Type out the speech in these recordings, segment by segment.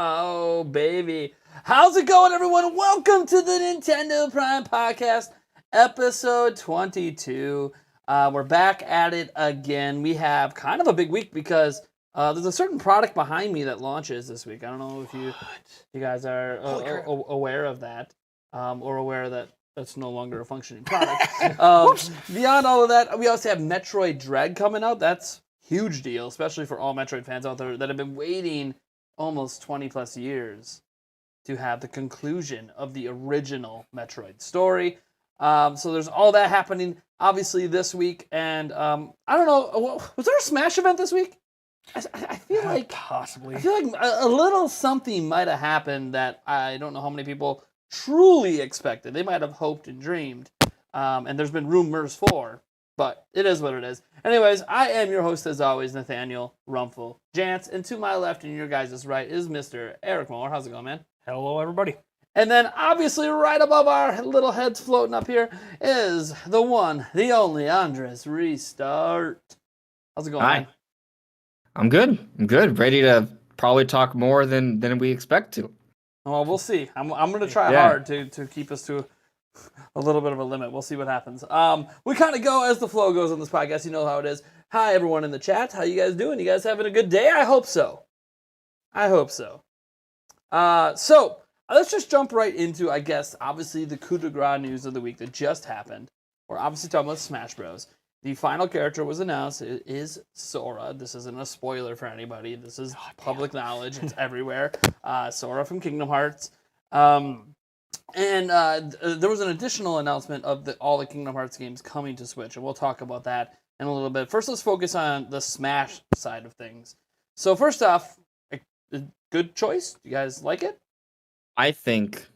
Oh, baby. How's it going, everyone? Welcome to the Nintendo Prime Podcast, episode 22. We're back at it again. We have kind of a big week because there's a certain product behind me that launches this week. I don't know if you guys are aware of that or aware that that's no longer a functioning product. Beyond all of that, we also have Metroid Dread coming out. That's a huge deal, especially for all Metroid fans out there that have been waiting almost 20 plus years to have the conclusion of the original Metroid story. So there's all that happening, obviously, this week. And I don't know, was there a Smash event this week? I feel like possibly. I feel like a little something might have happened that I don't know how many people truly expected. They might have hoped and dreamed. And there's been rumors for, but it is what it is. Anyways, I am your host, as always, Nathaniel Rumful Jantz. And to my left and your guys' right is Mr. Eric Moore. How's it going, man? Hello, everybody. And then, obviously, right above our little heads floating up here is the one, the only Andres Restart. How's it going, Hi. man? I'm good. Ready to probably talk more than we expect to. Well, we'll see. I'm going to try hard to keep us to a little bit of a limit. We'll see what happens. We kind of go as the flow goes on this podcast. You know how it is. Hi, everyone in the chat. How you guys doing? You guys having a good day? I hope so. So let's just jump right into, I guess, obviously the coup de grace news of the week that just happened. We're obviously talking about Smash Bros. The final character was announced. It is Sora. This isn't a spoiler for anybody. This is public knowledge. It's everywhere. Sora from Kingdom Hearts. And there was an additional announcement of all the Kingdom Hearts games coming to Switch, and we'll talk about that in a little bit. First, let's focus on the Smash side of things. So first off, a good choice. You guys like it? I think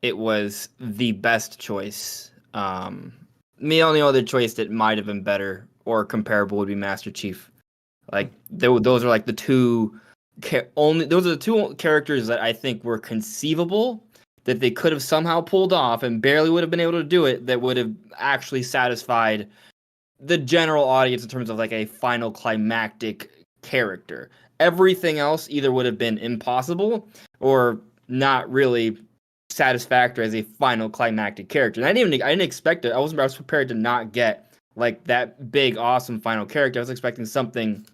it was the best choice. The only other choice that might have been better or comparable would be Master Chief. Like those are like the two those are the two characters that I think were conceivable that they could have somehow pulled off and barely would have been able to do it, that would have actually satisfied the general audience in terms of like a final climactic character. Everything else either would have been impossible or not really satisfactory as a final climactic character. And I didn't expect it. I was prepared to not get like that big awesome final character. I was expecting something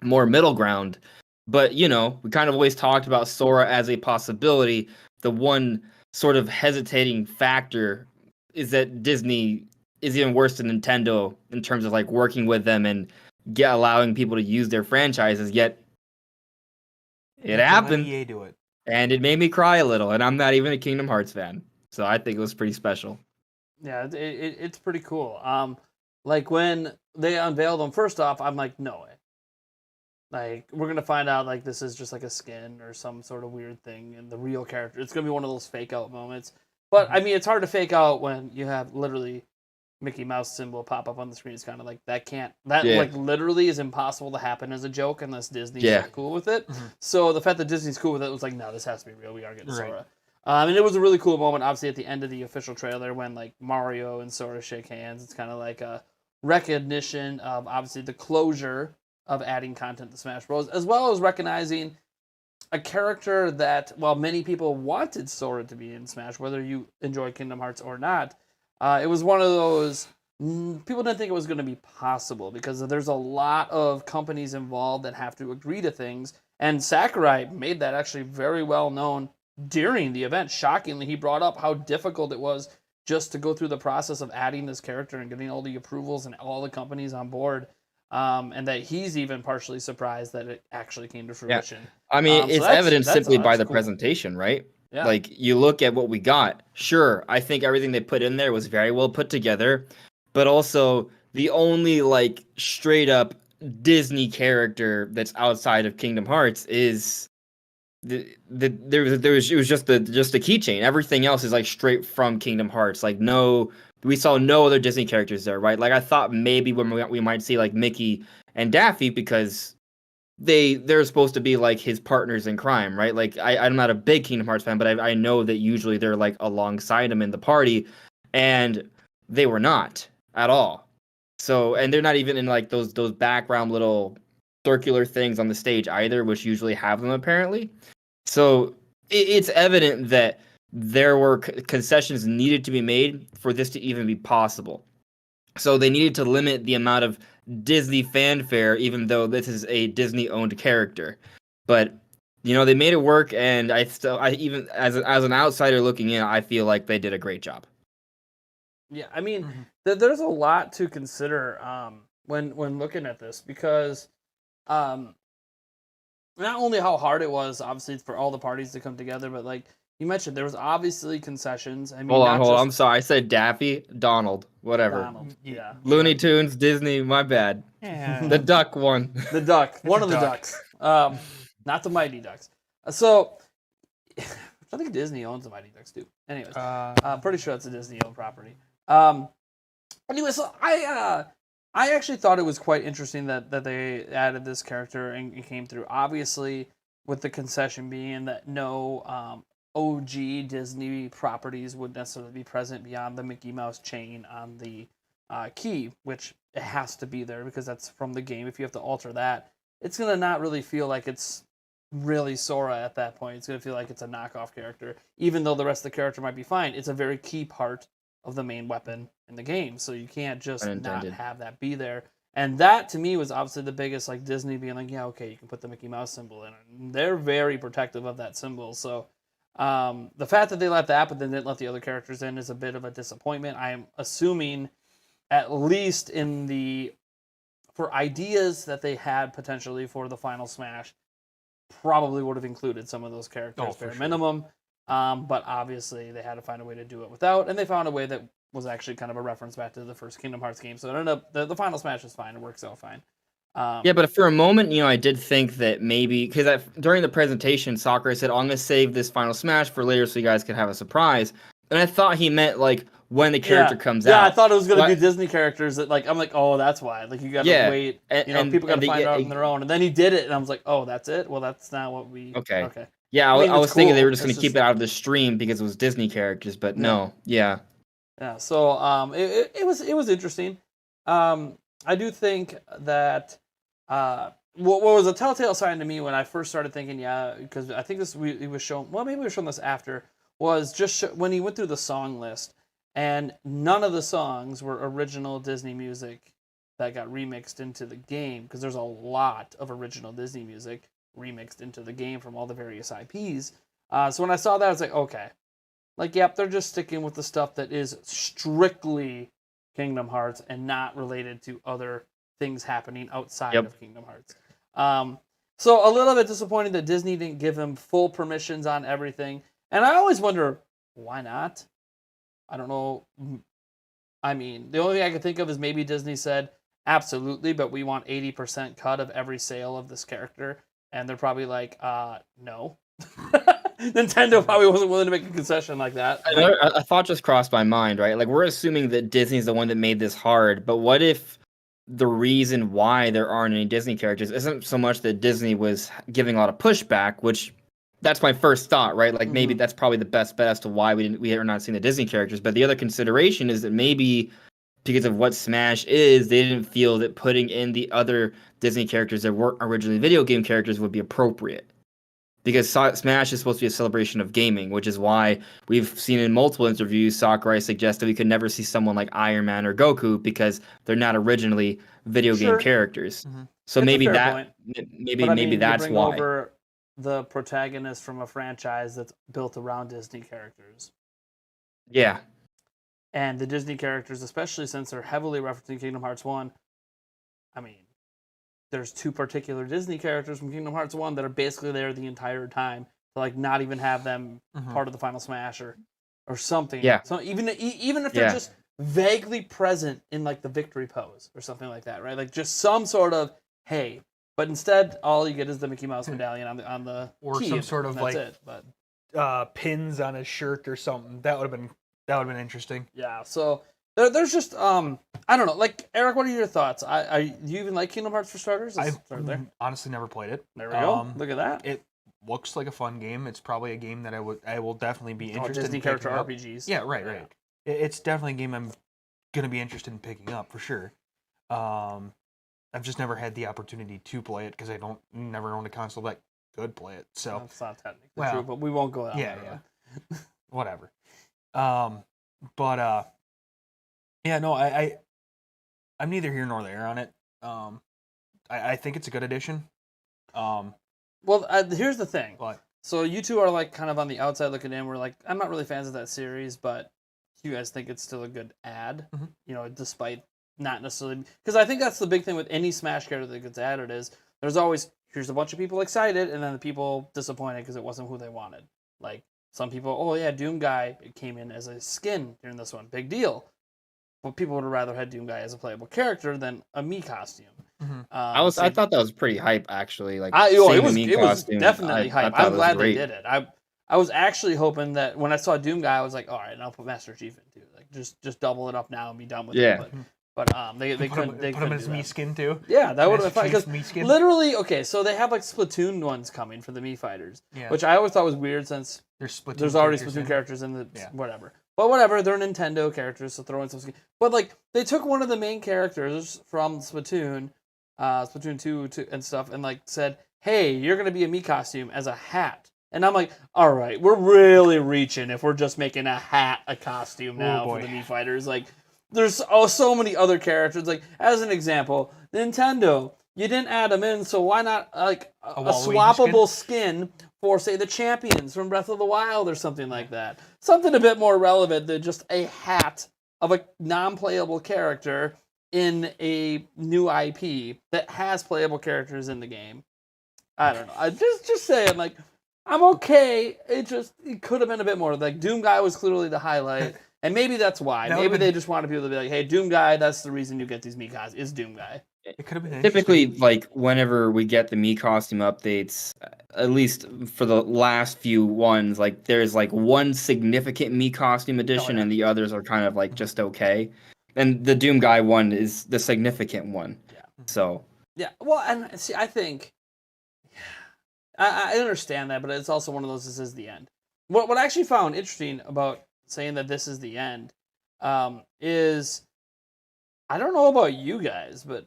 more middle ground. But we kind of always talked about Sora as a possibility. The one sort of hesitating factor is that Disney is even worse than Nintendo in terms of like working with them and allowing people to use their franchises. Yet it happened. EA do it. And it made me cry a little, and I'm not even a Kingdom Hearts fan, so I think it was pretty special. Yeah, it's pretty cool. Like when they unveiled them, first off, I'm like, no way. Like, we're gonna find out like this is just like a skin or some sort of weird thing, and the real character. It's gonna be one of those fake out moments. But I mean, it's hard to fake out when you have literally Mickey Mouse symbol pop up on the screen. It's kind of like like literally is impossible to happen as a joke unless Disney's cool with it. Mm-hmm. So the fact that Disney's cool with it was like, no, this has to be real. We are getting Sora. And it was a really cool moment, obviously, at the end of the official trailer when like Mario and Sora shake hands. It's kind of like a recognition of obviously the closure of adding content to Smash Bros. As well as recognizing a character that, while many people wanted Sora to be in Smash, whether you enjoy Kingdom Hearts or not, it was one of those, people didn't think it was going to be possible because there's a lot of companies involved that have to agree to things. And Sakurai made that actually very well known during the event. Shockingly, he brought up how difficult it was just to go through the process of adding this character and getting all the approvals and all the companies on board. And that he's even partially surprised that it actually came to fruition. Yeah. I mean, it's evident simply by the presentation, right? Yeah. Like, you look at what we got. Sure, I think everything they put in there was very well put together, but also the only, like, straight-up Disney character that's outside of Kingdom Hearts is it was just the keychain. Everything else is, like, straight from Kingdom Hearts. Like, we saw no other Disney characters there, right? Like, I thought maybe we might see, like, Mickey and Daffy because they're supposed to be like his partners in crime, right? Like I'm not a big Kingdom Hearts fan, but I know that usually they're like alongside him in the party, and they were not at all. So, and they're not even in like those background little circular things on the stage either, which usually have them apparently. So it's evident that there were concessions needed to be made for this to even be possible. So they needed to limit the amount of Disney fanfare, even though this is a Disney-owned character. But they made it work, and I even as an outsider looking in, I feel like they did a great job. Yeah, I mean, there's a lot to consider when looking at this because not only how hard it was, obviously, for all the parties to come together, but like you mentioned, there was obviously concessions. I mean, Hold on. I'm sorry. I said Daffy, Donald, whatever. Donald, yeah. Looney Tunes, Disney, my bad. Yeah. The duck one. The duck, one of the ducks, not the Mighty Ducks. So, I think Disney owns the Mighty Ducks too. Anyways, I'm pretty sure it's a Disney-owned property. Anyway, so I actually thought it was quite interesting that they added this character and came through. Obviously, with the concession being that no OG Disney properties would necessarily be present beyond the Mickey Mouse chain on the key, which it has to be there because that's from the game. If you have to alter that, it's going to not really feel like it's really Sora at that point. It's going to feel like it's a knockoff character. Even though the rest of the character might be fine, it's a very key part of the main weapon in the game. So you can't just not have that be there. And that, to me, was obviously the biggest, like, Disney being like, yeah, okay, you can put the Mickey Mouse symbol in. And they're very protective of that symbol. So the fact that they let that, but then didn't let the other characters in is a bit of a disappointment. I am assuming, at least for ideas that they had potentially for the final Smash, probably would have included some of those characters bare minimum. But obviously they had to find a way to do it without, and they found a way that was actually kind of a reference back to the first Kingdom Hearts game. So it ended up the final Smash is fine. It works out fine. Yeah, but for a moment, I did think that maybe because during the presentation, Sakurai said, "I'm going to save this final Smash for later, so you guys can have a surprise." And I thought he meant like when the character comes out. Yeah, I thought it was going to be Disney characters that I'm like, oh, that's why. Like you got to wait. And people got to find out on their own. And then he did it, and I was like, oh, that's it. Well, that's not what we. Okay. Yeah, I was thinking they were just going to keep it out of the stream because it was Disney characters, but no. Yeah. Yeah. So it was interesting. I do think that what was a telltale sign to me when I first started thinking, because I think he was shown. Well, maybe we were shown this after. Was just when he went through the song list, and none of the songs were original Disney music that got remixed into the game, because there's a lot of original Disney music remixed into the game from all the various IPs. So when I saw that, I was like, okay. Like, yep, they're just sticking with the stuff that is strictly Kingdom Hearts and not related to other things happening outside of Kingdom Hearts. So a little bit disappointed that Disney didn't give him full permissions on everything. And I always wonder, why not? I don't know. I mean, the only thing I could think of is maybe Disney said, absolutely, but we want 80% cut of every sale of this character. And they're probably like, no. Nintendo probably wasn't willing to make a concession like that. A thought just crossed my mind, right? Like, we're assuming that Disney's the one that made this hard, but what if the reason why there aren't any Disney characters isn't so much that Disney was giving a lot of pushback, which that's my first thought, right? Like, maybe that's probably the best bet as to why we are not seeing the Disney characters. But the other consideration is that maybe because of what Smash is, they didn't feel that putting in the other Disney characters that weren't originally video game characters would be appropriate. Because Smash is supposed to be a celebration of gaming, which is why we've seen in multiple interviews Sakurai suggest that we could never see someone like Iron Man or Goku because they're not originally video game characters. Mm-hmm. So maybe that's why. Over the protagonist from a franchise that's built around Disney characters. Yeah. And the Disney characters, especially since they're heavily referencing Kingdom Hearts 1, I mean, there's two particular Disney characters from Kingdom Hearts 1 that are basically there the entire time to like not even have them part of the final Smash or something. Yeah. So even if they're just vaguely present in like the victory pose or something like that, right? Like just some sort of hey. But instead, all you get is the Mickey Mouse medallion on the or key, some sort of like pins on his shirt or something. That would have been interesting. Yeah. So there's just I don't know. Like Eric, what are your thoughts? Do you even like Kingdom Hearts for starters? I've honestly never played it. There we go. Look at that. It looks like a fun game. It's probably a game that I will definitely be interested Disney in character up. RPGs. Yeah, right. It's definitely a game I'm gonna be interested in picking up for sure. I've just never had the opportunity to play it because I never owned a console that could play it. So That's not technically well, true, but we won't go down yeah, that road. yeah, whatever. But yeah, no, I'm neither here nor there on it. I think it's a good addition. Well, here's the thing. But So you two are like kind of on the outside looking in. We're like, I'm not really fans of that series, but you guys think it's still a good ad, Mhm. you know, despite not necessarily, because I think that's the big thing with any Smash character that gets added is there's always here's a bunch of people excited and then the people disappointed because it wasn't who they wanted. Like some people, oh yeah, Doom Guy it came in as a skin during this one, big deal. But people would have rather had Doom Guy as a playable character than a Mii costume. Mhm. I same- thought that was pretty hype, actually. Like, it seeing was the Mii it was costume, definitely hype. thought I'm it was glad they great. did it. I was actually hoping that when I saw Doom Guy, I was like, all right, and I'll put Master Chief in too. Like just double it up now and be done with Yeah. it. But they put couldn't him, they put him couldn't as do Mii that. skin too. Yeah, that would have been fun Chief's because Mii skin. literally okay. So they have like Splatoon ones coming for the Mii fighters, Yeah. which I always thought was weird since There's Splatoon. there's already characters Splatoon in. characters in the Yeah. whatever. But whatever, they're Nintendo characters, so throw in some skin. But like they took one of the main characters from Splatoon, Splatoon 2 and stuff, and like said, "Hey, you're gonna be a Mii costume as a hat." And I'm like, "All right, we're really reaching if we're just making a hat a costume now for boy. the Mii fighters." Like, there's so many other characters. Like as an example, Nintendo. You didn't add them in, so why not like a Waluigi swappable skin for, say, the champions from Breath of the Wild or something like that? Something a bit more relevant than just a hat of a non-playable character in a new IP that has playable characters in the game. I don't know. I just saying, like, I'm okay. It could have been a bit more. Like Doom Guy was clearly the highlight, and maybe that's why. That Maybe would've they been- just wanted people to be like, "Hey, Doom Guy, that's the reason you get these Mikas is Doom Guy." It could have been Typically, interesting. like, whenever we get the Mii costume updates, at least for the last few ones, like, there's like one significant Mii costume addition, yeah. and the others are kind of like just okay. And the Doom Guy one is the significant one. Yeah. So Yeah. Well, and see, I think I understand that, but it's also one of those. This is the end. What I actually found interesting about saying that this is the end is I don't know about you guys, but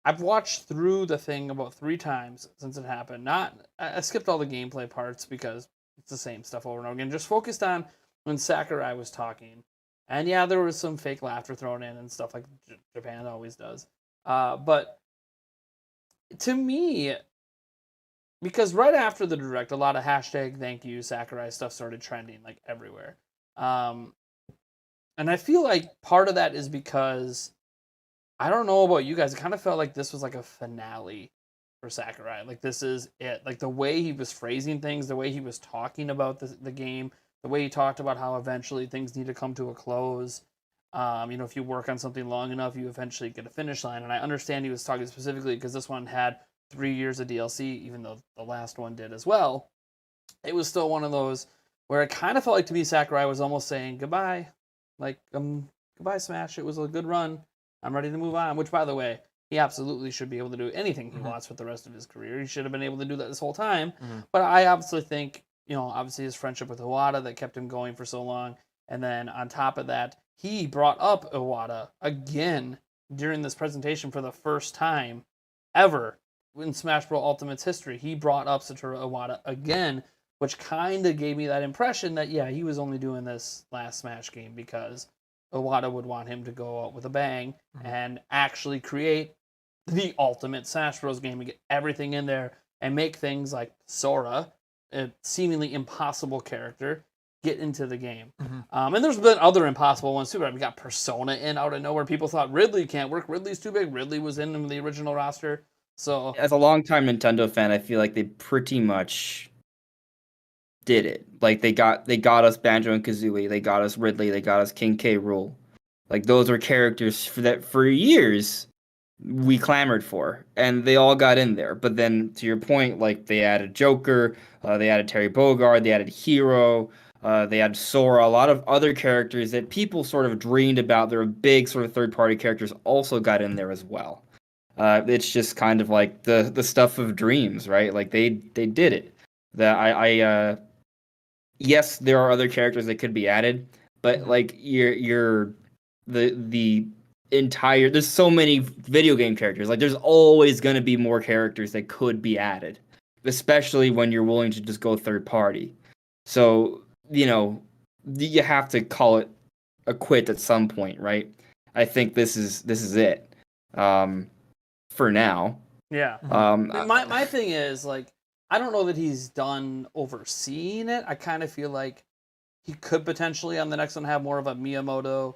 I've watched through the thing about 3 times since it happened. I skipped all the gameplay parts because it's the same stuff over and over again. Just focused on when Sakurai was talking, and yeah, there was some fake laughter thrown in and stuff like Japan always does. But to me, because right after the direct, a lot of hashtag thank you Sakurai stuff started trending like everywhere. And I feel like part of that is because I don't know about you guys. It kind of felt like this was like a finale for Sakurai. Like this is it. Like the way he was phrasing things, the way he was talking about the game, the way he talked about how eventually things need to come to a close. If you work on something long enough, you eventually get a finish line. And I understand he was talking specifically because this one had 3 years of DLC, even though the last one did as well. It was still one of those where it kind of felt like to me Sakurai was almost saying goodbye. Like, goodbye, Smash. It was a good run. I'm ready to move on. Which, by the way, he absolutely should be able to do anything he wants with the rest of his career. He should have been able to do that this whole time. But I obviously think, obviously his friendship with Iwata that kept him going for so long. And then on top of that, he brought up Iwata again during this presentation for the first time ever in Smash Bros. Ultimate's history. He brought up Satoru Iwata again, which kind of gave me that impression that, yeah, he was only doing this last Smash game because Iwata would want him to go out with a bang and actually create the ultimate Smash Bros. Game and get everything in there and make things like Sora, a seemingly impossible character, get into the game. And there's been other impossible ones too. Right? We got Persona in out of nowhere. People thought Ridley can't work. Ridley's too big. Ridley was in the original roster. So as a longtime Nintendo fan, I feel like they pretty much did it. Like they got us Banjo and Kazooie, they got us Ridley, they got us King K. Rool. Like those are characters for years we clamored for, and they all got in there. But then to your point, like they added Joker, they added Terry Bogard, they added Hero, they added Sora, a lot of other characters that people sort of dreamed about. They're big sort of third-party characters also got in there as well. It's just kind of like the stuff of dreams, right? Like they did it. That yes, there are other characters that could be added, but like you're the entire, there's so many video game characters. Like there's always going to be more characters that could be added. especially when you're willing to just go third party. So, you have to call it a quit at some point, right? I think this is it. For now. Yeah. My thing is, like, I don't know that he's done overseeing it. I kind of feel like he could potentially on the next one have more of a Miyamoto.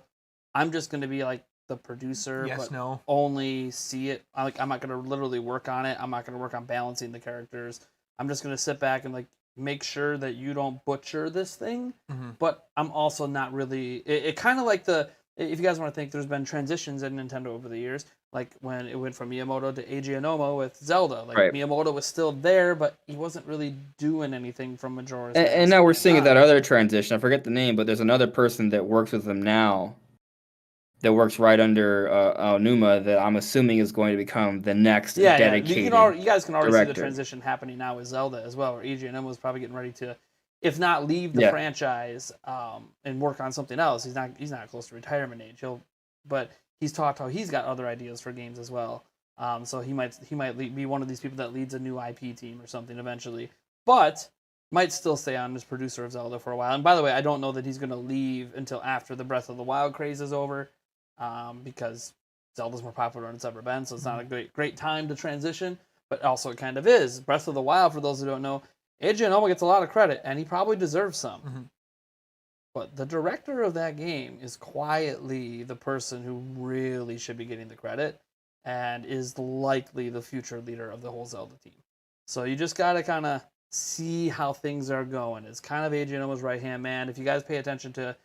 I'm just going to be like the producer, Yes, but no. only see it. I'm not going to literally work on it. I'm not going to work on balancing the characters. I'm just going to sit back and like make sure that you don't butcher this thing. But I'm also not really. It kind of like if you guys want to think, there's been transitions in Nintendo over the years, like when it went from Miyamoto to Eiji Aonomo with Zelda. Like Right. Miyamoto was still there, but he wasn't really doing anything from Majora's Mask. And now we're seeing that other transition. I forget the name, but there's another person that works with them now that works right under Aonuma that I'm assuming is going to become the next dedicated You guys can already director. see the transition happening now with Zelda as well, where Eiji Aonomo is probably getting ready to, if not leave the franchise and work on something else. He's not close to retirement age. But he's talked how he's got other ideas for games as well. So he might be one of these people that leads a new IP team or something eventually, but might still stay on as producer of Zelda for a while. And by the way, I don't know that he's going to leave until after the Breath of the Wild craze is over, because Zelda's more popular than it's ever been. So it's not a great time to transition, but also it kind of is. Breath of the Wild, for those who don't know, Eiji Aonomo gets a lot of credit, and he probably deserves some. But the director of that game is quietly the person who really should be getting the credit and is likely the future leader of the whole Zelda team. So you just got to kind of see how things are going. It's kind of Eiji Aonomo's right-hand man. If you guys pay attention to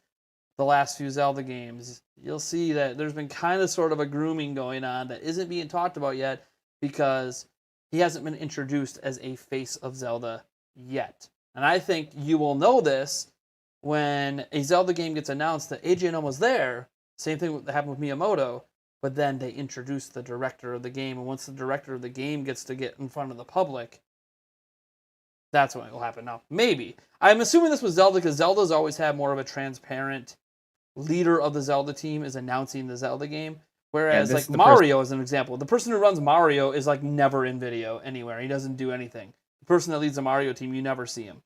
the last few Zelda games, you'll see that there's been kind of sort of a grooming going on that isn't being talked about yet because he hasn't been introduced as a face of Zelda yet. And I think you will know this when a Zelda game gets announced that Eiji Aonomo's there. Same thing that happened with Miyamoto, but then they introduce the director of the game, and once the director of the game gets to get in front of the public, that's when it will happen. Now, maybe. I'm assuming this was Zelda because Zelda's always had more of a transparent leader of the Zelda team is announcing the Zelda game. Whereas, like, Mario is an example. The person who runs Mario is, like, never in video anywhere. He doesn't do anything. The person that leads the Mario team, you never see him.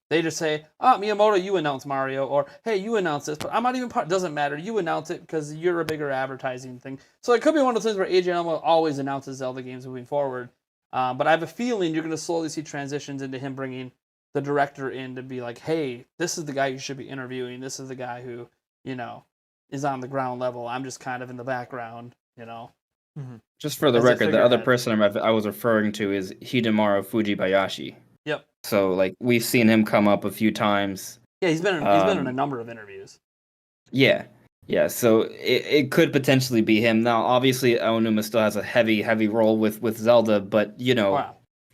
They just say, Miyamoto, you announce Mario, or, hey, you announce this, but I'm not even part. It doesn't matter. You announce it because you're a bigger advertising thing. So it could be one of those things where Eiji Aonomo always announces Zelda games moving forward. But I have a feeling you're going to slowly see transitions into him bringing the director in to be like, hey, this is the guy you should be interviewing. This is the guy who, is on the ground level. I'm just kind of in the background, Just for the record, the other person I was referring to is Hidemaru Fujibayashi. Yep. So, like, we've seen him come up a few times. Yeah, he's been in a number of interviews. Yeah. So it could potentially be him. Now, obviously, Aonuma still has a heavy role with Zelda, but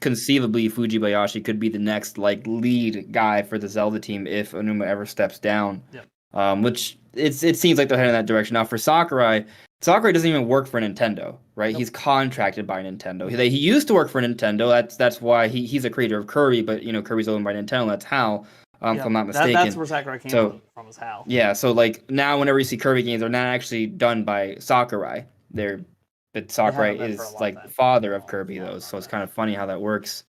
conceivably Fujibayashi could be the next lead guy for the Zelda team if Aonuma ever steps down. Yep. Which it seems like they're heading in that direction. Now, for Sakurai doesn't even work for Nintendo, right? Nope. He's contracted by Nintendo. He used to work for Nintendo. That's why he's a creator of Kirby, but Kirby's owned by Nintendo. That's how, if I'm not mistaken. That's where Sakurai came from, was how. Yeah, so now whenever you see Kirby games, they're not actually done by Sakurai. But Sakurai is the father of Kirby, though, so it's kind of funny how that works.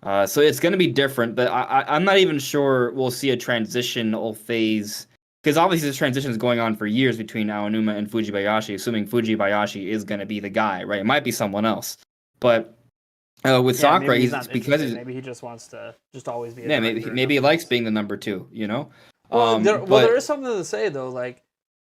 So it's going to be different, but I'm not even sure we'll see a transitional phase. Because obviously this transition is going on for years between Aonuma and Fujibayashi, assuming Fujibayashi is going to be the guy, right? It might be someone else. But with Sakurai, maybe he just wants to just always be a maybe he likes being the number two, Well, there is something to say, though. Like,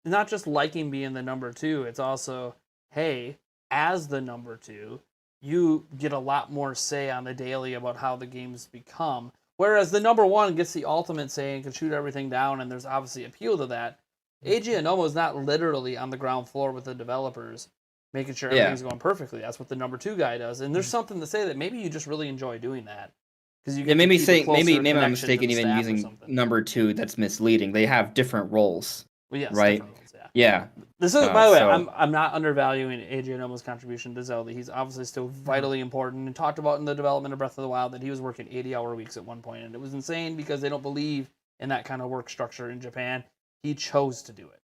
not just liking being the number two, it's also, hey, as the number two, you get a lot more say on the daily about how the games become. Whereas the number one gets the ultimate say and can shoot everything down, and there's obviously appeal to that. Eiji Aonomo is not literally on the ground floor with the developers, making sure everything's going perfectly. That's what the number two guy does. And there's something to say that maybe you just really enjoy doing that. Maybe I'm mistaken even using number two. That's misleading. They have different roles. Well, yes, right? Different roles, yeah. Yeah. This is, by the way, I'm not undervaluing Eiji Aonomo's contribution to Zelda. He's obviously still vitally important, and talked about in the development of Breath of the Wild that he was working 80-hour weeks at one point, and it was insane because they don't believe in that kind of work structure in Japan. He chose to do it.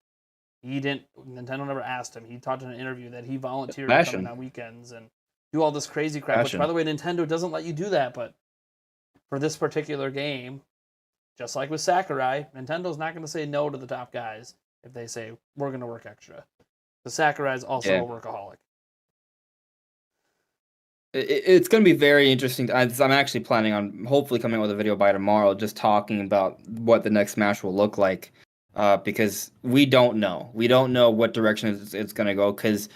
Nintendo never asked him. He talked in an interview that he volunteered to come in on weekends and do all this crazy crap, which, by the way, Nintendo doesn't let you do that, but for this particular game, just like with Sakurai, Nintendo's not going to say no to the top guys if they say, we're going to work extra. The Sakurai's also a workaholic. It's going to be very interesting. I'm actually planning on hopefully coming out with a video by tomorrow just talking about what the next Smash will look like. Because we don't know. We don't know what direction it's going to go. Because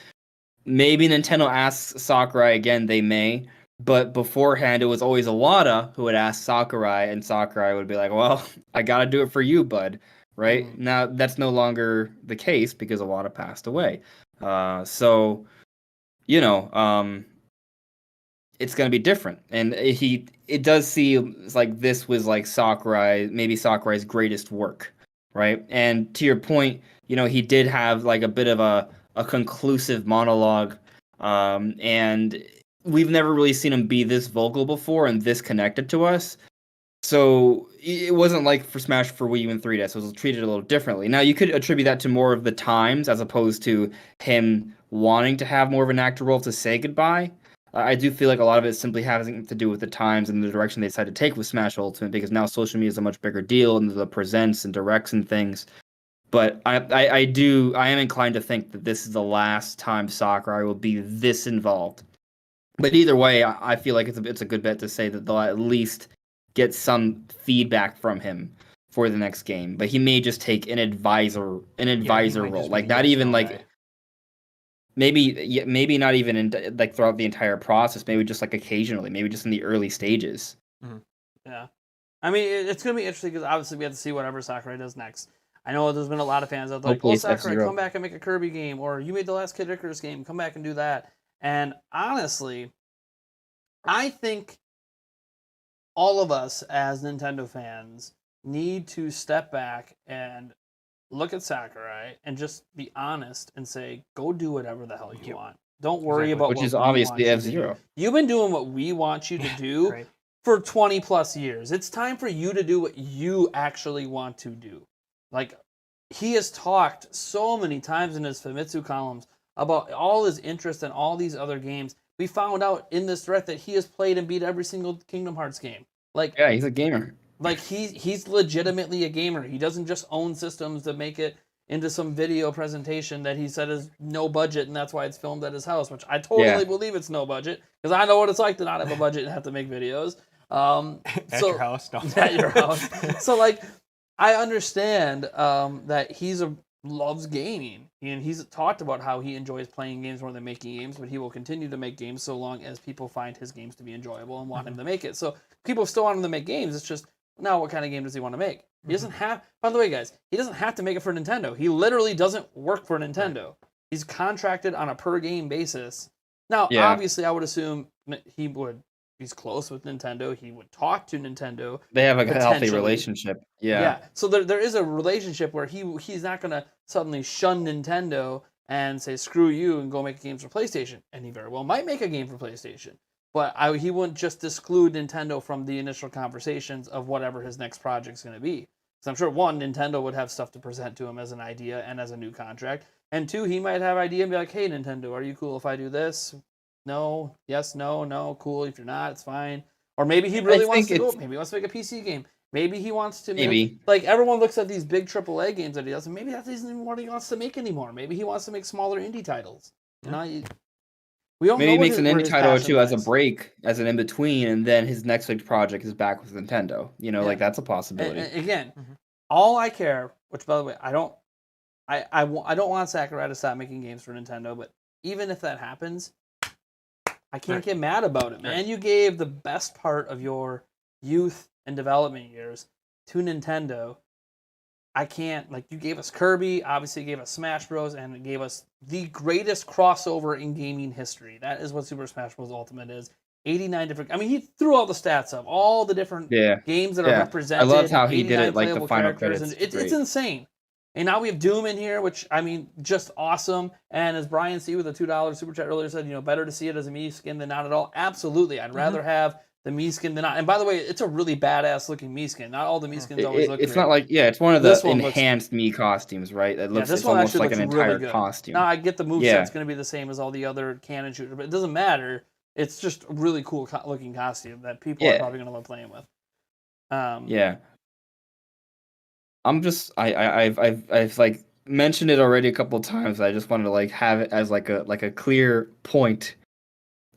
maybe Nintendo asks Sakurai again, they may. But beforehand, it was always Iwata who would ask Sakurai, and Sakurai would be like, well, I got to do it for you, bud. Right? Mm. Now, that's no longer the case because Iwata passed away. So, you know, it's going to be different. And it does seem like this was like maybe Sakurai's greatest work. Right. And to your point, you know, he did have like a bit of a conclusive monologue. And we've never really seen him be this vocal before and this connected to us. So it wasn't like for Smash for Wii U and 3DS. It was treated a little differently. Now, you could attribute that to more of the times as opposed to him wanting to have more of an actor role to say goodbye. I do feel like a lot of it simply having to do with the times and the direction they decided to take with Smash Ultimate, because now social media is a much bigger deal and the presents and directs and things. But I am inclined to think that this is the last time Sakurai will be this involved. But either way, I feel like it's a good bet to say that they'll at least get some feedback from him for the next game. But he may just take an advisor role, like not even like. Maybe not even in like throughout the entire process. Maybe just like occasionally. Maybe just in the early stages. Mm-hmm. Yeah, I mean it's gonna be interesting because obviously we have to see whatever Sakurai does next. I know there's been a lot of fans out there like, "Oh, Sakurai, come back and make a Kirby game," or "You made the last Kid Icarus game, come back and do that." And honestly, I think all of us as Nintendo fans need to step back and look at Sakurai and just be honest and say, go do whatever the hell you want. Don't worry about which is obviously F-Zero. You've been doing what we want you to do right. for 20 plus years. It's time for you to do what you actually want to do. Like, he has talked so many times in his Famitsu columns about all his interest in all these other games. We found out in this thread that he has played and beat every single Kingdom Hearts game. Like, yeah, he's a gamer. Like, he's legitimately a gamer. He doesn't just own systems to make it into some video presentation that he said is no budget, and that's why it's filmed at his house, which I totally believe it's no budget, because I know what it's like to not have a budget and have to make videos. At your house. No. At your house. So, like, I understand that loves gaming, and he's talked about how he enjoys playing games more than making games, but he will continue to make games so long as people find his games to be enjoyable and want him to make it. So people still want him to make games. It's just, now what kind of game does he want to make? He doesn't have, by the way, guys, he doesn't have to make it for Nintendo. He literally doesn't work for Nintendo. Right. He's contracted on a per game basis. Now, obviously, I would assume he's close with Nintendo. He would talk to Nintendo. They have a healthy relationship. Yeah. So there is a relationship where he's not going to suddenly shun Nintendo and say, screw you, and go make games for PlayStation. And he very well might make a game for PlayStation. But he wouldn't just exclude Nintendo from the initial conversations of whatever his next project's going to be. Because I'm sure, one, Nintendo would have stuff to present to him as an idea and as a new contract. And two, he might have idea and be like, hey, Nintendo, are you cool if I do this? No, yes, no, cool. If you're not, it's fine. Or maybe he really wants to go. Maybe he wants to make a PC game. Maybe he wants to make, like, everyone looks at these big AAA games that he does, and maybe that isn't even what he wants to make anymore. Maybe he wants to make smaller indie titles. You know, we don't maybe he makes an indie title or two as a break, as an in-between, and then his next big project is back with Nintendo. You know, like, that's a possibility. And again, all I care, which, by the way, I don't want Sakurai to stop making games for Nintendo, but even if that happens, I can't get mad about it, man. You gave the best part of your youth and development years to Nintendo. I can't, like, you gave us Kirby, obviously you gave us Smash Bros, and it gave us the greatest crossover in gaming history. That is what Super Smash Bros. Ultimate is. 89 different, I mean, he threw all the stats up, all the different games that are represented. I loved how he did it, like the final credits. And it's insane. And now we have Doom in here, which, I mean, just awesome. And as Brian C. with a $2 super chat earlier said, you know, better to see it as a Mii skin than not at all. Absolutely. I'd rather have the Mii skin than not. And by the way, it's a really badass looking Mii skin. Not all the Mii skins always look It's great. not like, it's one of the enhanced Mii costumes, right? It looks, this it's one almost like an entire really costume. Now, I get the moveset's going to be the same as all the other cannon shooters, but it doesn't matter. It's just a really cool looking costume that people are probably going to love playing with. Yeah. I've like mentioned it already a couple of times. I just wanted to like have it as like a clear point.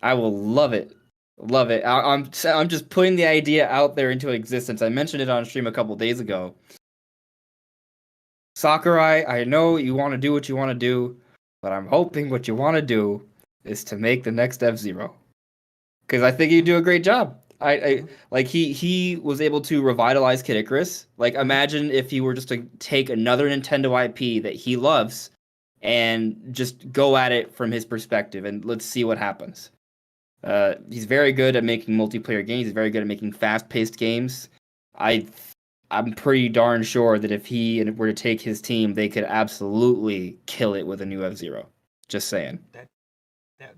I will love it. Love it. I'm just putting the idea out there into existence. I mentioned it on stream a couple days ago. Sakurai, I know you want to do what you want to do, but I'm hoping what you want to do is to make the next F-Zero. Because I think you do a great job. I like he was able to revitalize Kid Icarus. Like imagine if he were just to take another Nintendo IP that he loves and just go at it from his perspective and let's see what happens. He's very good at making multiplayer games. He's very good at making fast-paced games. I'm pretty darn sure that if he were to take his team, they could absolutely kill it with a new F-Zero. Just saying.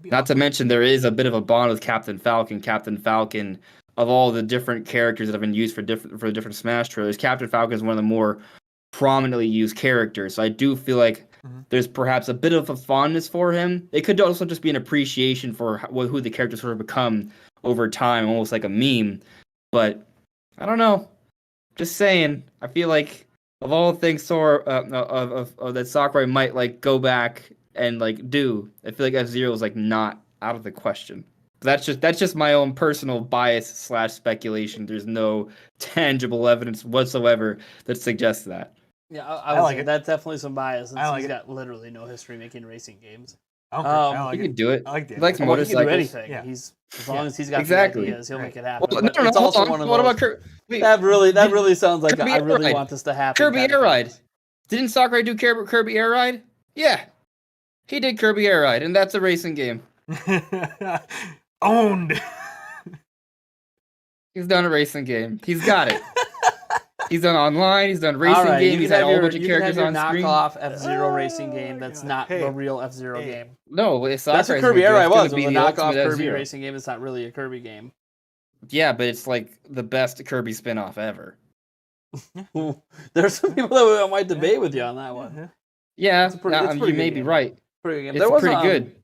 Not to mention, there is a bit of a bond with Captain Falcon. Captain Falcon, of all the different characters that have been used for different Smash trailers, Captain Falcon is one of the more prominently used characters. So I do feel like there's perhaps a bit of a fondness for him. It could also just be an appreciation for who the characters sort of become over time, almost like a meme. But I don't know. Just saying. I feel like of all the things that Sakurai might like go back and like do, I feel like F-Zero is like not out of the question. That's just my own personal bias / speculation. There's no tangible evidence whatsoever that suggests that. Yeah, I like it. That's definitely some bias. Since he's got literally no history making racing games. He could do it. I like the he likes motorcycles. He can do anything. Yeah. As long as he's got the ideas, he'll make it happen. Well, but it's also one of those. What about Kirby? That really sounds like I really want this to happen. Kirby Air Ride. Didn't Sakurai do Kirby Air Ride? Yeah, he did Kirby Air Ride, and that's a racing game. Owned. He's done a racing game. He's got it. He's done online. He's done racing games. He's had a whole bunch of characters on screen. Knockoff F-Zero racing game that's not the real F-Zero game. No, that's what Kirby Air Ride was. It was a knockoff Kirby racing game. It's not really a Kirby game. Yeah, but it's like the best Kirby spinoff ever. There's some people that might debate with you on that one. Yeah, you may be right. Pretty good game. It's pretty good.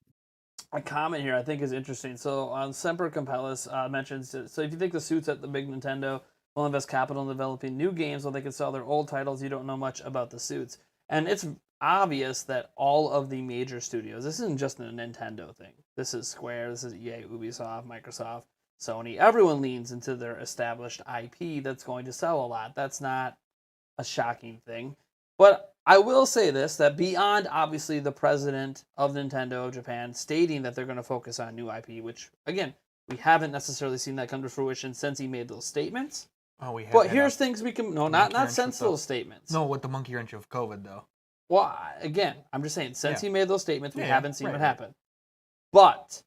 A comment here I think is interesting. So Semper Compellus mentions, so if you think the suits at the big Nintendo will invest capital in developing new games while they can sell their old titles, you don't know much about the suits. And it's obvious that all of the major studios, this isn't just a Nintendo thing. This is Square, this is EA, Ubisoft, Microsoft, Sony. Everyone leans into their established IP that's going to sell a lot. That's not a shocking thing. But I will say this, that beyond obviously the president of Nintendo of Japan stating that they're going to focus on new IP, which again, we haven't necessarily seen that come to fruition since he made those statements. Oh, we have. But here's things we can not since those statements. No, with the monkey wrench of COVID though. Well, again, I'm just saying since he made those statements, we haven't seen what happened. But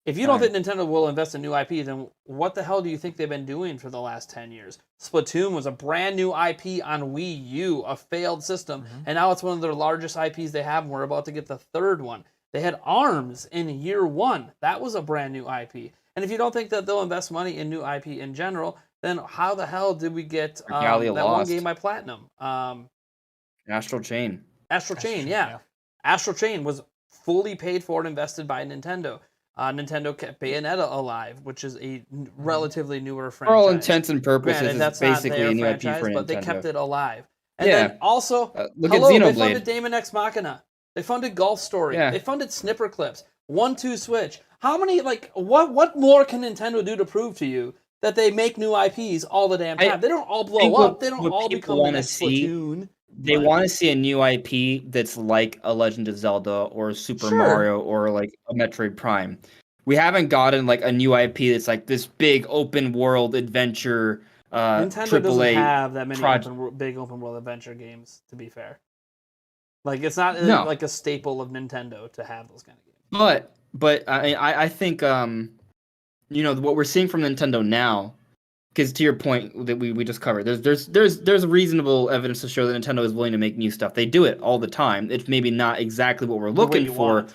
if you don't think Nintendo will invest in new IP, then what the hell do you think they've been doing for the last 10 years? Splatoon was a brand new IP on Wii U, a failed system, and now it's one of their largest IPs they have, and we're about to get the third one. They had ARMS in year one. That was a brand new IP. And if you don't think that they'll invest money in new IP in general, then how the hell did we get that one game by Platinum? Astral Chain. Astral Chain, yeah. Astral Chain was fully paid for and invested by Nintendo. Nintendo kept Bayonetta alive, which is a relatively newer franchise. For all intents and purposes, Granted, it's basically a new IP for Nintendo. But they kept it alive. And then also, look at Xenoblade. They funded Daemon X Machina. They funded Golf Story. Yeah. They funded Snipper Clips. 1-2 Switch. How many, what more can Nintendo do to prove to you that they make new IPs all the damn time? They don't all blow up. They don't all become the next Splatoon. They want to see a new IP that's like a Legend of Zelda or Super Mario or like a Metroid Prime. We haven't gotten like a new IP that's like this big open world adventure. Nintendo doesn't have that many big open world adventure games, to be fair. Like it's not like a staple of Nintendo to have those kind of games. But I think what we're seeing from Nintendo now. Because to your point that we just covered, there's reasonable evidence to show that Nintendo is willing to make new stuff. They do it all the time. It's maybe not exactly what we're looking for,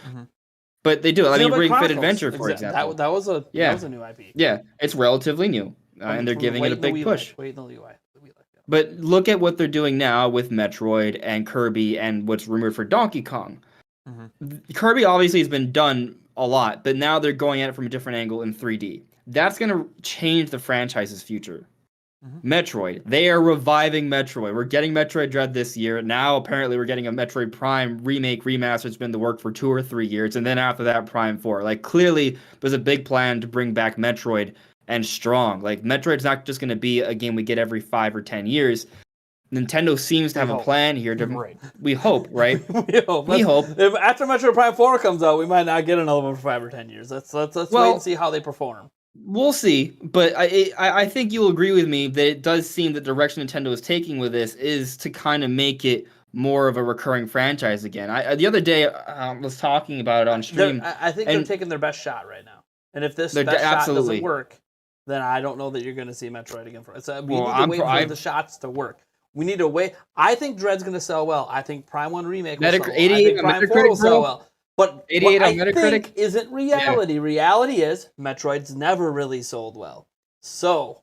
but they do it. I mean, Ring Fit Adventure, for example. That was a new IP. Yeah, it's relatively new, and they're giving it a big push. Wait until the UI. But look at what they're doing now with Metroid and Kirby and what's rumored for Donkey Kong. Kirby obviously has been done a lot, but now they're going at it from a different angle in 3D. That's going to change the franchise's future. Metroid. They are reviving Metroid. We're getting Metroid Dread this year. Now, apparently, we're getting a Metroid Prime remake, remaster. It's been in the work for 2 or 3 years. And then after that, Prime 4. Like, clearly, there's a big plan to bring back Metroid and strong. Like, Metroid's not just going to be a game we get every 5 or 10 years. Nintendo seems to have a plan here. We hope, right? we hope. If after Metroid Prime 4 comes out, we might not get another one for 5 or 10 years. Let's wait and see how they perform. We'll see, but I think you'll agree with me that it does seem the direction Nintendo is taking with this is to kind of make it more of a recurring franchise again. The other day I was talking about it on stream. I think they're taking their best shot right now. And if this best shot doesn't work, then I don't know that you're going to see Metroid again. We need to wait for the shots to work. We need to wait. I think Dread's going to sell well. I think Prime 1 Remake will sell well. I think Prime 4 will sell well. But 88 on Metacritic? I think isn't reality. Yeah. Reality is Metroid's never really sold well. So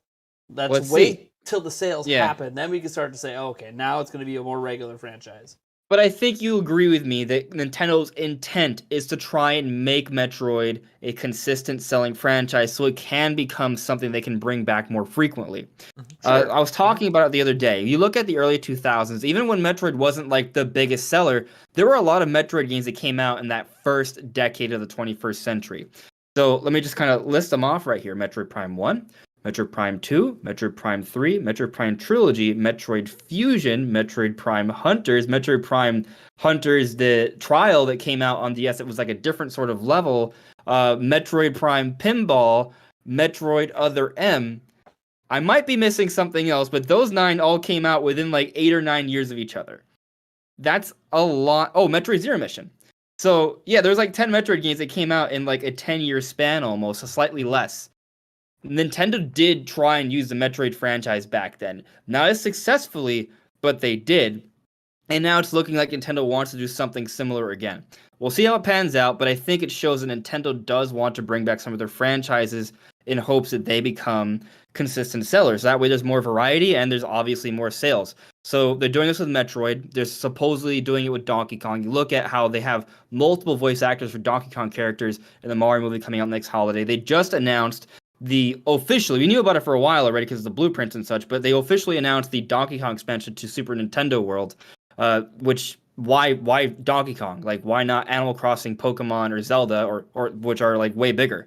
let's wait till the sales happen. Then we can start to say, oh, okay, now it's going to be a more regular franchise. But I think you agree with me that Nintendo's intent is to try and make Metroid a consistent selling franchise so it can become something they can bring back more frequently. Sure. I was talking about it the other day. You look at the early 2000s, even when Metroid wasn't like the biggest seller, there were a lot of Metroid games that came out in that first decade of the 21st century. So let me just kind of list them off right here. Metroid Prime 1, Metroid Prime 2, Metroid Prime 3, Metroid Prime Trilogy, Metroid Fusion, Metroid Prime Hunters, Metroid Prime Hunters, the trial that came out on DS, it was like a different sort of level, Metroid Prime Pinball, Metroid Other M. I might be missing something else, but those 9 all came out within like 8 or 9 years of each other. That's a lot. Oh, Metroid Zero Mission. So yeah, there's like 10 Metroid games that came out in like a 10-year span almost, slightly less. Nintendo did try and use the Metroid franchise back then. Not as successfully, but they did. And now it's looking like Nintendo wants to do something similar again. We'll see how it pans out, but I think it shows that Nintendo does want to bring back some of their franchises in hopes that they become consistent sellers. That way there's more variety and there's obviously more sales. So they're doing this with Metroid. They're supposedly doing it with Donkey Kong. You look at how they have multiple voice actors for Donkey Kong characters in the Mario movie coming out next holiday. They just announced we knew about it for a while already because of the blueprints and such, but they officially announced the Donkey Kong expansion to Super Nintendo World, why Donkey Kong? Like, why not Animal Crossing, Pokemon, or Zelda, or which are like way bigger?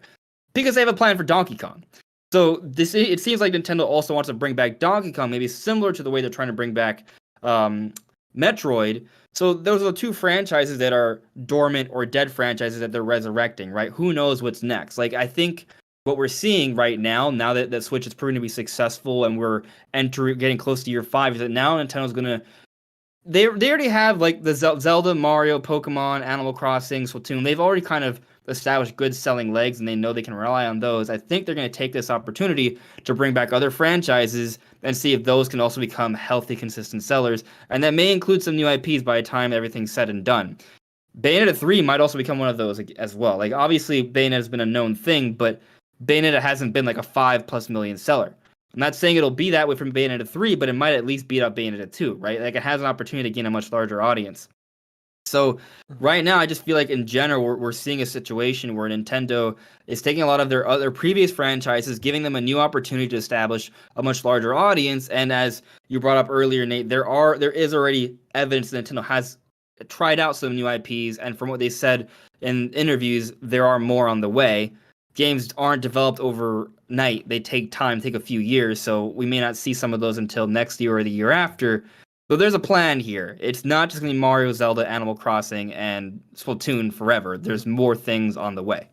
Because they have a plan for Donkey Kong. So it seems like Nintendo also wants to bring back Donkey Kong, maybe similar to the way they're trying to bring back Metroid. So those are the 2 franchises that are dormant or dead franchises that they're resurrecting, right? Who knows what's next? Like, I think what we're seeing right now that Switch is proving to be successful and we're getting close to year 5, is that now Nintendo's gonna they already have like the Zelda, Mario, Pokemon, Animal Crossing, Splatoon. They've already kind of established good selling legs and they know they can rely on those. I think they're going to take this opportunity to bring back other franchises and see if those can also become healthy, consistent sellers. And that may include some new IPs by the time everything's said and done. Bayonetta 3 might also become one of those as well. Like, obviously, Bayonetta has been a known thing, but Bayonetta hasn't been like a 5+ million seller. I'm not saying it'll be that way from Bayonetta 3, but it might at least beat up Bayonetta 2, right? Like, it has an opportunity to gain a much larger audience. So right now, I just feel like in general, we're seeing a situation where Nintendo is taking a lot of their other previous franchises, giving them a new opportunity to establish a much larger audience. And as you brought up earlier, Nate, there is already evidence that Nintendo has tried out some new IPs, and from what they said in interviews, there are more on the way. Games aren't developed overnight. They take time, take a few years, so we may not see some of those until next year or the year after. So there's a plan here. It's not just going to be Mario, Zelda, Animal Crossing, and Splatoon forever. There's more things on the way.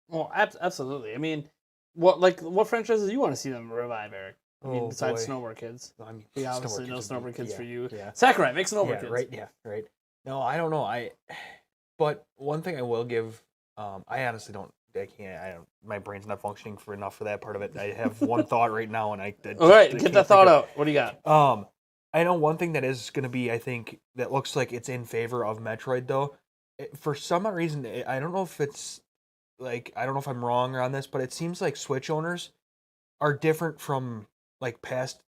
Well, absolutely. I mean, what franchises do you want to see them revive, Eric? I mean, besides Snowboard Kids. I mean, we obviously know Snowboard Kids for you. Yeah. Sakurai, make Snowboard Kids. Right, right. No, I don't know. But one thing I will give, I honestly don't. My brain's not functioning enough for that part of it. I have one thought right now, and all right, get that thought out. What do you got? I know one thing that is going to be, I think, that looks like it's in favor of Metroid, though. For some reason, I don't know if it's, like, I don't know if I'm wrong on this, but it seems like Switch owners are different from, like, past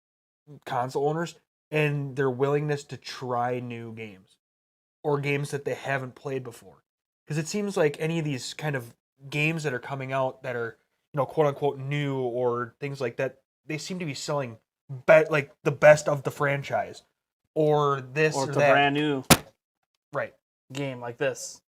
console owners, and their willingness to try new games, or games that they haven't played before. Because it seems like any of these kind of games that are coming out that are, quote-unquote new or things like that, they seem to be selling like the best of the franchise, or this or or it's a that. brand new Right. game like this.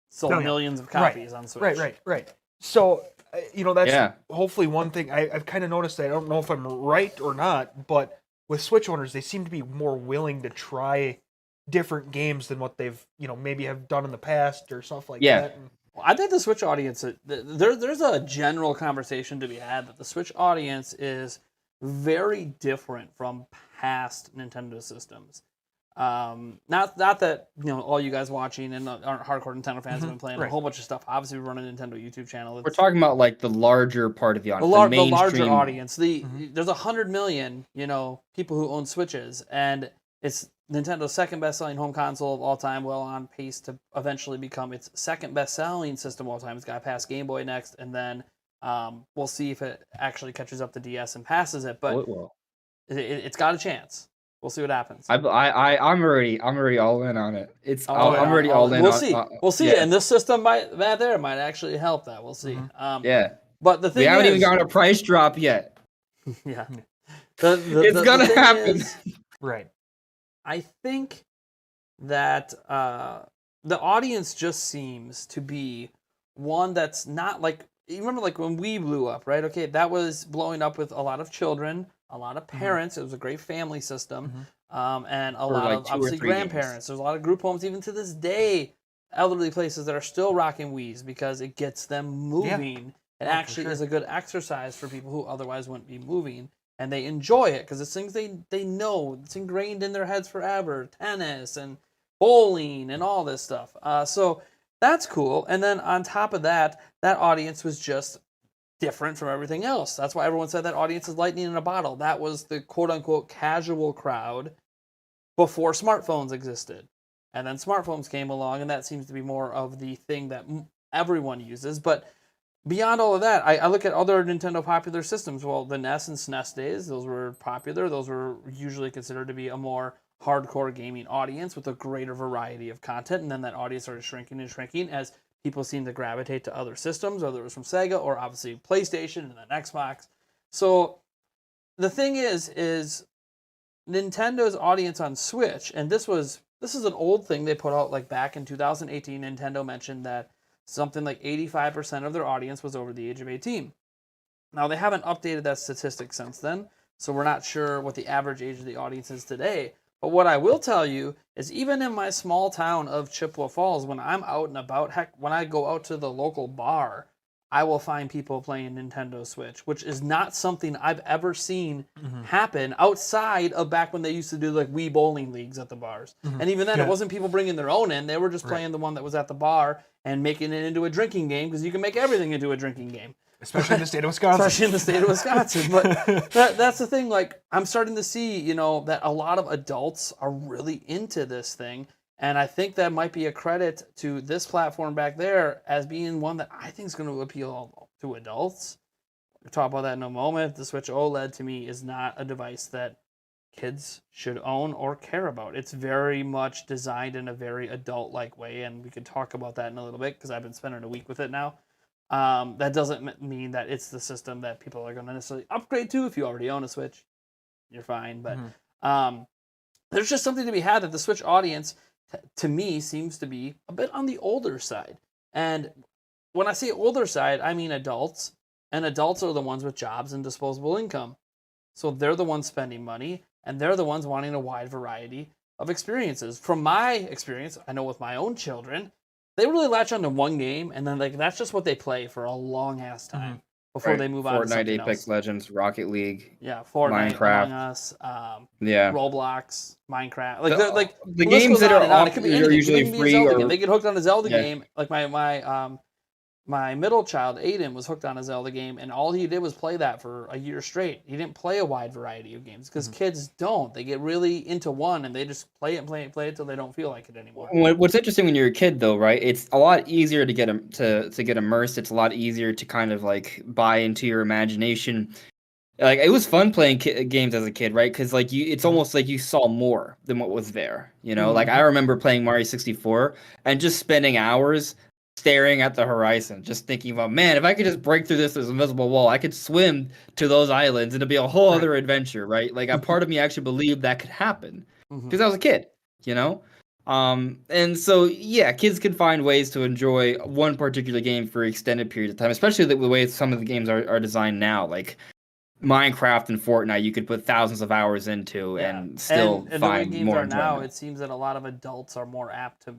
Sold Oh, yeah. millions of copies on Switch. Right. So, that's Yeah. hopefully one thing I've kind of noticed. I don't know if I'm right or not, but with Switch owners, they seem to be more willing to try different games than what they've, maybe have done in the past or stuff like Yeah. that. And, Well, I think the Switch audience, there's a general conversation to be had that the Switch audience is very different from past Nintendo systems. Not that all you guys watching and aren't hardcore Nintendo fans have been playing a whole bunch of stuff. Obviously, we run a Nintendo YouTube channel. We're talking about like the larger part of the audience, the mainstream. larger audience. There's 100 million people who own Switches, and it's Nintendo's second best-selling home console of all time, well on pace to eventually become its second best-selling system of all time. It's got to pass Game Boy next, and then we'll see if it actually catches up to DS and passes it. But it will. It's got a chance. We'll see what happens. I'm already all in on it. I'm already all in. We'll see. We'll see. Yeah. And this system might actually help that. We'll see. Yeah. But the thing We haven't is, even gotten a price drop yet. yeah, It's gonna thing happen. is, right. I think that the audience just seems to be one that's not like, you remember like when we blew up, right? Okay, that was blowing up with a lot of children, a lot of parents. It was a great family system, and a lot like of 2 or obviously 3 grandparents. games. There's a lot of group homes even to this day, elderly places that are still rocking Wii's because it gets them moving. It actually is a good exercise for people who otherwise wouldn't be moving. And they enjoy it because it's things they know. It's ingrained in their heads forever. Tennis and bowling and all this stuff. So that's cool. And then on top of that, that audience was just different from everything else. That's why everyone said that audience is lightning in a bottle. That was the quote-unquote casual crowd before smartphones existed. And then smartphones came along, and that seems to be more of the thing that everyone uses. But beyond all of that, I look at other Nintendo popular systems. Well, the NES and SNES days, those were popular. Those were usually considered to be a more hardcore gaming audience with a greater variety of content. And then that audience started shrinking and shrinking as people seemed to gravitate to other systems, whether it was from Sega or obviously PlayStation and then Xbox. So the thing is Nintendo's audience on Switch, and this is an old thing they put out like back in 2018. Nintendo mentioned that something like 85% of their audience was over the age of 18. Now, they haven't updated that statistic since then, so we're not sure what the average age of the audience is today. But what I will tell you is even in my small town of Chippewa Falls, when I'm out and about, heck, when I go out to the local bar, I will find people playing Nintendo Switch, which is not something I've ever seen happen outside of back when they used to do like Wii bowling leagues at the bars. And even then, it wasn't people bringing their own in. They were just playing the one that was at the bar and making it into a drinking game because you can make everything into a drinking game. Especially in the state of Wisconsin. Especially in the state of Wisconsin. But that's the thing. Like, I'm starting to see, that a lot of adults are really into this thing. And I think that might be a credit to this platform back there as being one that I think is going to appeal to adults. We'll talk about that in a moment. The Switch OLED, to me, is not a device that kids should own or care about. It's very much designed in a very adult-like way, and we could talk about that in a little bit because I've been spending a week with it now. That doesn't mean that it's the system that people are going to necessarily upgrade to. If you already own a Switch, you're fine. But there's just something to be had that the Switch audience, to me, seems to be a bit on the older side. And when I say older side, I mean adults. And adults are the ones with jobs and disposable income. So they're the ones spending money, and they're the ones wanting a wide variety of experiences. From my experience, I know with my own children, they really latch onto one game, and then that's just what they play for a long ass time before they move on to Fortnite, something Apex else. Legends, Rocket League. Yeah, Fortnite, Minecraft. Among Us, Yeah. Roblox, Minecraft. The games that are it could be are anything. usually It can be a free Zelda or game. They get hooked on a Zelda Yeah. game. Like my middle child, Aiden, was hooked on a Zelda game, and all he did was play that for a year straight. He didn't play a wide variety of games because kids don't. They get really into one, and they just play it until they don't feel like it anymore. What's interesting when you're a kid, though, right? It's a lot easier to get to get immersed. It's a lot easier to kind of like buy into your imagination. Like it was fun playing games as a kid, right? Because like it's almost like you saw more than what was there. Like I remember playing Mario 64 and just spending hours staring at the horizon, just thinking about, man, if I could just break through this invisible wall, I could swim to those islands, and it'd be a whole other adventure, right? Like a part of me actually believed that could happen because I was a kid, you know. And so yeah, kids can find ways to enjoy one particular game for extended periods of time, especially the way some of the games are designed now, like Minecraft and Fortnite. You could put thousands of hours into and still and find the way games more are now, enjoyment. it seems that a lot of adults are more apt to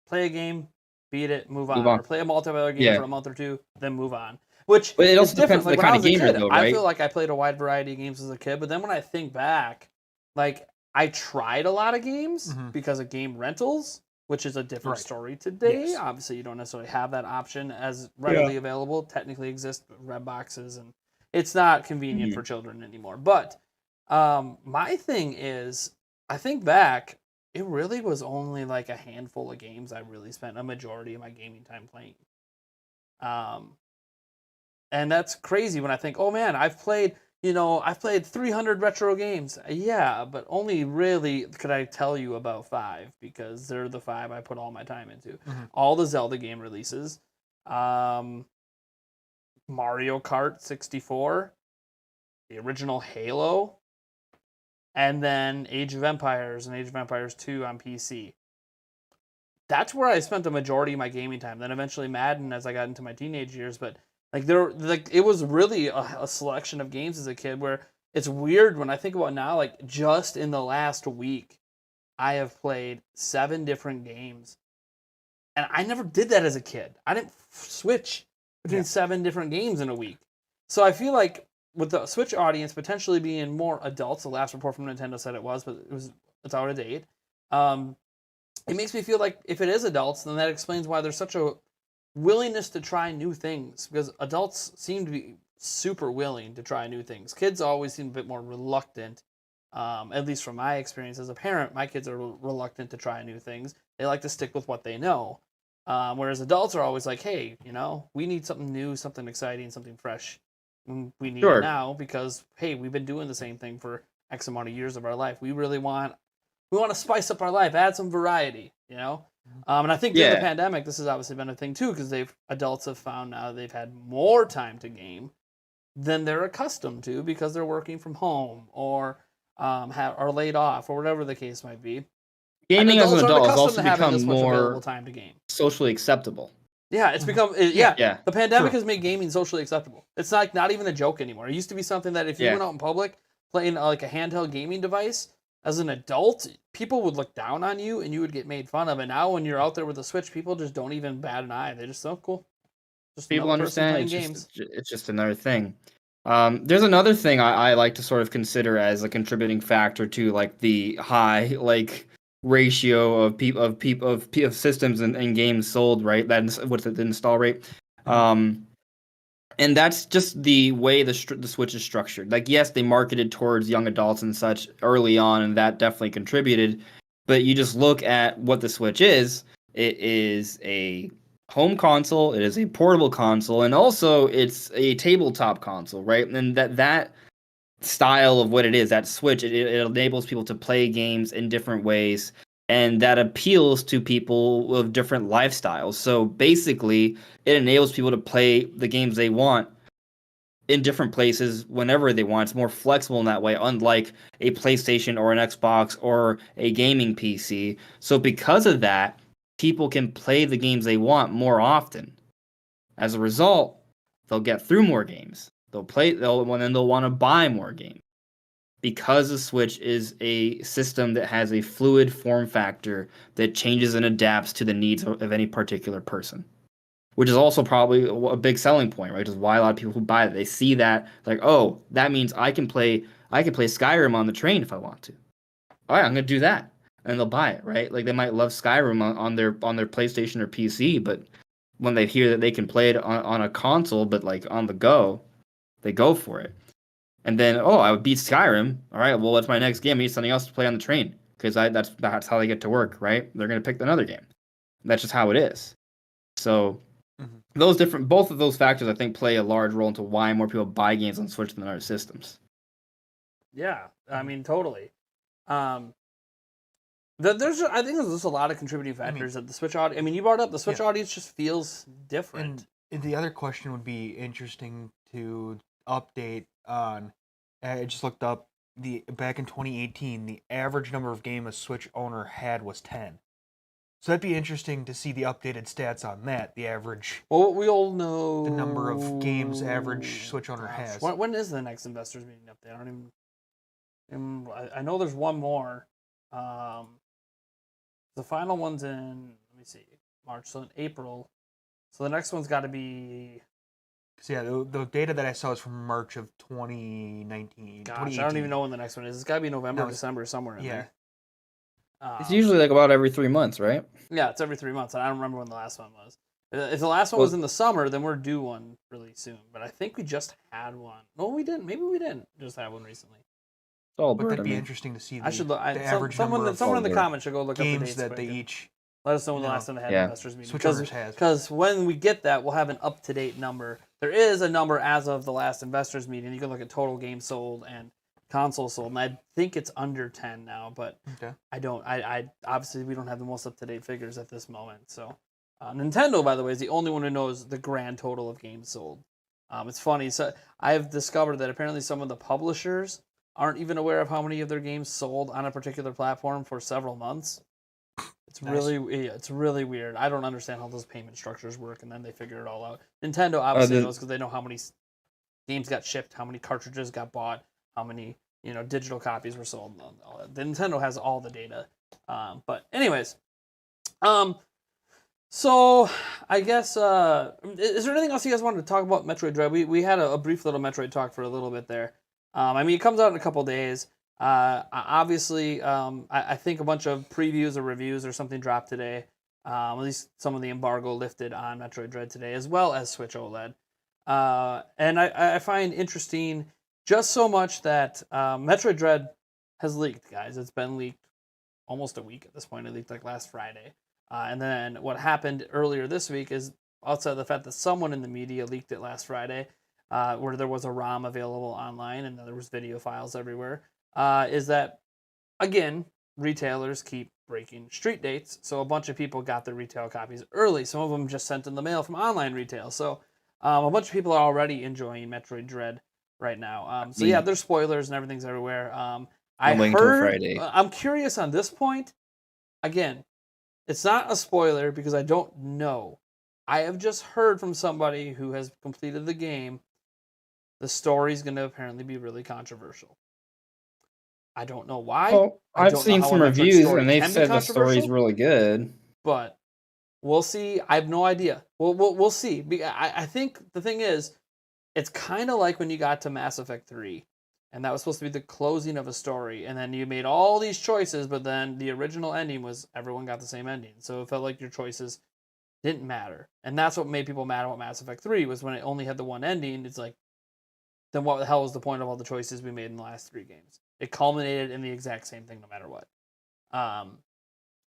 play a game, beat it, move Move on, on. or play a multiplayer game Yeah, for a month or two, then move on. Which but it is also different. depends on Like the when I kind was of a gamer, kid, though, I right? feel like I played a wide variety of games as a kid. But then when I think back, like I tried a lot of games because of game rentals, which is a different story today. Yes. Obviously, you don't necessarily have that option as readily available. Technically exists red boxes, and it's not convenient for children anymore. But my thing is, I think back, it really was only like a handful of games I really spent a majority of my gaming time playing. Um, and that's crazy when I think, oh man, I've played 300 retro games. Yeah, but only really could I tell you about 5 because they're the 5 I put all my time into. All the Zelda game releases, Mario Kart 64, the original Halo, and then Age of Empires and Age of Empires 2 on PC. That's where I spent the majority of my gaming time. Then eventually Madden as I got into my teenage years, but it was really a selection of games as a kid where it's weird when I think about it now, like just in the last week I have played 7 different games. And I never did that as a kid. I didn't switch between 7 different games in a week. So I feel like with the Switch audience potentially being more adults, the last report from Nintendo said it was, but it's out of date. It makes me feel like if it is adults, then that explains why there's such a willingness to try new things, because adults seem to be super willing to try new things. Kids always seem a bit more reluctant. At least from my experience as a parent, my kids are reluctant to try new things. They like to stick with what they know. Whereas adults are always like, hey, we need something new, something exciting, something fresh. We need it now because, hey, we've been doing the same thing for X amount of years of our life. We want to spice up our life, add some variety, And I think during the pandemic, this has obviously been a thing too, because adults have found now they've had more time to game than they're accustomed to because they're working from home or are laid off or whatever the case might be. Gaming as an adult has also also become more available time to game. socially acceptable. Yeah, it's become The pandemic has made gaming socially acceptable. It's not even a joke anymore. It used to be something that if you went out in public playing like a handheld gaming device as an adult, people would look down on you and you would get made fun of. And now when you're out there with a Switch, people just don't even bat an eye. They just cool. Just people understand games. It's just another thing. There's another thing I like to sort of consider as a contributing factor to like the high ratio of systems and games sold, right? That's what's the install rate. And that's just the way the Switch is structured. Like, yes, they marketed towards young adults and such early on, and that definitely contributed. But you just look at what the Switch is. It is a home console. It is a portable console, and also it's a tabletop console, right? And that style of what it is, that Switch, it enables people to play games in different ways, and that appeals to people with different lifestyles. So basically, it enables people to play the games they want in different places whenever they want. It's more flexible in that way, unlike a PlayStation or an Xbox or a gaming PC. So because of that, people can play the games they want more often. As a result, they'll get through more games. They'll want to buy more games. Because the Switch is a system that has a fluid form factor that changes and adapts to the needs of any particular person. Which is also probably a big selling point, right? Which is why a lot of people who buy it, they see that, like, oh, that means I can play Skyrim on the train if I want to. All right, I'm gonna do that, and they'll buy it, right? Like they might love Skyrim on their PlayStation or PC, but when they hear that they can play it on a console, but like on the go, they go for it. And then, oh, I would beat Skyrim. All right, well, what's my next game? I need something else to play on the train because that's how they get to work, right? They're gonna pick another game. That's just how it is. So both of those factors, I think, play a large role into why more people buy games on Switch than other systems. Yeah, I mean, totally. I think there's just a lot of contributing factors that the Switch audience. I mean, you brought up the Switch audience just feels different. And the other question would be interesting to update on. I just looked up back in 2018, the average number of games a Switch owner had was 10. So that'd be interesting to see the updated stats on that. The average. Well, we all know the number of games average Switch owner has. When is the next investors meeting update? I don't even. I know there's one more. The final one's in. Let me see, March. So in April. So the next one's got to be. So yeah, the data that I saw is from March of 2019. Gosh, I don't even know when the next one is. It's got to be November, December, somewhere in there. It's usually like about every 3 months, right? Yeah, it's every 3 months. I don't remember when the last one was. If the last one was in the summer, then we're due one really soon. But I think we just had one. No, we didn't. Maybe we didn't just have one recently. But that'd be interesting to see. I should look. The average someone in the comments should go look up the dates that they each. Let us know when the last time they had investors meeting. Switch owners has. Because when we get that, we'll have an up-to-date number. There is a number as of the last investors meeting. You can look at total games sold and console sold, and I think it's under 10 now, but I don't. I obviously we don't have the most up-to-date figures at this moment. So Nintendo, by the way, is the only one who knows the grand total of games sold. It's funny. So I've discovered that apparently some of the publishers aren't even aware of how many of their games sold on a particular platform for several months. It's really weird. I don't understand how those payment structures work, and then they figure it all out. Nintendo obviously knows because they know how many games got shipped, how many cartridges got bought, how many digital copies were sold. All that. The Nintendo has all the data. But anyways, so I guess is there anything else you guys wanted to talk about Metroid Dread? We had a brief little Metroid talk for a little bit there. I mean, it comes out in a couple days. Obviously, I think a bunch of previews or reviews or something dropped today. At least some of the embargo lifted on Metroid Dread today, as well as Switch OLED. And I find interesting just so much that Metroid Dread has leaked, guys. It's been leaked almost a week at this point. It leaked like last Friday. And then what happened earlier this week is, outside of the fact that someone in the media leaked it last Friday, where there was a ROM available online and there was video files everywhere, is that, again, retailers keep breaking street dates. So a bunch of people got their retail copies early. Some of them just sent in the mail from online retail. So a bunch of people are already enjoying Metroid Dread right now. So yeah, there's spoilers and everything's everywhere. I heard. I'm curious on this point. Again, it's not a spoiler because I don't know. I have just heard from somebody who has completed the game. The story's going to apparently be really controversial. I don't know why. Well, I've seen some reviews and they've said the story's really good. But we'll see. I have no idea. We'll see. I think the thing is, it's kind of like when you got to Mass Effect 3. And that was supposed to be the closing of a story. And then you made all these choices, but then the original ending was everyone got the same ending. So it felt like your choices didn't matter. And that's what made people mad about Mass Effect 3, was when it only had the one ending. It's like, then what the hell was the point of all the choices we made in the last 3 games? It culminated in the exact same thing no matter what.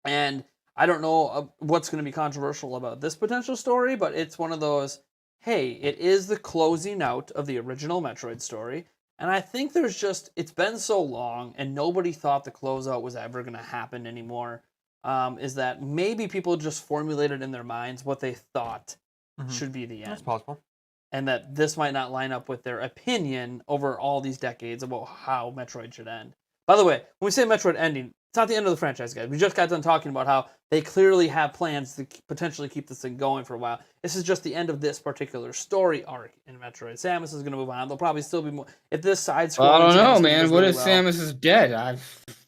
And I don't know what's going to be controversial about this potential story, but it's one of those, hey, it is the closing out of the original Metroid story. And I think there's just, it's been so long and nobody thought the closeout was ever going to happen anymore, is that maybe people just formulated in their minds what they thought should be the end. That's possible. And that this might not line up with their opinion over all these decades about how Metroid should end. By the way, when we say Metroid ending, it's not the end of the franchise, guys. We just got done talking about how they clearly have plans to potentially keep this thing going for a while. This is just the end of this particular story arc in Metroid. Samus is going to move on. There'll probably still be more. If this side scroll, I don't know, man. What if Samus is dead?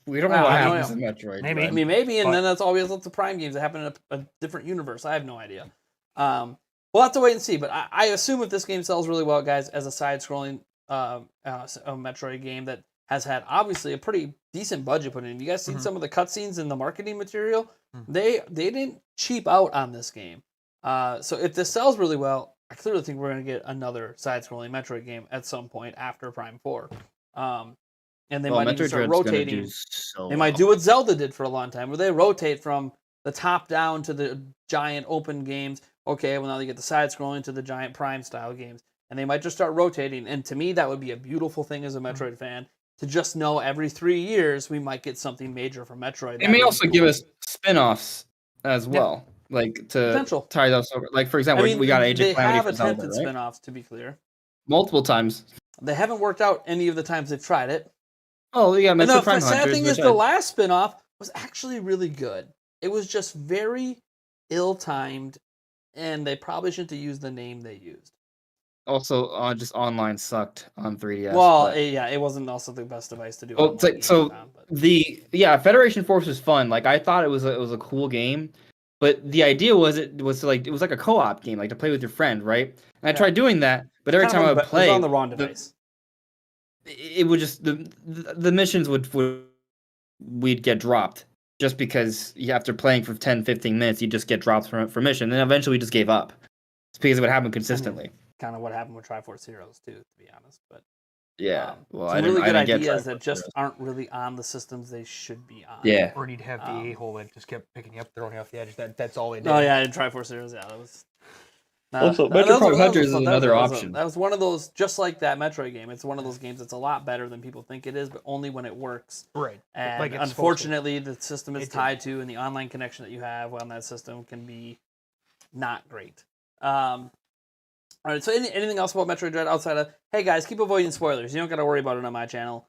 We don't know what happens in Metroid. Maybe. I mean, maybe, and then that's all we have left to Prime games that happen in a different universe. I have no idea. We'll have to wait and see. But I assume if this game sells really well, guys, as a side-scrolling a Metroid game that has had obviously a pretty decent budget put in. You guys seen some of the cutscenes in the marketing material? They didn't cheap out on this game. So if this sells really well, I clearly think we're going to get another side-scrolling Metroid game at some point after Prime 4. And they might even start rotating. They might do what Zelda did for a long time, where they rotate from the top down to the giant open games. Okay, well now they get the side-scrolling to the giant Prime-style games. And they might just start rotating. And to me, that would be a beautiful thing as a Metroid fan, to just know every 3 years we might get something major from Metroid. It may also give us spin-offs as well, like to potential. tie those over. Like for I example, mean, we got Age of they Calamity have for Zelda, attempted right? spin-offs, to be clear. Multiple times. They haven't worked out any of the times they've tried it. Oh, yeah, And Metroid the Prime sad Hunters. thing is, the last spin-off was actually really good. It was just very ill-timed, and they probably shouldn't have used the name they used. Also, just online sucked on 3DS. Well, but... yeah, it wasn't also the best device to do. Well, Federation Force was fun. Like I thought it was a cool game, but the idea was it was like a co-op game, like to play with your friend, right? And I tried doing that, but every time I would play, it was on the wrong device. It would just the missions would we'd get dropped just because after playing for 10, 15 minutes, you just get dropped for mission, and eventually we just gave up. It's because it would happen consistently. Kind of what happened with Triforce Heroes too, to be honest. But yeah, well, some really good ideas that just aren't really on the systems they should be on. Yeah, or you'd have the a-hole that just kept picking you up, throwing you off the edge. That's all they did. Oh yeah, in Triforce Heroes, yeah, that was. Also, Metroid Prime Hunters is another option. That was one of those, just like that Metroid game. It's one of those games that's a lot better than people think it is, but only when it works. Right. And like unfortunately, the system it's tied to, and the online connection that you have on that system can be not great. All right. So, anything else about Metroid Dread outside of, hey guys, keep avoiding spoilers. You don't got to worry about it on my channel.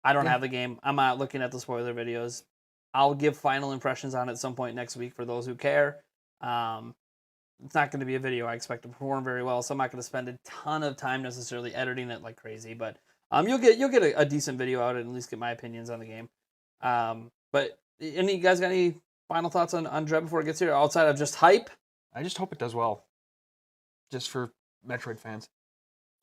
I don't have the game. I'm out looking at the spoiler videos. I'll give final impressions on it at some point next week for those who care. It's not going to be a video I expect to perform very well, so I'm not going to spend a ton of time necessarily editing it like crazy. But you'll get a decent video out and at least get my opinions on the game. But any guys got any final thoughts on Dread before it gets here outside of just hype? I just hope it does well, just for Metroid fans.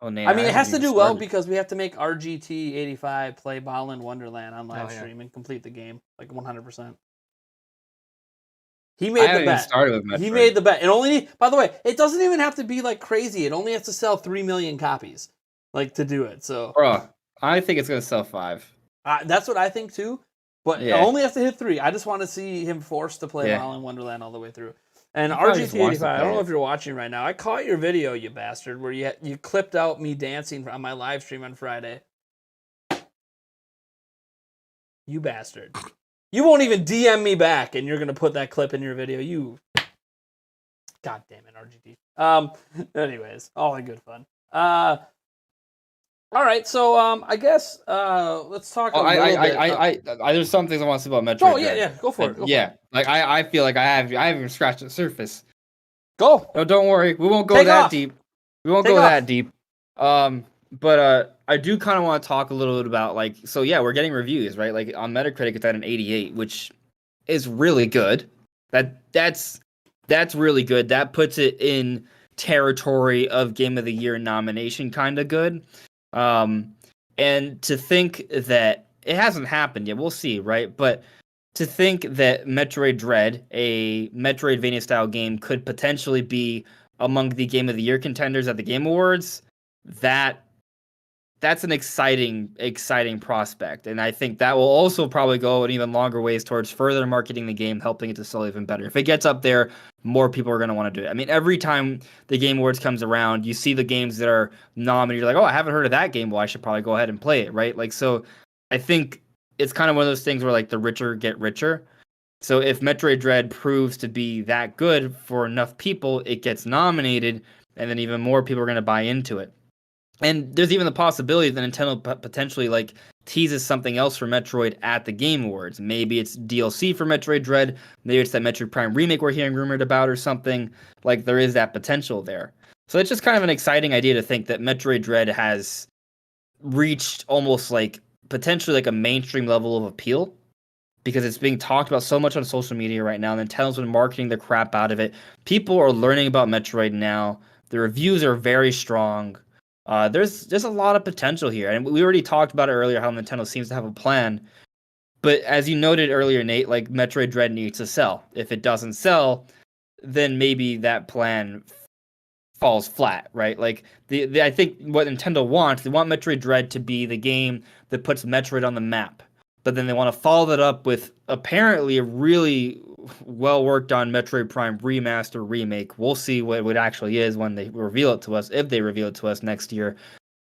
Oh, man, I mean, it has to do well because we have to make RGT85 play Balan Wonderland on live stream and complete the game like 100%. He made the bet. He made the bet. It only, by the way, it doesn't even have to be like crazy. It only has to sell 3 million copies, like to do it. So, bro, I think it's gonna sell 5. That's what I think too. But it only has to hit 3. I just want to see him forced to play Balan Wonderland all the way through. And RGT85, I don't know if you're watching right now. I caught your video, you bastard, where you clipped out me dancing on my live stream on Friday. You bastard. You won't even DM me back, and you're going to put that clip in your video. You... God damn it, RGT. Anyways, all in good fun. All right, so I guess let's talk a little bit. There's some things I want to say about Metroid. Oh yeah, go for it. Like I feel like I haven't even scratched the surface. Go. No, don't worry, we won't go that deep. We won't go that deep. But I do kind of want to talk a little bit about we're getting reviews, right? Like on Metacritic, it's at an 88, which is really good. That's really good. That puts it in territory of Game of the Year nomination, kind of good. And to think that it hasn't happened yet, we'll see, right? But to think that Metroid Dread, a Metroidvania style game, could potentially be among the Game of the Year contenders at the Game Awards, that's an exciting prospect. And I think that will also probably go an even longer ways towards further marketing the game, helping it to sell even better. If it gets up there, more people are going to want to do it. I mean, every time the Game Awards comes around, you see the games that are nominated. You're like, oh, I haven't heard of that game. Well, I should probably go ahead and play it, right? Like, so I think it's kind of one of those things where like the richer get richer. So if Metroid Dread proves to be that good for enough people, it gets nominated, and then even more people are going to buy into it. And there's even the possibility that Nintendo potentially like teases something else for Metroid at the Game Awards. Maybe it's DLC for Metroid Dread. Maybe it's that Metroid Prime remake we're hearing rumored about or something. Like there is that potential there. So it's just kind of an exciting idea to think that Metroid Dread has reached almost like potentially like a mainstream level of appeal because it's being talked about so much on social media right now. Nintendo's been marketing the crap out of it. People are learning about Metroid now. The reviews are very strong. There's a lot of potential here, and we already talked about it earlier how Nintendo seems to have a plan. But as you noted earlier, Nate, like Metroid Dread needs to sell. If it doesn't sell, then maybe that plan falls flat, right? Like I think what Nintendo wants, they want Metroid Dread to be the game that puts Metroid on the map. But then they want to follow that up with apparently a really well worked on Metroid Prime Remaster remake. We'll see what it actually is when they reveal it to us, if they reveal it to us next year.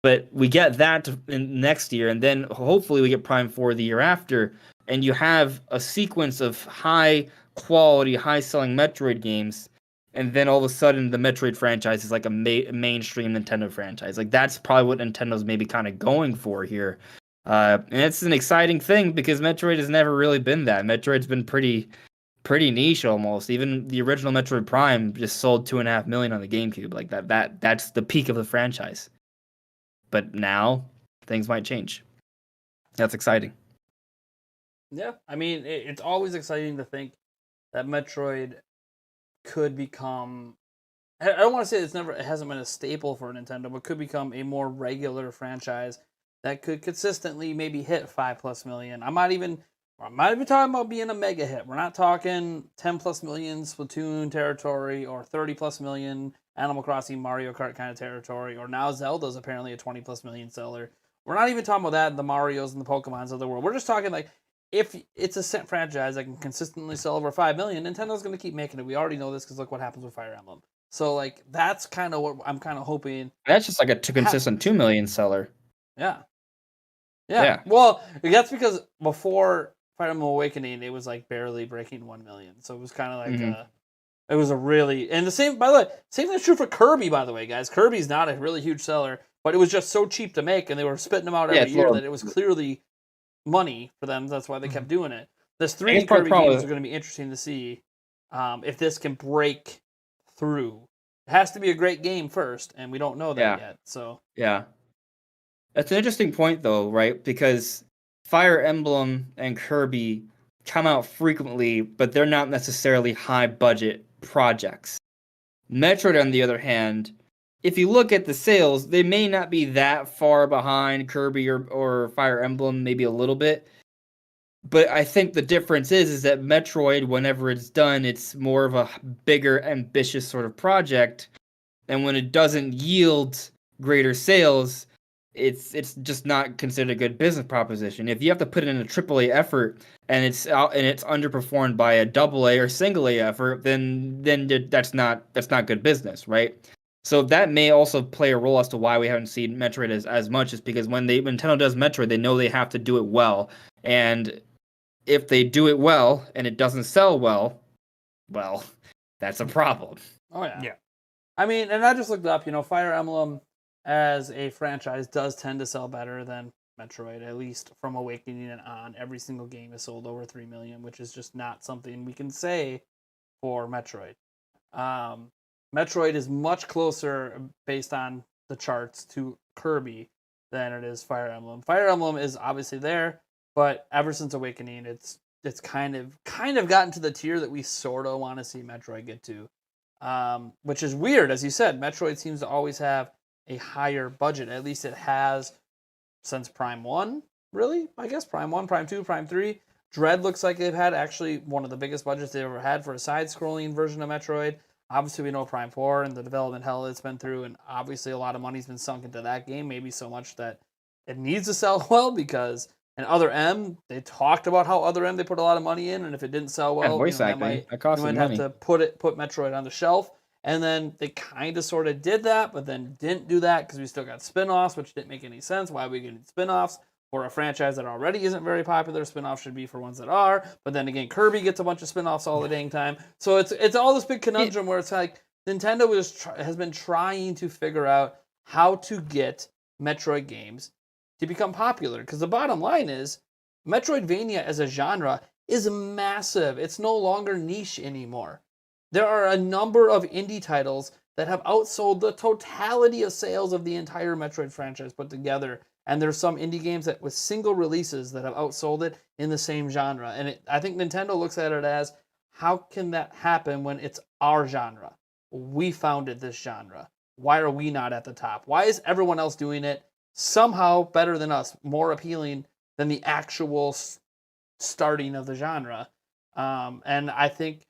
But we get that next year, and then hopefully we get Prime 4 the year after, and you have a sequence of high quality, high selling Metroid games, and then all of a sudden the Metroid franchise is like a mainstream Nintendo franchise. Like that's probably what Nintendo's maybe kind of going for here. And it's an exciting thing because Metroid has never really been that. Metroid's been pretty niche almost. Even the original Metroid Prime just sold 2.5 million on the GameCube. Like that's the peak of the franchise. But now things might change. That's exciting. Yeah, I mean, it's always exciting to think that Metroid could become. I don't want to say it hasn't been a staple for Nintendo, but could become a more regular franchise that could consistently maybe hit 5+ million. I'm not even talking about being a mega hit. We're not talking 10+ million Splatoon territory or 30+ million Animal Crossing Mario Kart kind of territory, or now Zelda's apparently a 20+ million seller. We're not even talking about that, the Marios and the Pokemons of the world. We're just talking like, if it's a franchise that can consistently sell over 5 million, Nintendo's going to keep making it. We already know this because look what happens with Fire Emblem. So, like, that's kind of what I'm kind of hoping. That's just like a consistent 2 million seller. Yeah. Well, that's because before Fire Emblem Awakening, it was like barely breaking 1 million. So it was kind of like it was a really, and the same, by the way, same thing's true for Kirby, by the way, guys. Kirby's not a really huge seller, but it was just so cheap to make, and they were spitting them out every year that it was clearly money for them. That's why they kept doing it. This 3D Kirby games are going to be interesting to see if this can break through. It has to be a great game first, and we don't know that yet. So yeah, that's an interesting point, though, right? Because Fire Emblem and Kirby come out frequently, but they're not necessarily high budget projects. Metroid, on the other hand, if you look at the sales, they may not be that far behind Kirby or Fire Emblem, maybe a little bit. But I think the difference is that Metroid, whenever it's done, it's more of a bigger, ambitious sort of project. And when it doesn't yield greater sales, it's just not considered a good business proposition. If you have to put in a AAA effort and it's underperformed by a AA or single A effort, then that's not good business, right? So that may also play a role as to why we haven't seen Metroid as much, is because when Nintendo does Metroid, they know they have to do it well. And if they do it well and it doesn't sell well, that's a problem. Oh, yeah. Yeah. I mean, and I just looked up, Fire Emblem as a franchise does tend to sell better than Metroid, at least from Awakening and on. Every single game is sold over 3 million, which is just not something we can say for Metroid. Metroid is much closer, based on the charts, to Kirby than it is Fire Emblem. Fire Emblem is obviously there, but ever since Awakening, it's kind of gotten to the tier that we sort of want to see Metroid get to, which is weird. As you said, Metroid seems to always have a higher budget. At least it has since Prime 1, really? I guess Prime 1, Prime 2, Prime 3. Dread looks like they've had actually one of the biggest budgets they've ever had for a side-scrolling version of Metroid. Obviously, we know Prime 4 and the development hell it's been through, and obviously a lot of money's been sunk into that game, maybe so much that it needs to sell well, because in Other M, they talked about how Other M they put a lot of money in, and if it didn't sell well, voice acting, that costs you might have to put Metroid on the shelf. And then they kind of sort of did that, but then didn't do that because we still got spin-offs, which didn't make any sense. Why are we getting spin-offs for a franchise that already isn't very popular? Spin-offs should be for ones that are. But then again, Kirby gets a bunch of spin-offs all the dang time. So it's all this big conundrum where it's like Nintendo has been trying to figure out how to get Metroid games to become popular. Because the bottom line is, Metroidvania as a genre is massive. It's no longer niche anymore. There are a number of indie titles that have outsold the totality of sales of the entire Metroid franchise put together. And there's some indie games that with single releases that have outsold it in the same genre. And I think Nintendo looks at it as, how can that happen when it's our genre? We founded this genre. Why are we not at the top? Why is everyone else doing it somehow better than us, more appealing than the actual starting of the genre? And I think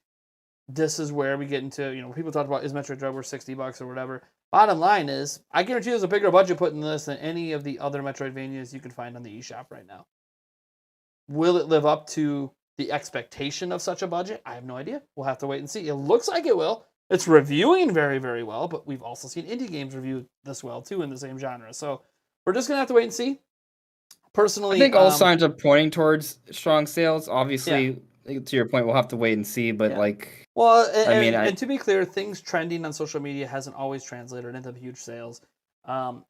this is where we get into, people talk about, is Metroid Dread worth $60 or whatever. Bottom line is, I guarantee there's a bigger budget put in this than any of the other Metroidvanias you can find on the eShop right now. Will it live up to the expectation of such a budget? I have no idea. We'll have to wait and see. It looks like it will. It's reviewing very, very well, but we've also seen indie games review this well too in the same genre. So we're just gonna have to wait and see. Personally, I think all signs are pointing towards strong sales. Obviously, to your point, we'll have to wait and see. But well, and to be clear, things trending on social media hasn't always translated into huge sales.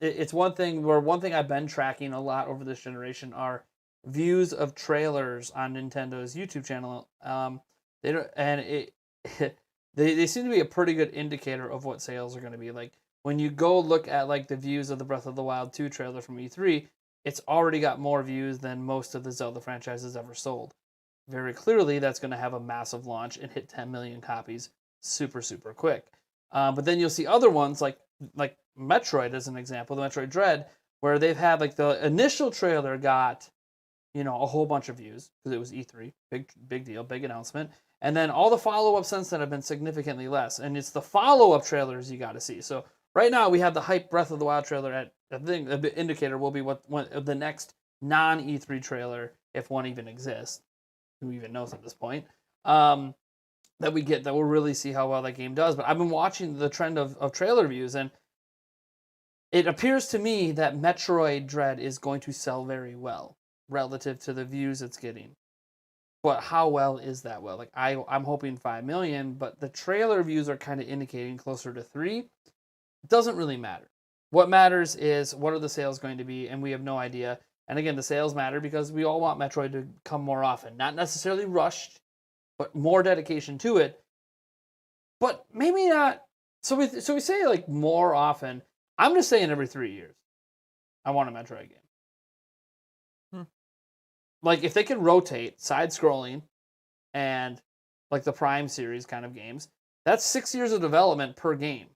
It's one thing I've been tracking a lot over this generation are views of trailers on Nintendo's YouTube channel. They don't, and it they seem to be a pretty good indicator of what sales are going to be. Like when you go look at like the views of the Breath of the Wild 2 trailer from E3, it's already got more views than most of the Zelda franchises ever sold. Very clearly, that's going to have a massive launch and hit 10 million copies super, super quick. But then you'll see other ones like Metroid as an example, the Metroid Dread, where they've had like the initial trailer got, a whole bunch of views because it was E3, big deal, big announcement. And then all the follow-ups since then have been significantly less. And it's the follow-up trailers you got to see. So right now we have the hype Breath of the Wild trailer at, I think the indicator will be what the next non-E3 trailer, if one even exists, who even knows at this point, that we'll really see how well that game does. But I've been watching the trend of trailer views, and it appears to me that Metroid Dread is going to sell very well relative to the views it's getting. But how well is that well? Like I'm hoping 5 million, but the trailer views are kind of indicating closer to 3. It doesn't really matter. What matters is what are the sales going to be, and we have no idea. And again, the sales matter because we all want Metroid to come more often. Not necessarily rushed, but more dedication to it. But maybe not. So we say like more often. I'm just saying every 3 years. I want a Metroid game. Like if they can rotate side-scrolling and like the Prime series kind of games, that's 6 years of development per game,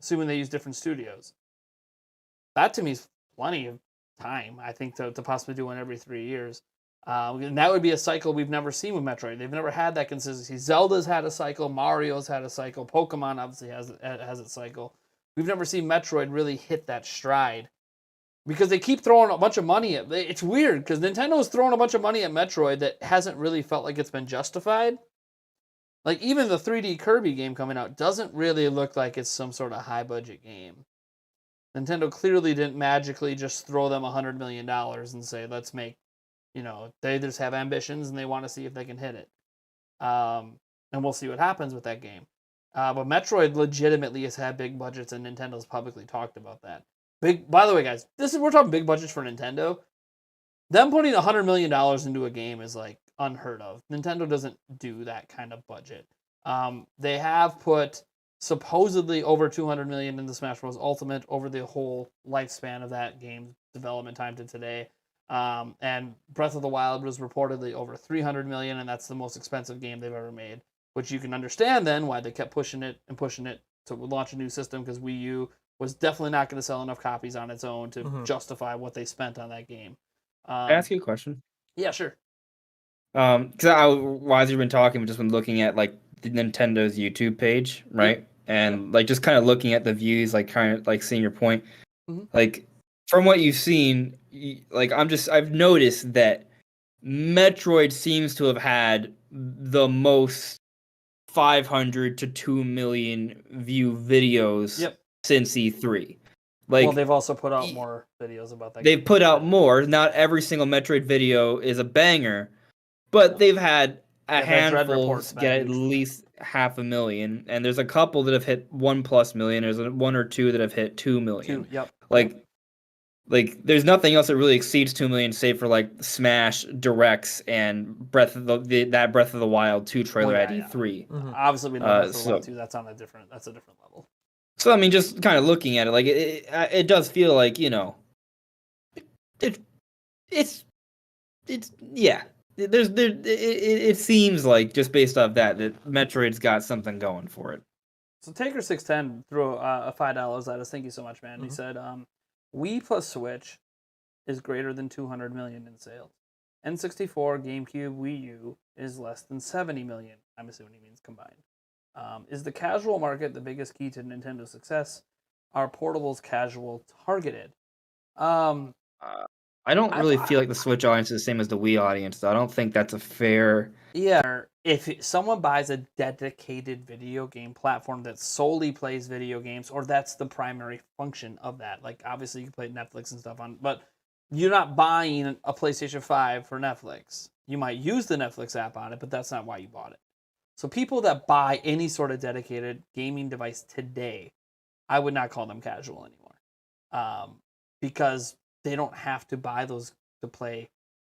assuming they use different studios. That to me is plenty of time, I think, to possibly do one every 3 years. And that would be a cycle we've never seen with Metroid. They've never had that consistency. Zelda's had a cycle. Mario's had a cycle. Pokemon obviously has its cycle. We've never seen Metroid really hit that stride because they keep throwing a bunch of money at it. It's weird because Nintendo's throwing a bunch of money at Metroid that hasn't really felt like it's been justified. Like even the 3D Kirby game coming out doesn't really look like it's some sort of high budget game. Nintendo clearly didn't magically just throw them $100 million and say, let's make, they just have ambitions and they want to see if they can hit it. And we'll see what happens with that game. But Metroid legitimately has had big budgets and Nintendo's publicly talked about that. By the way, guys, we're talking big budgets for Nintendo. Them putting $100 million into a game is like unheard of. Nintendo doesn't do that kind of budget. They have put supposedly over $200 million into Smash Bros. Ultimate over the whole lifespan of that game's development time to today. And Breath of the Wild was reportedly over $300 million, and that's the most expensive game they've ever made. Which you can understand then why they kept pushing it to launch a new system, because Wii U was definitely not going to sell enough copies on its own to justify what they spent on that game. Can I ask you a question? Yeah, sure. Because while you've been talking, I've just been looking at like the Nintendo's YouTube page, right? And like just kind of looking at the views, like kind of like seeing your point. Like from what you've seen, like I've noticed that Metroid seems to have had the most 500 to 2 million view videos since E3. Like, well, they've also put out more videos about that. They've put out more. Not every single Metroid video is a banger, but they've had a handful get at least 500,000, and there's a couple that have hit 1+ million. There's one or two that have hit 2 million. Like there's nothing else that really exceeds 2 million, save for like Smash Directs and Breath of the Wild 2 trailer at E3. Obviously, we know Breath of the Wild 2. That's a different level. So I mean, just kind of looking at it, like it does feel like it seems like just based off that Metroid's got something going for it. So Taker610 threw a $5 at us. Thank you so much, man. He said, Wii plus Switch is greater than 200 million in sales. N64, GameCube, Wii U is less than 70 million. I'm assuming he means combined. Is the casual market the biggest key to Nintendo's success? Are portables casual targeted? I don't really I- feel like the Switch audience is the same as the Wii audience, though. I don't think that's a fair. Yeah, if someone buys a dedicated video game platform that solely plays video games, or that's the primary function of that, like obviously you can play Netflix and stuff on, but you're not buying a PlayStation 5 for Netflix. You might use the Netflix app on it, but that's not why you bought it. So people that buy any sort of dedicated gaming device today, I would not call them casual anymore, because they don't have to buy those to play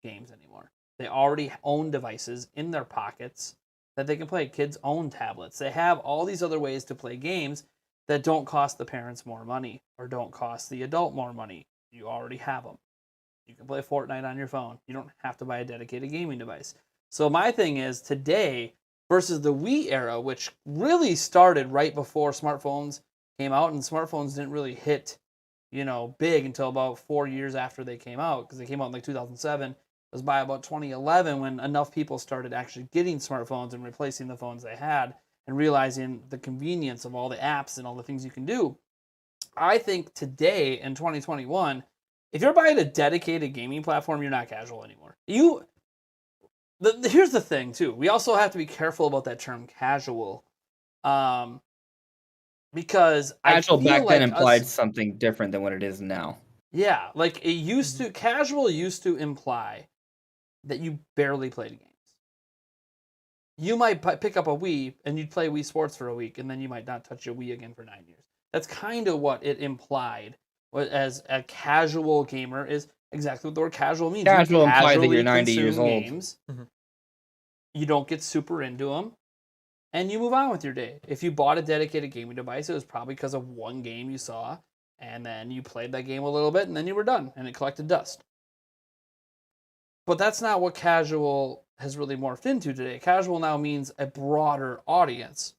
games anymore. They already own devices in their pockets that they can play. Kids own tablets. They have all these other ways to play games that don't cost the parents more money or don't cost the adult more money. You already have them. You can play Fortnite on your phone. You don't have to buy a dedicated gaming device. So my thing is today versus the Wii era, which really started right before smartphones came out, and smartphones didn't really hit, big until about 4 years after they came out, because they came out in like 2007. It was by about 2011 when enough people started actually getting smartphones and replacing the phones they had and realizing the convenience of all the apps and all the things you can do. I think today in 2021, if you're buying a dedicated gaming platform, you're not casual anymore. Here's the thing too. We also have to be careful about that term casual, because Casual I feel back then like implied something different than what it is now. yeah, like casual used to imply that you barely played games. You might pick up a Wii and you'd play Wii Sports for a week, and then you might not touch your Wii again for 9 years. That's kind of what it implied. As a casual gamer is exactly what the word casual means. Casual implied that you're casually 90 years consume old. games. You don't get super into them, and you move on with your day. If you bought a dedicated gaming device, it was probably because of one game you saw, and then you played that game a little bit, and then you were done, and it collected dust. But that's not what casual has really morphed into today. Casual now means a broader audience.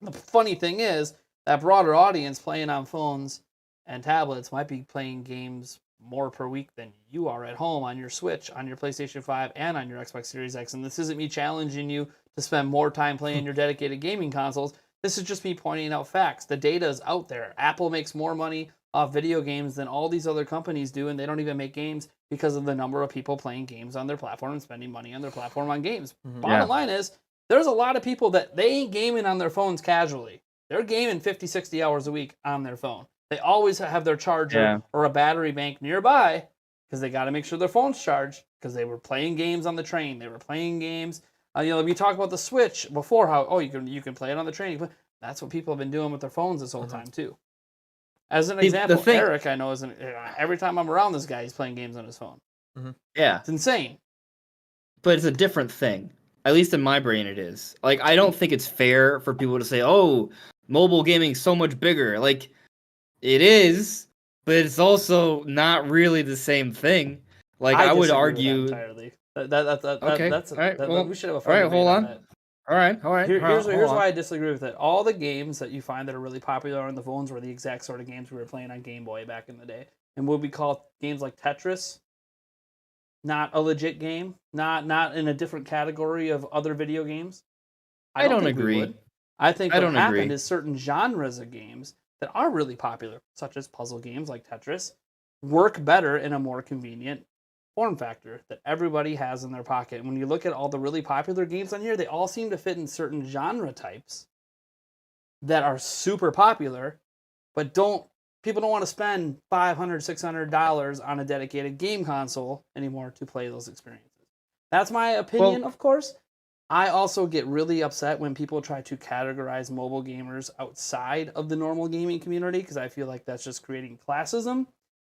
The funny thing is, that broader audience playing on phones and tablets might be playing games more per week than you are at home on your Switch, on your PlayStation 5, and on your Xbox Series X. And this isn't me challenging you to spend more time playing your dedicated gaming consoles. This is just me pointing out facts. The data is out there. Apple makes more money off video games than all these other companies do, and they don't even make games because of the number of people playing games on their platform and spending money on their platform on games. Bottom line is, there's a lot of people that they ain't gaming on their phones casually. They're gaming 50, 60 hours a week on their phone. They always have their charger or a battery bank nearby because they got to make sure their phone's charged, because they were playing games on the train. They were playing games. We talked about the Switch before, how you can play it on the train. That's what people have been doing with their phones this whole time too. As an example, Eric, I know, every time I'm around this guy, he's playing games on his phone. Yeah. It's insane. But it's a different thing. At least in my brain it is. Like, I don't think it's fair for people to say, oh, mobile gaming's so much bigger. Like, it is, but it's also not really the same thing. Like, I would argue entirely. That's okay. That's all right. Well, we should have a all right. debate Hold on. that. All right. Here's why I disagree with it. All the games that you find that are really popular on the phones were the exact sort of games we were playing on Game Boy back in the day. And what we call games like Tetris, not a legit game, not in a different category of other video games. I don't agree. I think what happened is certain genres of games that are really popular, such as puzzle games like Tetris, work better in a more convenient form factor that everybody has in their pocket. And when you look at all the really popular games on here, they all seem to fit in certain genre types that are super popular, but people don't want to spend $500, $600 on a dedicated game console anymore to play those experiences. That's my opinion, of course. I also get really upset when people try to categorize mobile gamers outside of the normal gaming community, because I feel like that's just creating classism,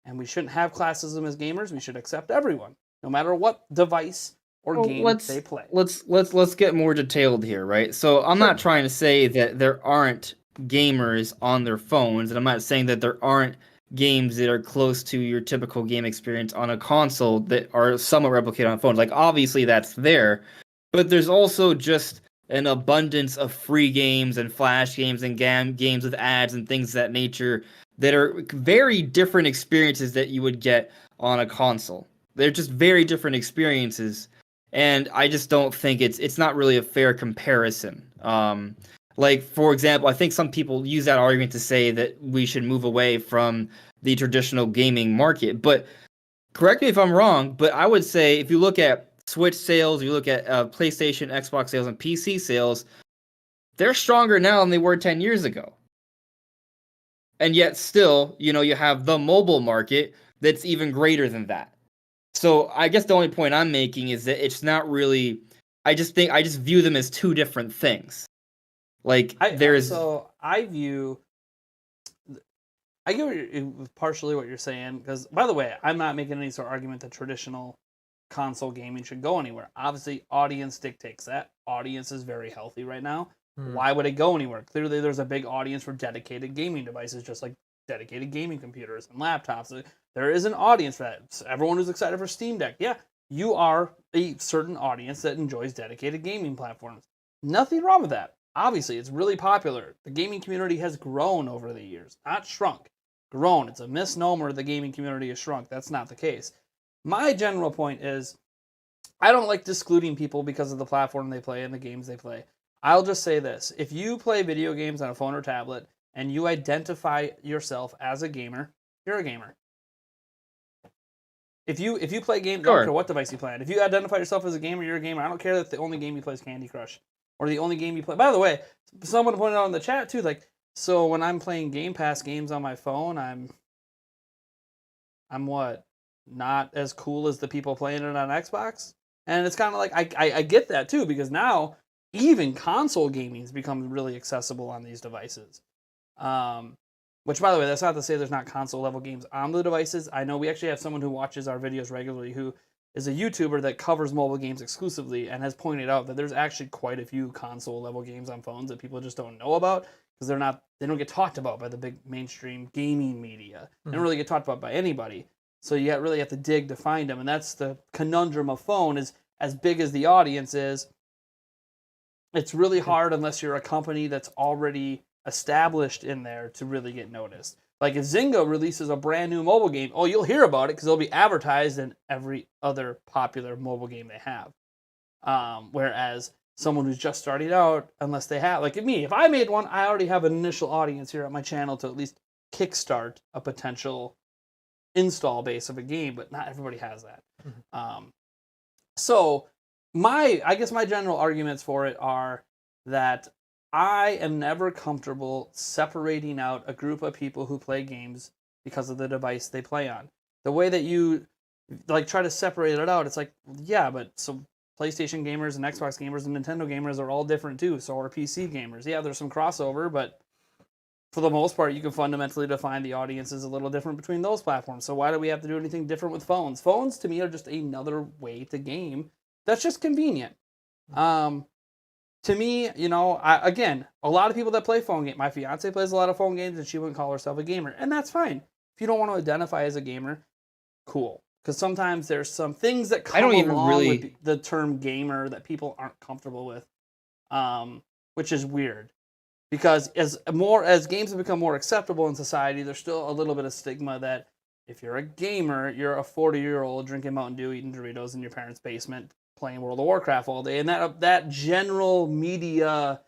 and we shouldn't have classism as gamers. We should accept everyone, no matter what device or game they play. Let's get more detailed here, right? So I'm not trying to say that there aren't gamers on their phones, and I'm not saying that there aren't games that are close to your typical game experience on a console that are somewhat replicated on phones. Like, obviously that's there, but there's also just an abundance of free games and flash games and games with ads and things of that nature that are very different experiences that you would get on a console. They're just very different experiences, and I just don't think it's not really a fair comparison. Like, for example, I think some people use that argument to say that we should move away from the traditional gaming market, but correct me if I'm wrong, but I would say if you look at Switch sales, you look at PlayStation, Xbox sales, and PC sales, they're stronger now than they were 10 years ago. And yet still, you have the mobile market that's even greater than that. So I guess the only point I'm making is that it's not really, I just view them as two different things. Like I get partially what you're saying, because, by the way, I'm not making any sort of argument that traditional console gaming should go anywhere. Obviously, audience dictates that. Audience is very healthy right now. Why would it go anywhere? Clearly, there's a big audience for dedicated gaming devices, just like dedicated gaming computers and laptops. There is an audience for that. Everyone who's excited for Steam Deck, yeah, you are a certain audience that enjoys dedicated gaming platforms. Nothing wrong with that. Obviously, it's really popular. The gaming community has grown over the years, not shrunk. Grown. It's a misnomer the gaming community has shrunk. That's not the case. My general point is, I don't like excluding people because of the platform they play and the games they play. I'll just say this. If you play video games on a phone or tablet and you identify yourself as a gamer, you're a gamer. If you play games, I don't care what device you play on. If you identify yourself as a gamer, you're a gamer. I don't care that the only game you play is Candy Crush. Or the only game you play. By the way, someone pointed out in the chat too, like, so when I'm playing Game Pass games on my phone, I'm what? Not as cool as the people playing it on Xbox? And it's kind of like, I get that too, because now even console gaming has become really accessible on these devices. Which, by the way, that's not to say there's not console level games on the devices. I know we actually have someone who watches our videos regularly who is a YouTuber that covers mobile games exclusively and has pointed out that there's actually quite a few console level games on phones that people just don't know about because they don't get talked about by the big mainstream gaming media. They don't really get talked about by anybody. So you really have to dig to find them, and that's the conundrum of phone. Is as big as the audience is, it's really hard unless you're a company that's already established in there to really get noticed. Like if Zynga releases a brand new mobile game, you'll hear about it because it'll be advertised in every other popular mobile game they have. Whereas someone who's just starting out, unless they have, like me, if I made one, I already have an initial audience here at my channel to at least kickstart a potential install base of a game, but not everybody has that. So I guess my general arguments for it are that I am never comfortable separating out a group of people who play games because of the device they play on. The way that you like try to separate it out, it's like, yeah, but so PlayStation gamers and Xbox gamers and Nintendo gamers are all different too. So are PC gamers. Yeah, there's some crossover, but for the most part, you can fundamentally define the audiences a little different between those platforms. So why do we have to do anything different with phones? Phones, to me, are just another way to game. That's just convenient. To me, again, a lot of people that play phone games, my fiance plays a lot of phone games and she wouldn't call herself a gamer. And that's fine. If you don't want to identify as a gamer, cool. Because sometimes there's some things that come along with the term gamer that people aren't comfortable with, which is weird. Because as games have become more acceptable in society, there's still a little bit of stigma that if you're a gamer, you're a 40-year-old drinking Mountain Dew, eating Doritos in your parents' basement, playing World of Warcraft all day. And that general media,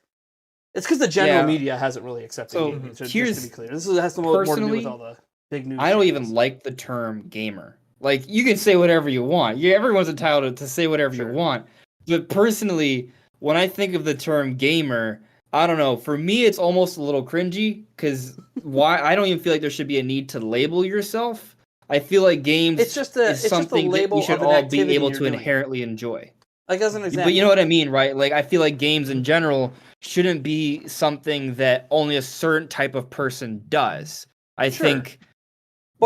it's because the general media hasn't really accepted gaming. So just to be clear, this has more to do with all the big news. I don't even like the term gamer. Like, you can say whatever you want. Everyone's entitled to say whatever you want. But personally, when I think of the term gamer, I don't know. For me, it's almost a little cringy because I don't even feel like there should be a need to label yourself. I feel like games is something that we should all be able to inherently enjoy. Like as an example. But you know what I mean, right? Like I feel like games in general shouldn't be something that only a certain type of person does. I think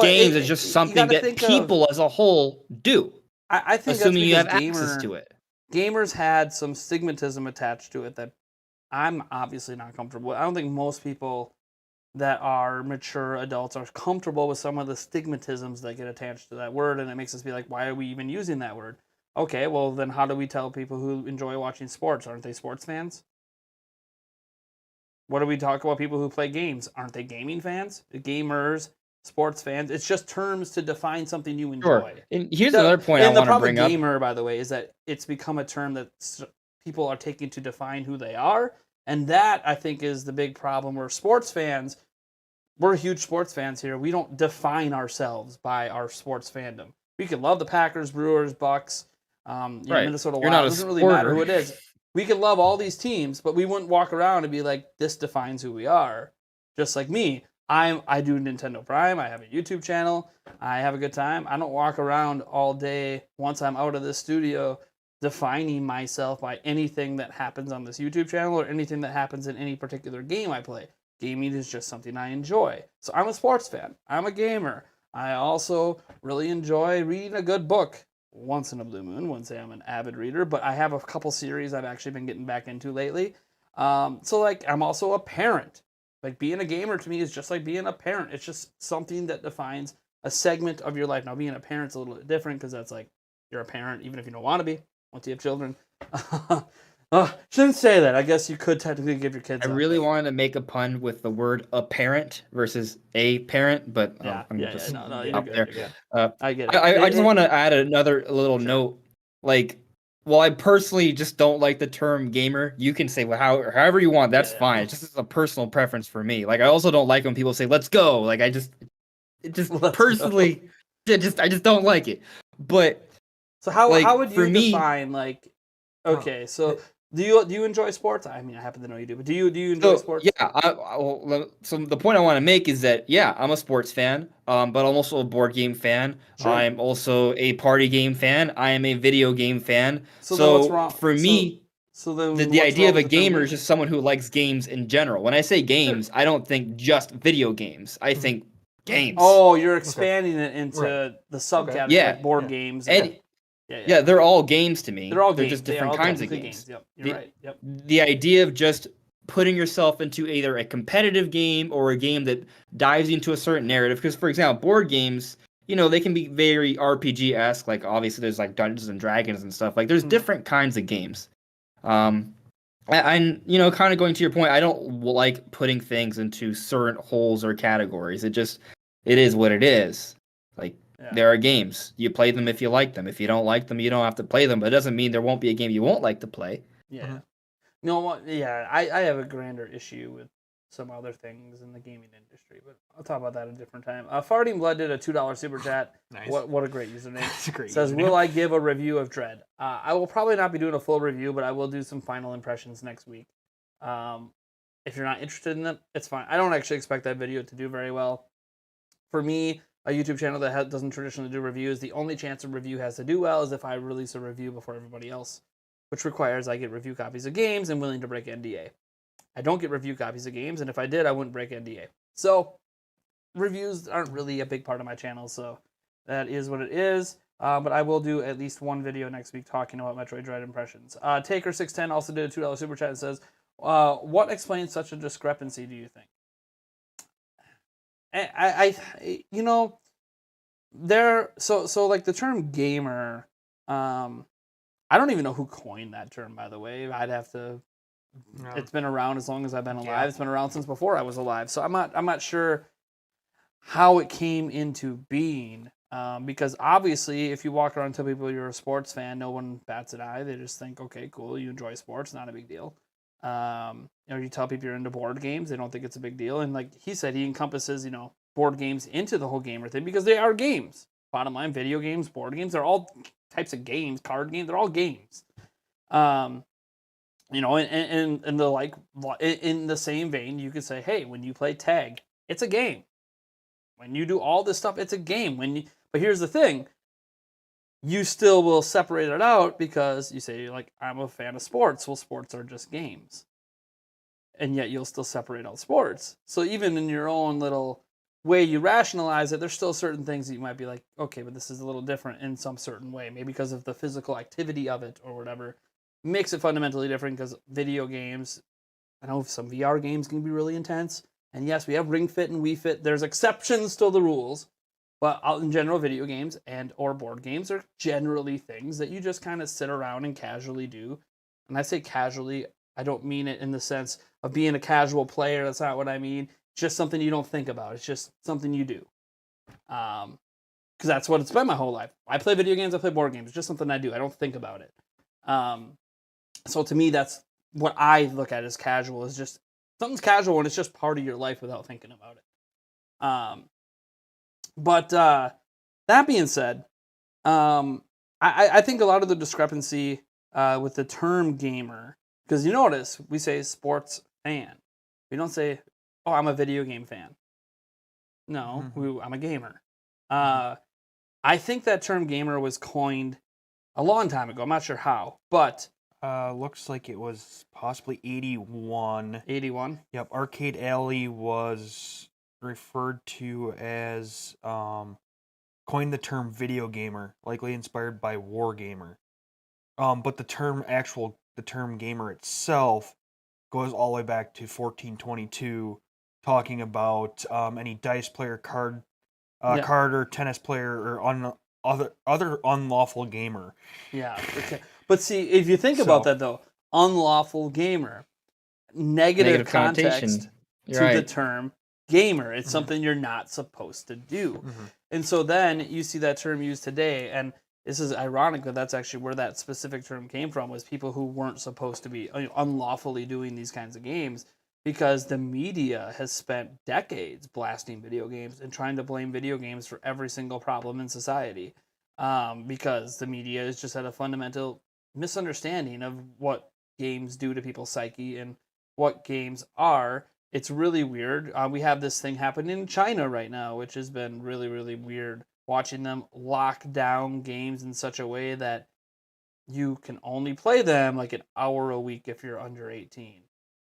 games is just something that people as a whole do. I think assuming you have access to it. Gamers had some stigmatism attached to it that I'm obviously not comfortable with. I don't think most people that are mature adults are comfortable with some of the stigmatisms that get attached to that word, and it makes us be like, why are we even using that word? Okay, well then how do we tell people who enjoy watching sports? Aren't they sports fans? What do we talk about people who play games? Aren't they gaming fans? Gamers, sports fans. It's just terms to define something you enjoy. Sure. And here's another point I want to bring up. And the problem with gamer, by the way, is that it's become a term that people are taking to define who they are. And that, I think, is the big problem where sports fans, we're huge sports fans here. We don't define ourselves by our sports fandom. We could love the Packers, Brewers, Bucks, Right. Minnesota You're Wild. not It a doesn't really matter supporter. who it is. We could love all these teams, but we wouldn't walk around and be like, this defines who we are. Just like me. I do Nintendo Prime. I have a YouTube channel. I have a good time. I don't walk around all day once I'm out of this studio defining myself by anything that happens on this YouTube channel or anything that happens in any particular game I play. Gaming is just something I enjoy. So I'm a sports fan. I'm a gamer. I also really enjoy reading a good book once in a blue moon. Wouldn't say I'm an avid reader, but I have a couple series I've actually been getting back into lately. So like I'm also a parent. Like being a gamer to me is just like being a parent. It's just something that defines a segment of your life. Now being a parent's a little bit different because that's like you're a parent even if you don't want to be once you have children. Shouldn't say that. I guess you could technically give your kids. I really wanted to make a pun with the word apparent versus a parent, but I'm just no, up you're there. good. I get it. I just want to add another little note. Like, well, I personally just don't like the term gamer. You can say however you want. That's fine. It's just a personal preference for me. Like, I also don't like when people say "let's go." Like, I just personally, I just don't like it. But so how like, would you define like? Okay, so do you enjoy sports? I mean, I happen to know you do, but do you enjoy sports? Yeah, so the point I want to make is that I'm a sports fan, but I'm also a board game fan. Sure. I'm also a party game fan. I am a video game fan. So then what's wrong? For me, so then the idea of a gamer is just someone who likes games in general. When I say games, I don't think just video games. I think games. Oh, you're expanding it into the subcategory, like board games. Yeah, they're all games to me. They're all just different kinds of games. Yep, you're right. Yep. The idea of just putting yourself into either a competitive game or a game that dives into a certain narrative. Because, for example, board games, they can be very RPG-esque. Like, obviously, there's like Dungeons and Dragons and stuff. Like, there's different kinds of games. And kind of going to your point, I don't like putting things into certain holes or categories. It is what it is. Like, there are games. You play them if you like them. If you don't like them, you don't have to play them. But it doesn't mean there won't be a game you won't like to play. Yeah. No, what? Yeah, I have a grander issue with some other things in the gaming industry, but I'll talk about that a different time. Farting Blood did a $2 super chat. Nice. What a great username. That's a great Says, username. will I give a review of Dread? I will probably not be doing a full review, but I will do some final impressions next week. If you're not interested in it, it's fine. I don't actually expect that video to do very well. For me, a YouTube channel that doesn't traditionally do reviews, the only chance a review has to do well is if I release a review before everybody else, which requires I get review copies of games and willing to break NDA. I don't get review copies of games, and if I did, I wouldn't break NDA. So, reviews aren't really a big part of my channel, so that is what it is. But I will do at least one video next week talking about Metroid Dread impressions. Taker610 also did a $2 super chat and says, what explains such a discrepancy, do you think? So like the term gamer, I don't even know who coined that term, by the way. I'd have to. No. It's been around as long as I've been alive. Yeah. It's been around since before I was alive. So I'm not sure how it came into being. Because obviously, if you walk around and tell people you're a sports fan, no one bats an eye. They just think, okay, cool, you enjoy sports, not a big deal. You tell people you're into board games, they don't think it's a big deal. And like he said, he encompasses, board games into the whole gamer thing because they are games. Bottom line, video games, board games, they're all types of games, card games, they're all games. And the like in the same vein, you could say, hey, when you play tag, it's a game. When you do all this stuff, it's a game. But here's the thing. You still will separate it out because you say, like, I'm a fan of sports. Well, sports are just games. And yet you'll still separate out sports. So even in your own little way you rationalize it, there's still certain things that you might be like, okay, but this is a little different in some certain way. Maybe because of the physical activity of it or whatever. Makes it fundamentally different because video games, I know some VR games can be really intense. And yes, we have Ring Fit and Wii Fit. There's exceptions to the rules. But in general, video games and or board games are generally things that you just kind of sit around and casually do. And I say casually, I don't mean it in the sense of being a casual player. That's not what I mean. It's just something you don't think about. It's just something you do. Because that's what it's been my whole life. I play video games, I play board games. It's just something I do. I don't think about it. So to me, that's what I look at as casual. Is just something's casual and it's just part of your life without thinking about it. But that being said, I think a lot of the discrepancy with the term gamer, because you notice we say sports fan. We don't say, oh, I'm a video game fan. No, I'm a gamer. I think that term gamer was coined a long time ago. I'm not sure how, but Looks like it was possibly 81. 81. Yep, Arcade Alley was referred to as coined the term video gamer, likely inspired by war gamer. But the term gamer itself goes all the way back to 1422, talking about any dice player, card or tennis player, or other unlawful gamer. Yeah. Okay. But see, if you think about that though, unlawful gamer, negative context connotation. to the term gamer. It's something you're not supposed to do. And so then you see that term used today, and this is ironic that that's actually where that specific term came from, was people who weren't supposed to be unlawfully doing these kinds of games, because the media has spent decades blasting video games and trying to blame video games for every single problem in society, because the media has just had a fundamental misunderstanding of what games do to people's psyche and what games are. It's really weird. We have this thing happening in China right now, which has been really, really weird. Watching them lock down games in such a way that you can only play them like an hour a week if you're under 18.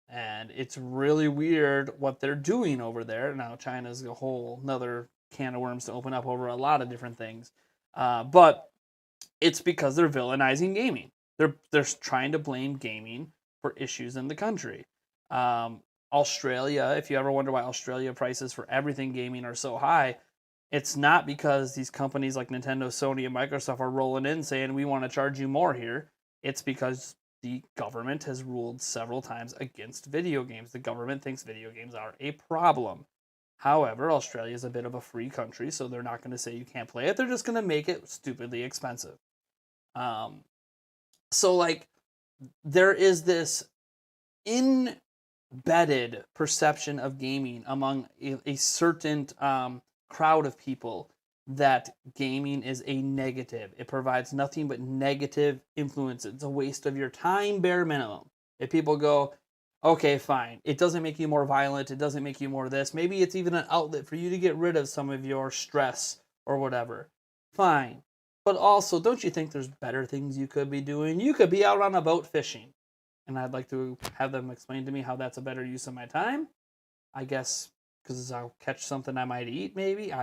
And it's really weird what they're doing over there. Now, China's a whole another can of worms to open up over a lot of different things. But it's because they're villainizing gaming. They're trying to blame gaming for issues in the country. Australia, if you ever wonder why Australia prices for everything gaming are so high, it's not because these companies like Nintendo, Sony, and Microsoft are rolling in saying we want to charge you more here. It's because the government has ruled several times against video games. The government thinks video games are a problem. However, Australia is a bit of a free country, so they're not going to say you can't play it. They're just going to make it stupidly expensive. So, like, there is this embedded perception of gaming among a certain crowd of people that gaming is a negative. It provides nothing but negative influence. It's a waste of your time, bare minimum. If people go, okay, fine, it doesn't make you more violent, it doesn't make you more this, maybe it's even an outlet for you to get rid of some of your stress or whatever, fine. But also, don't you think there's better things you could be doing? You could be out on a boat fishing. And I'd like to have them explain to me how that's a better use of my time. I guess because I'll catch something I might eat, maybe.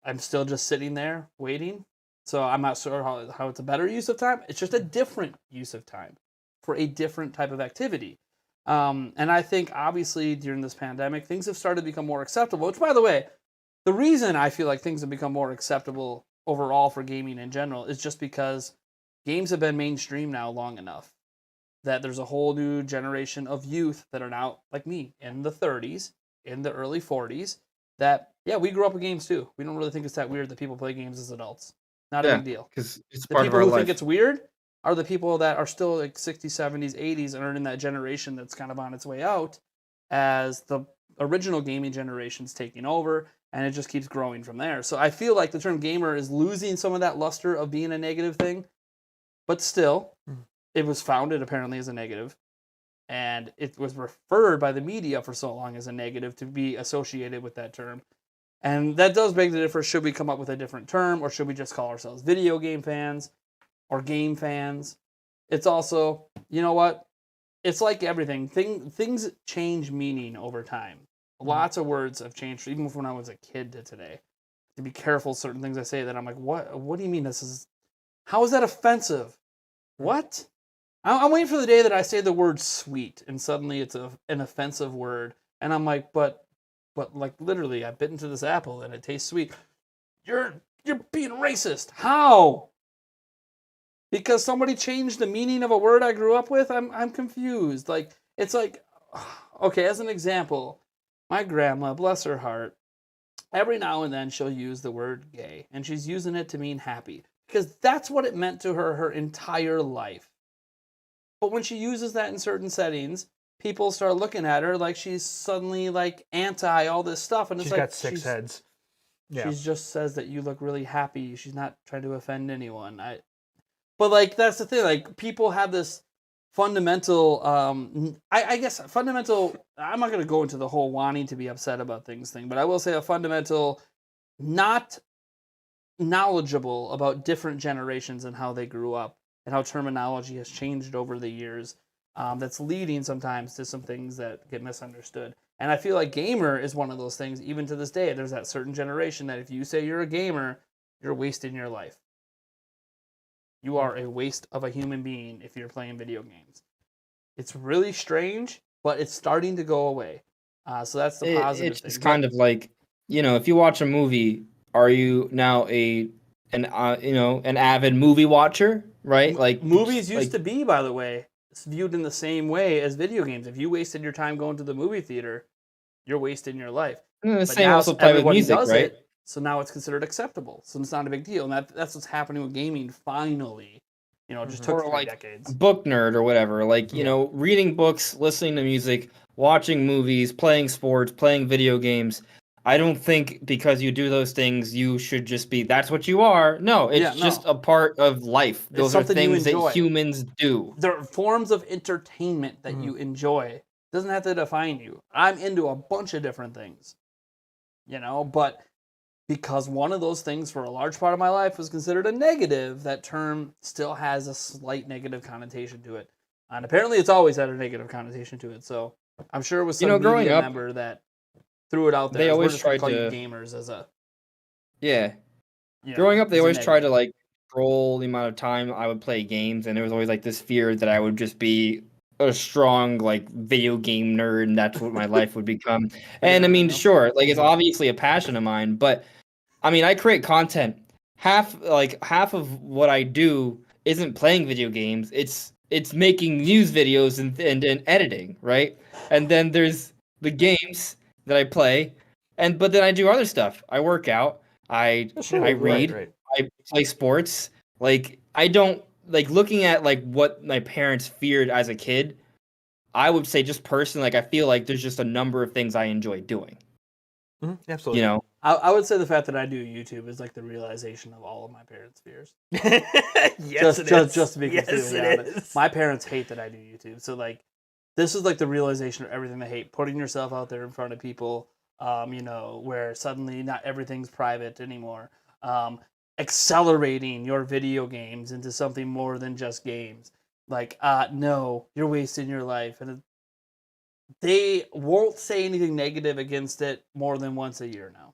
I'm still just sitting there waiting. So I'm not sure how it's a better use of time. It's just a different use of time for a different type of activity. And I think, obviously, during this pandemic, things have started to become more acceptable. Which, by the way, the reason I feel like things have become more acceptable overall for gaming in general is just because games have been mainstream now long enough that there's a whole new generation of youth that are now, like me, in the 30s, in the early 40s, that, yeah, we grew up with games too. We don't really think it's that weird that people play games as adults. Not a big deal. Because it's The part of people our who life. think it's weird are the people that are still like 60s, 70s, 80s, and are in that generation that's kind of on its way out, as the original gaming generation's taking over, and it just keeps growing from there. So I feel like the term gamer is losing some of that luster of being a negative thing, but still, it was founded apparently as a negative, and it was referred by the media for so long as a negative to be associated with that term. And that does beg the difference. Should we come up with a different term, or should we just call ourselves video game fans or game fans? It's also, you know what? It's like everything. Things change meaning over time. Lots of words have changed, even from when I was a kid to today. To be careful, certain things I say that I'm like, what do you mean this is, how is that offensive? What? I'm waiting for the day that I say the word sweet and suddenly it's an offensive word. And I'm like, but like literally, I bit into this apple and it tastes sweet. You're being racist. How? Because somebody changed the meaning of a word I grew up with? I'm confused. Like, it's like, okay, as an example, my grandma, bless her heart, every now and then she'll use the word gay, and she's using it to mean happy, because that's what it meant to her entire life. But when she uses that in certain settings, people start looking at her like she's suddenly like anti all this stuff, and it's She's like got six heads. Yeah. She just says that you look really happy. She's not trying to offend anyone. But like that's the thing. Like people have this fundamental. I guess fundamental. I'm not going to go into the whole wanting to be upset about things thing, but I will say a fundamental, not knowledgeable about different generations and how they grew up and how terminology has changed over the years. That's leading sometimes to some things that get misunderstood. And I feel like gamer is one of those things. Even to this day, there's that certain generation that if you say you're a gamer, you're wasting your life. You are a waste of a human being if you're playing video games. It's really strange, but it's starting to go away. So that's the positive It's thing. just kind of like, if you watch a movie, are you now an avid movie watcher, right? Like movies used to be, by the way, viewed in the same way as video games. If you wasted your time going to the movie theater, you're wasting your life. the But same now also play with everybody music, does right? it, so now it's considered acceptable. So it's not a big deal, and that's what's happening with gaming. Finally, it just took Or 3 like decades. book nerd or whatever. Like reading books, listening to music, watching movies, playing sports, playing video games. I don't think because you do those things, you should just be, that's what you are. No, it's just a part of life. Those are something you things that enjoy. humans do. There are forms of entertainment that you enjoy. It doesn't have to define you. I'm into a bunch of different things, but because one of those things for a large part of my life was considered a negative, that term still has a slight negative connotation to it. And apparently it's always had a negative connotation to it. So I'm sure it was some growing media up, member that threw it out there. They always we're just gonna tried call you to gamers as a Growing up, they as a always tried to negative. like control the amount of time I would play games, and there was always like this fear that I would just be a strong like video game nerd, and that's what my life would become. And I mean, sure, like it's obviously a passion of mine, but I mean, I create content. Half of what I do isn't playing video games. It's making news videos and editing, right? And then there's the games that I play, but then I do other stuff. I work out. I read. Right. I play sports. Like I don't like looking at like what my parents feared as a kid. I would say just personally, like I feel like there's just a number of things I enjoy doing. Absolutely. I would say the fact that I do YouTube is like the realization of all of my parents' fears. Yes, Just to be completely honest. My parents hate that I do YouTube. So like this is like the realization of everything they hate. Putting yourself out there in front of people, where suddenly not everything's private anymore. Accelerating your video games into something more than just games. Like, no, you're wasting your life. And they won't say anything negative against it more than once a year now.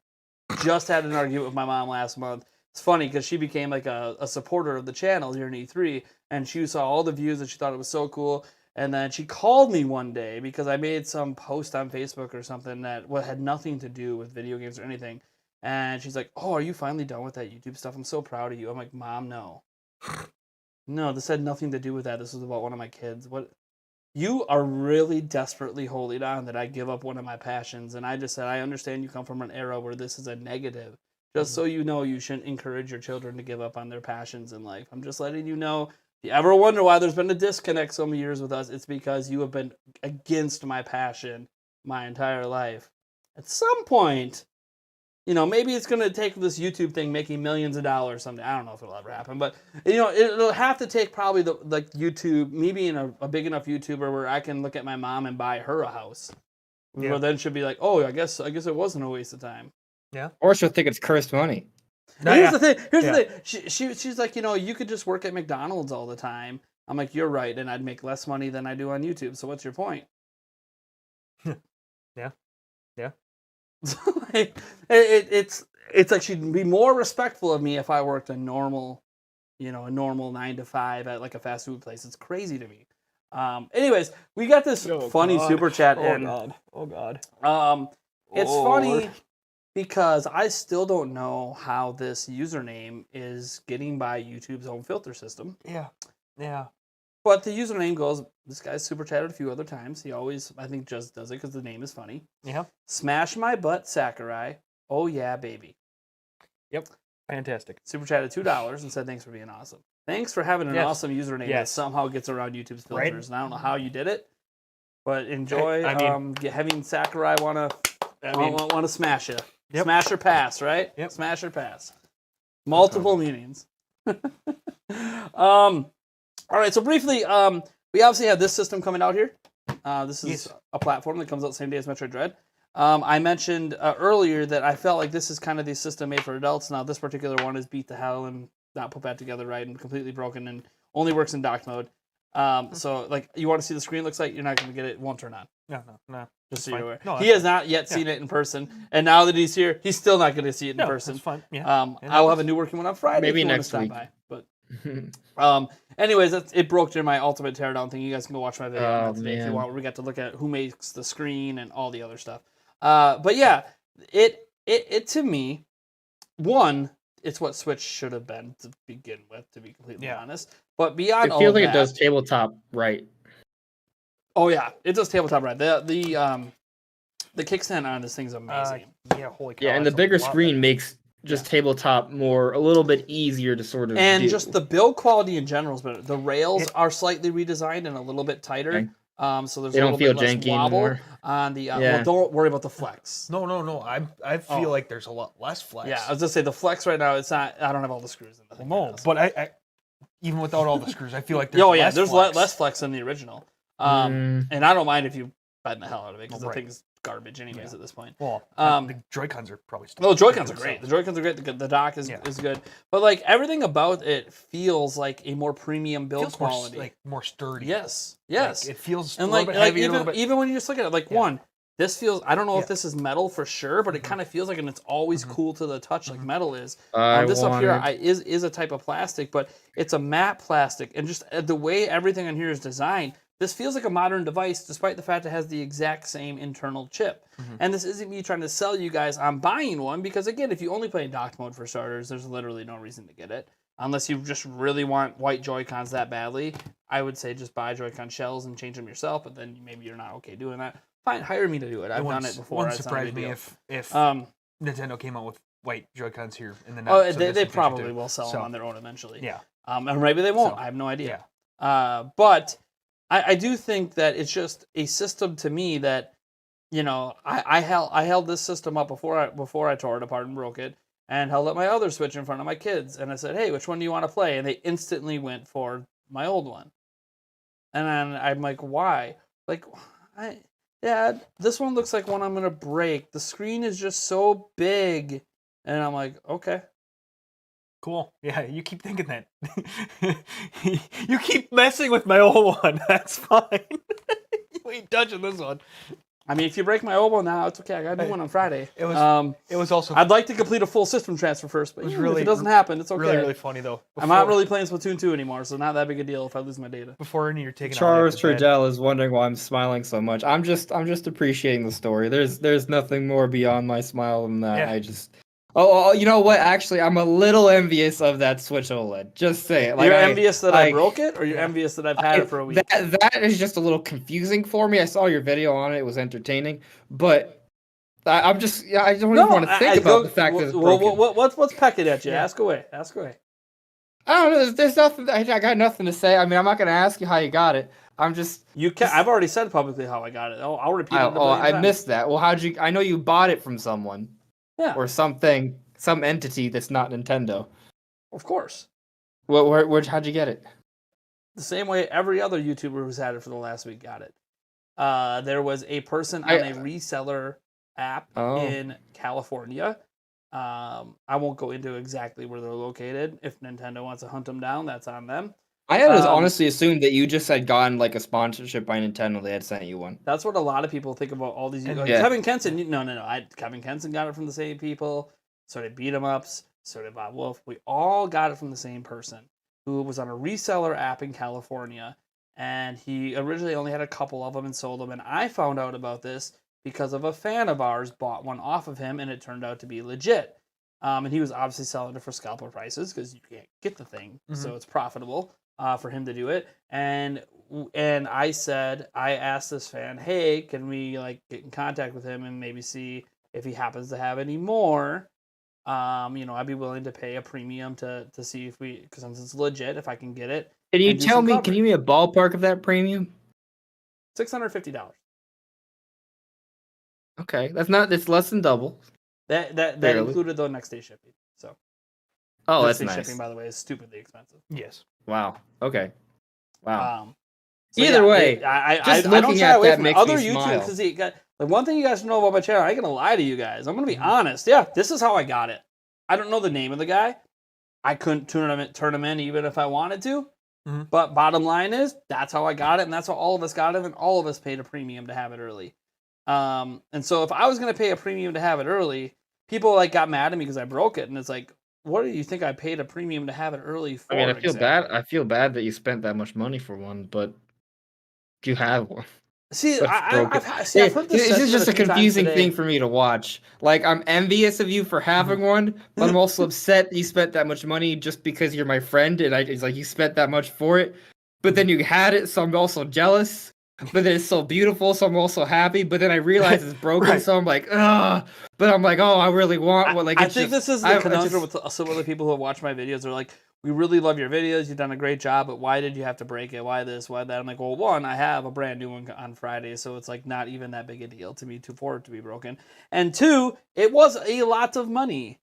Just had an argument with my mom last month. It's funny because she became like a supporter of the channel here in E3, and she saw all the views and she thought it was so cool. And then she called me one day because I made some post on Facebook or something that had nothing to do with video games or anything. And she's like, "Oh, are you finally done with that YouTube stuff? I'm so proud of you." I'm like, "Mom, no. No, this had nothing to do with that. This was about one of my kids. What? You are really desperately holding on that I give up one of my passions." And I just said, "I understand you come from an era where this is a negative. Just so you know, you shouldn't encourage your children to give up on their passions in life. I'm just letting you know. If you ever wonder why there's been a disconnect so many years with us, it's because you have been against my passion my entire life. At some point, maybe it's going to take this YouTube thing making millions of dollars someday. I don't know if it'll ever happen, but it'll have to take probably like YouTube, me being a big enough YouTuber where I can look at my mom and buy her a house. Yeah. Well, then she'll be like, "Oh, I guess it wasn't a waste of time." Yeah. Or she'll think it's cursed money. Here's the thing. Here's the thing. She's like, you could just work at McDonald's all the time. I'm like, "You're right, and I'd make less money than I do on YouTube. So what's your point?" Yeah. Like, it's like she'd be more respectful of me if I worked a normal 9 to 5 at like a fast food place. It's crazy to me. Anyways, we got this funny super chat in. Oh God. It's funny because I still don't know how this username is getting by YouTube's own filter system. Yeah. But the username goes, this guy's super chatted a few other times. He always, I think, just does it because the name is funny. Yeah. Smash my butt, Sakurai. Oh, yeah, baby. Yep. Fantastic. Super chatted $2 and said, "Thanks for being awesome." Thanks for having an awesome username that somehow gets around YouTube's filters. Right? And I don't know how you did it, but enjoy having Sakurai want to smash you. Yep. Smash or pass, right? Yep. Smash or pass. Multiple meanings. All right, so briefly, we obviously have this system coming out here. This is a platform that comes out the same day as Metroid Dread. I mentioned earlier that I felt like this is kind of the system made for adults. Now, this particular one is beat to hell and not put back together right and completely broken and only works in docked mode. So, like, you want to see the screen looks like, you're not going to get it. It won't turn on. No. Just so you're aware. No, he has not yet seen it in person. And now that he's here, he's still not going to see it in person. That's fine. Yeah. I will have a new working one on Friday. Maybe if you next want to week. stop by. But anyways, it broke during my ultimate teardown thing. You guys can go watch my video on that today if you want. We got to look at who makes the screen and all the other stuff. But yeah, it to me, one, it's what Switch should have been to begin with, to be completely honest. But beyond all I feel of like that, it does tabletop right. Oh yeah, it does tabletop right. The kickstand on this thing's amazing. Holy cow. Yeah, and the bigger screen makes just tabletop a little bit easier to sort of and do. just the build quality in general is better. The rails are slightly redesigned and a little bit tighter. Okay. So there's They a don't little feel bit less janky wobble anymore. on the. Well, don't worry about the flex. No. I feel like there's a lot less flex. Yeah, I was gonna say the flex right now. It's not. I don't have all the screws in the thing. No, right now, so. but I even without all the screws, I feel like there's there's flex. less flex than the original. And I don't mind if you button the hell out of it because the thing's garbage anyways at this point. Well, the Joy-Cons are probably still. Well, the Joy-Cons are great. The Joy-Cons are great. The dock is good. But like everything about it feels like a more premium build quality. More sturdy. Yes. Like, it feels and a little bit heavier. even when you just look at it, like one, this feels. I don't know if this is metal for sure, but it kind of feels like, and it's always cool to the touch, like metal is. This up here is a type of plastic, but it's a matte plastic, and just the way everything on here is designed. This feels like a modern device, despite the fact it has the exact same internal chip. And this isn't me trying to sell you guys on buying one, because again, if you only play in docked mode for starters, there's literally no reason to get it. Unless you just really want white Joy-Cons that badly, I would say just buy Joy-Con shells and change them yourself, but then maybe you're not okay doing that. Fine, hire me to do it. I've done it before. Wouldn't surprise me if Nintendo came out with white Joy-Cons here in the next. They probably will sell them on their own eventually. Yeah. And maybe they won't. I have no idea. But I do think that it's just a system to me that, I held this system up before I tore it apart and broke it, and held up my other Switch in front of my kids, and I said, "Hey, which one do you want to play?" And they instantly went for my old one. And then I'm like, "Why?" Like, Dad, this one looks like one I'm gonna break. The screen is just so big, and I'm like, "Okay." Cool. Yeah, you keep thinking that. You keep messing with my old one. That's fine. You ain't touching this one. I mean, if you break my old one now, it's okay. I got a new one on Friday. It was also. I'd like to complete a full system transfer first, but if it doesn't happen, it's okay. Really funny though. I'm not really playing Splatoon 2 anymore, so not that big a deal if I lose my data. Before any you're taking. Charles Trudell is wondering why I'm smiling so much. I'm just appreciating the story. There's nothing more beyond my smile than that. Yeah. Oh, you know what? Actually, I'm a little envious of that Switch OLED. Just say it. You're envious that I broke it, or you're envious that I've had it for a week? That is just a little confusing for me. I saw your video on it; it was entertaining, but I don't even want to think about the fact that it's broken. What's pecking at you? Yeah. Ask away. I don't know. There's nothing. I got nothing to say. I mean, I'm not going to ask you how you got it. I'm just. I've already said publicly how I got it. I'll repeat it. I missed that. Well, I know you bought it from someone. Yeah. Or something, some entity that's not Nintendo. Of course. How'd you get it? The same way every other YouTuber who's had it for the last week got it. There was a person on a reseller app in California. I won't go into exactly where they're located. If Nintendo wants to hunt them down, that's on them. I had honestly assumed that you just had gotten like a sponsorship by Nintendo. They had sent you one. That's what a lot of people think about all these. Kevin Kenson, no. Kevin Kenson got it from the same people. So did Beat 'em Ups. So did Bob Wolf. We all got it from the same person who was on a reseller app in California, and he originally only had a couple of them and sold them. And I found out about this because of a fan of ours bought one off of him, and it turned out to be legit. And he was obviously selling it for scalper prices because you can't get the thing, so it's profitable. For him to do it, and I asked this fan, hey, can we get in contact with him and maybe see if he happens to have any more? I'd be willing to pay a premium to see if because since it's legit, if I can get it. Can you tell me? Can you give me a ballpark of that premium? $650. Okay, that's not. It's less than double. That Barely. included the next day shipping. So Oh, next that's day nice. shipping, by the way, is stupidly expensive. Yes. Wow. Okay. Wow. So Either way, I just don't looking shy at away that from it. makes Other me YouTube, smile. because like one thing you guys should know about my channel, I ain't gonna lie to you guys. I'm gonna be honest. Yeah, this is how I got it. I don't know the name of the guy. I couldn't turn him in even if I wanted to. Mhm. But bottom line is, that's how I got it, and that's how all of us got it, and all of us paid a premium to have it early. And so if I was gonna pay a premium to have it early, people like got mad at me because I broke it, and it's like, what do you think I paid a premium to have it early for? I mean, I feel bad. exactly? I feel bad that you spent that much money for one, but you have one. See, But it's broken. I've heard this This is sentiment just a a few times confusing today. thing for me to watch. Like, I'm envious of you for having one, but I'm also upset that you spent that much money just because you're my friend, and it's like you spent that much for it. But then you had it, so I'm also jealous. But then it's so beautiful, so I'm also happy. But then I realize it's broken, Right. so I'm like, ugh. But I'm like, oh, I really want one. Like, I it's think just, this is the conundrum with some of the people who have watched my videos. They're like, we really love your videos. You've done a great job, but why did you have to break it? Why this? Why that? I'm like, well, one, I have a brand new one on Friday, so it's like not even that big a deal to me for it to be broken. And two, it was a lot of money.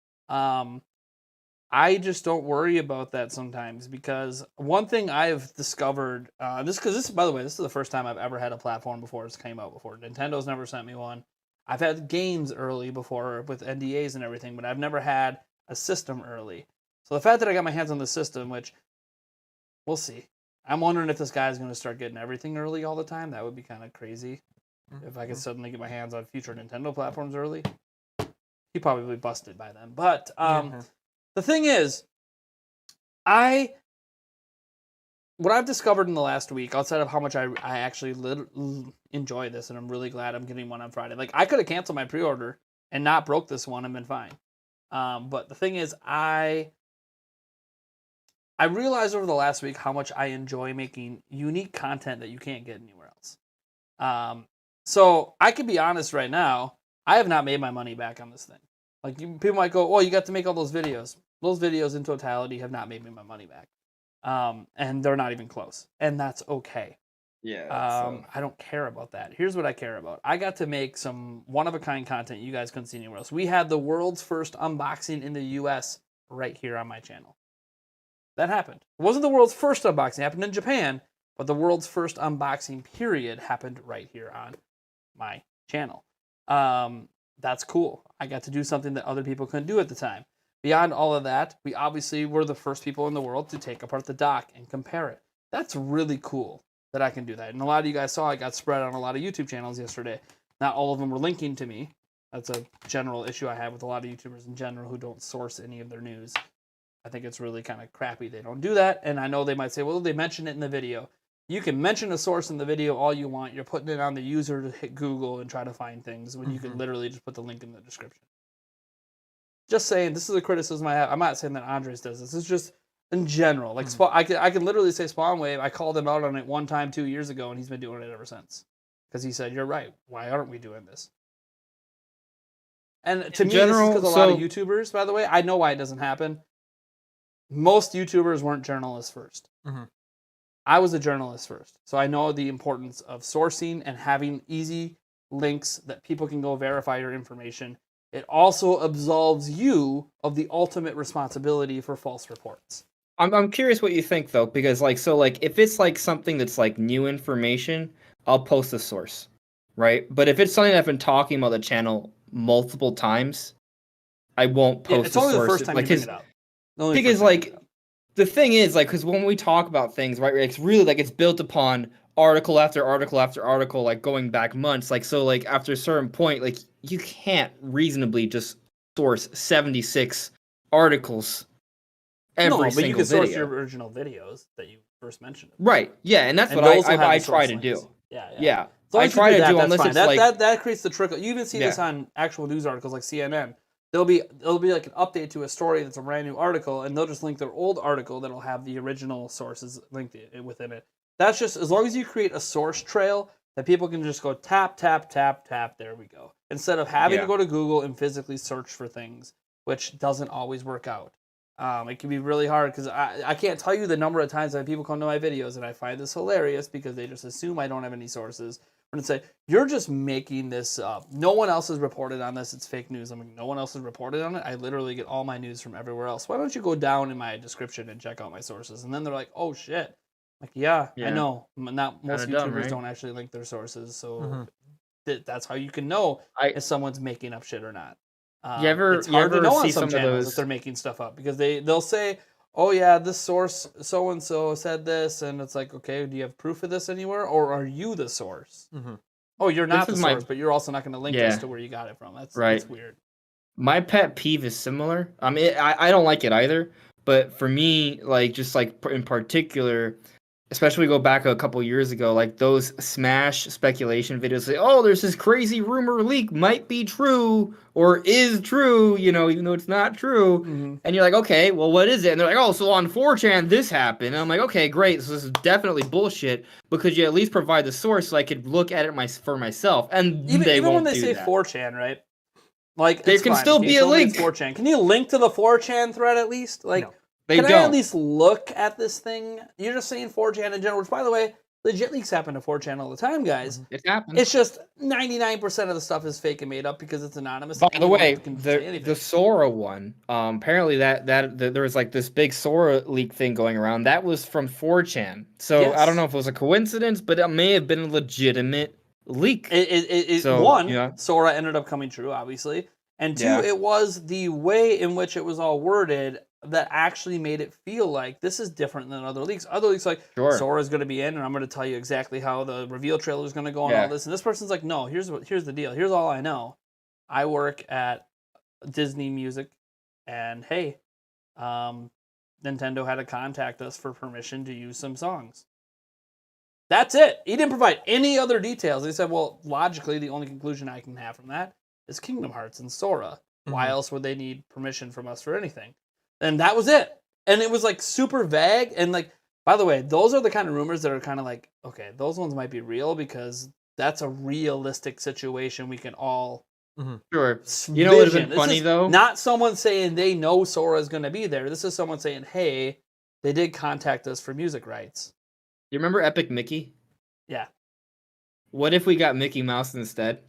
I just don't worry about that sometimes because one thing I've discovered, this by the way, this is the first time I've ever had a platform before it's came out before. Nintendo's never sent me one. I've had games early before with NDAs and everything, but I've never had a system early. So the fact that I got my hands on the system, which we'll see. I'm wondering if this guy is going to start getting everything early all the time. That would be kind of crazy. If I could suddenly get my hands on future Nintendo platforms early, he'd probably be busted by then. But the thing is, what I've discovered in the last week, outside of how much I actually enjoy this, and I'm really glad I'm getting one on Friday. Like, I could have canceled my pre-order and not broke this one and been fine. But the thing is, I realized over the last week how much I enjoy making unique content that you can't get anywhere else. So I can be honest right now, I have not made my money back on this thing. Like, people might go, oh, you got to make all those videos. Those videos in totality have not made me my money back. And they're not even close. And that's okay. Yeah. I don't care about that. Here's what I care about. I got to make some one-of-a-kind content you guys couldn't see anywhere else. We had the world's first unboxing in the US right here on my channel. That happened. It wasn't the world's first unboxing. It happened in Japan, but the world's first unboxing period happened right here on my channel. That's cool. I got to do something that other people couldn't do at the time. Beyond all of that, we obviously were the first people in the world to take apart the dock and compare it. That's really cool that I can do that. And a lot of you guys saw I got spread on a lot of YouTube channels yesterday. Not all of them were linking to me. That's a general issue I have with a lot of YouTubers in general who don't source any of their news. I think it's really kind of crappy they don't do that. And I know they might say, well, they mentioned it in the video. You can mention a source in the video all you want. You're putting it on the user to hit Google and try to find things when you can literally just put the link in the description. Just saying, this is a criticism I have. I'm not saying that Andres does this. It's just in general. Like, I can literally say Spawn Wave. I called him out on it one time 2 years ago, and he's been doing it ever since. Because he said, you're right. Why aren't we doing this? And to me, this is because a lot of YouTubers, by the way, I know why it doesn't happen. Most YouTubers weren't journalists first. I was a journalist first. So I know the importance of sourcing and having easy links that people can go verify your information. It also absolves you of the ultimate responsibility for false reports. I'm curious what you think though, because if it's like something that's like new information, I'll post the source, right? But if it's something I've been talking about the channel multiple times, I won't post it's the only source. the first time you bring it up. Because the thing is, like, because when we talk about things, right, it's really like it's built upon article after article after article, like going back months. Like, so like after a certain point, like you can't reasonably just source 76 articles every single video. But you can source your original videos that you first mentioned. Right. Yeah, and that's what I try to do. Yeah. I try to do unless it's like that creates the trickle. You even see this on actual news articles like CNN. There'll be like an update to a story that's a brand new article, and they'll just link their old article that'll have the original sources linked within it. That's just as long as you create a source trail that people can just go tap, tap, tap, tap. There we go. Instead of having to go to Google and physically search for things, which doesn't always work out. It can be really hard because I can't tell you the number of times that people come to my videos and I find this hilarious because they just assume I don't have any sources, We're gonna say you're just making this up. No one else has reported on this. It's fake news. I'm like, no one else has reported on it. I literally get all my news from everywhere else. Why don't you go down in my description and check out my sources? And then they're like, oh shit. Like, yeah. I Yeah. know. Not most Kinda dumb, YouTubers right? don't actually link their sources, so Mhm. that's how you can know I if someone's making up shit or not. It's you hard to ever know on see some some of channels if those? they're making stuff up because they'll say, "Oh yeah, this source so and so said this," and it's like, okay, do you have proof of this anywhere, or are you the source? Mhm. Oh, you're This not the is my source, but you're also not going to link us Yeah, to where you got it from. That's right. weird. My pet peeve is similar. I mean, I don't like it either. But for me, like just like in particular, especially go back a couple years ago, like those Smash speculation videos say, "Oh, there's this crazy rumor leak might be true or is true," even though it's not true. Mm-hmm. And you're like, "Okay, well, what is it?" And they're like, "Oh, so on 4chan this happened." And I'm like, "Okay, great. So this is definitely bullshit. But could you at least provide the source so I could look at it for myself?" And they Even when won't they do say that. 4chan, right? Like, There it's can fine. still Okay, be you a told me it's link. 4chan. Can you link to the 4chan thread at least? Like, No. They can I don't. at least look at this thing? You're just saying 4chan in general, which, by the way, legit leaks happen to 4chan all the time, guys. It happens. It's just 99% of the stuff is fake and made up because it's anonymous. By and the anyone way, can say the anything. Sora one, apparently that there was like this big Sora leak thing going around. That was from 4chan. So I don't know Yes. if it was a coincidence, but it may have been a legitimate leak. So, One, Sora ended up coming true, obviously, and two, Yeah. it was the way in which it was all worded that actually made it feel like this is different than other leaks. Other leaks like Sure. Sora's going to be in, and I'm going to tell you exactly how the reveal trailer is going to go and Yeah. all this. And this person's like, no, here's the deal. Here's all I know. I work at Disney Music, and hey, Nintendo had to contact us for permission to use some songs. That's it. He didn't provide any other details. He said, well, logically, the only conclusion I can have from that is Kingdom Hearts and Sora. Why Mhm. else would they need permission from us for anything? And that was it. And it was like super vague. And like, by the way, those are the kind of rumors that are kind of like, okay, those ones might be real because that's a realistic situation we can all Sure. You know what would have vision. been funny, This is though? not someone saying they know Sora is going to be there. This is someone saying, hey, they did contact us for music rights. You remember Epic Mickey? Yeah. What if we got Mickey Mouse instead?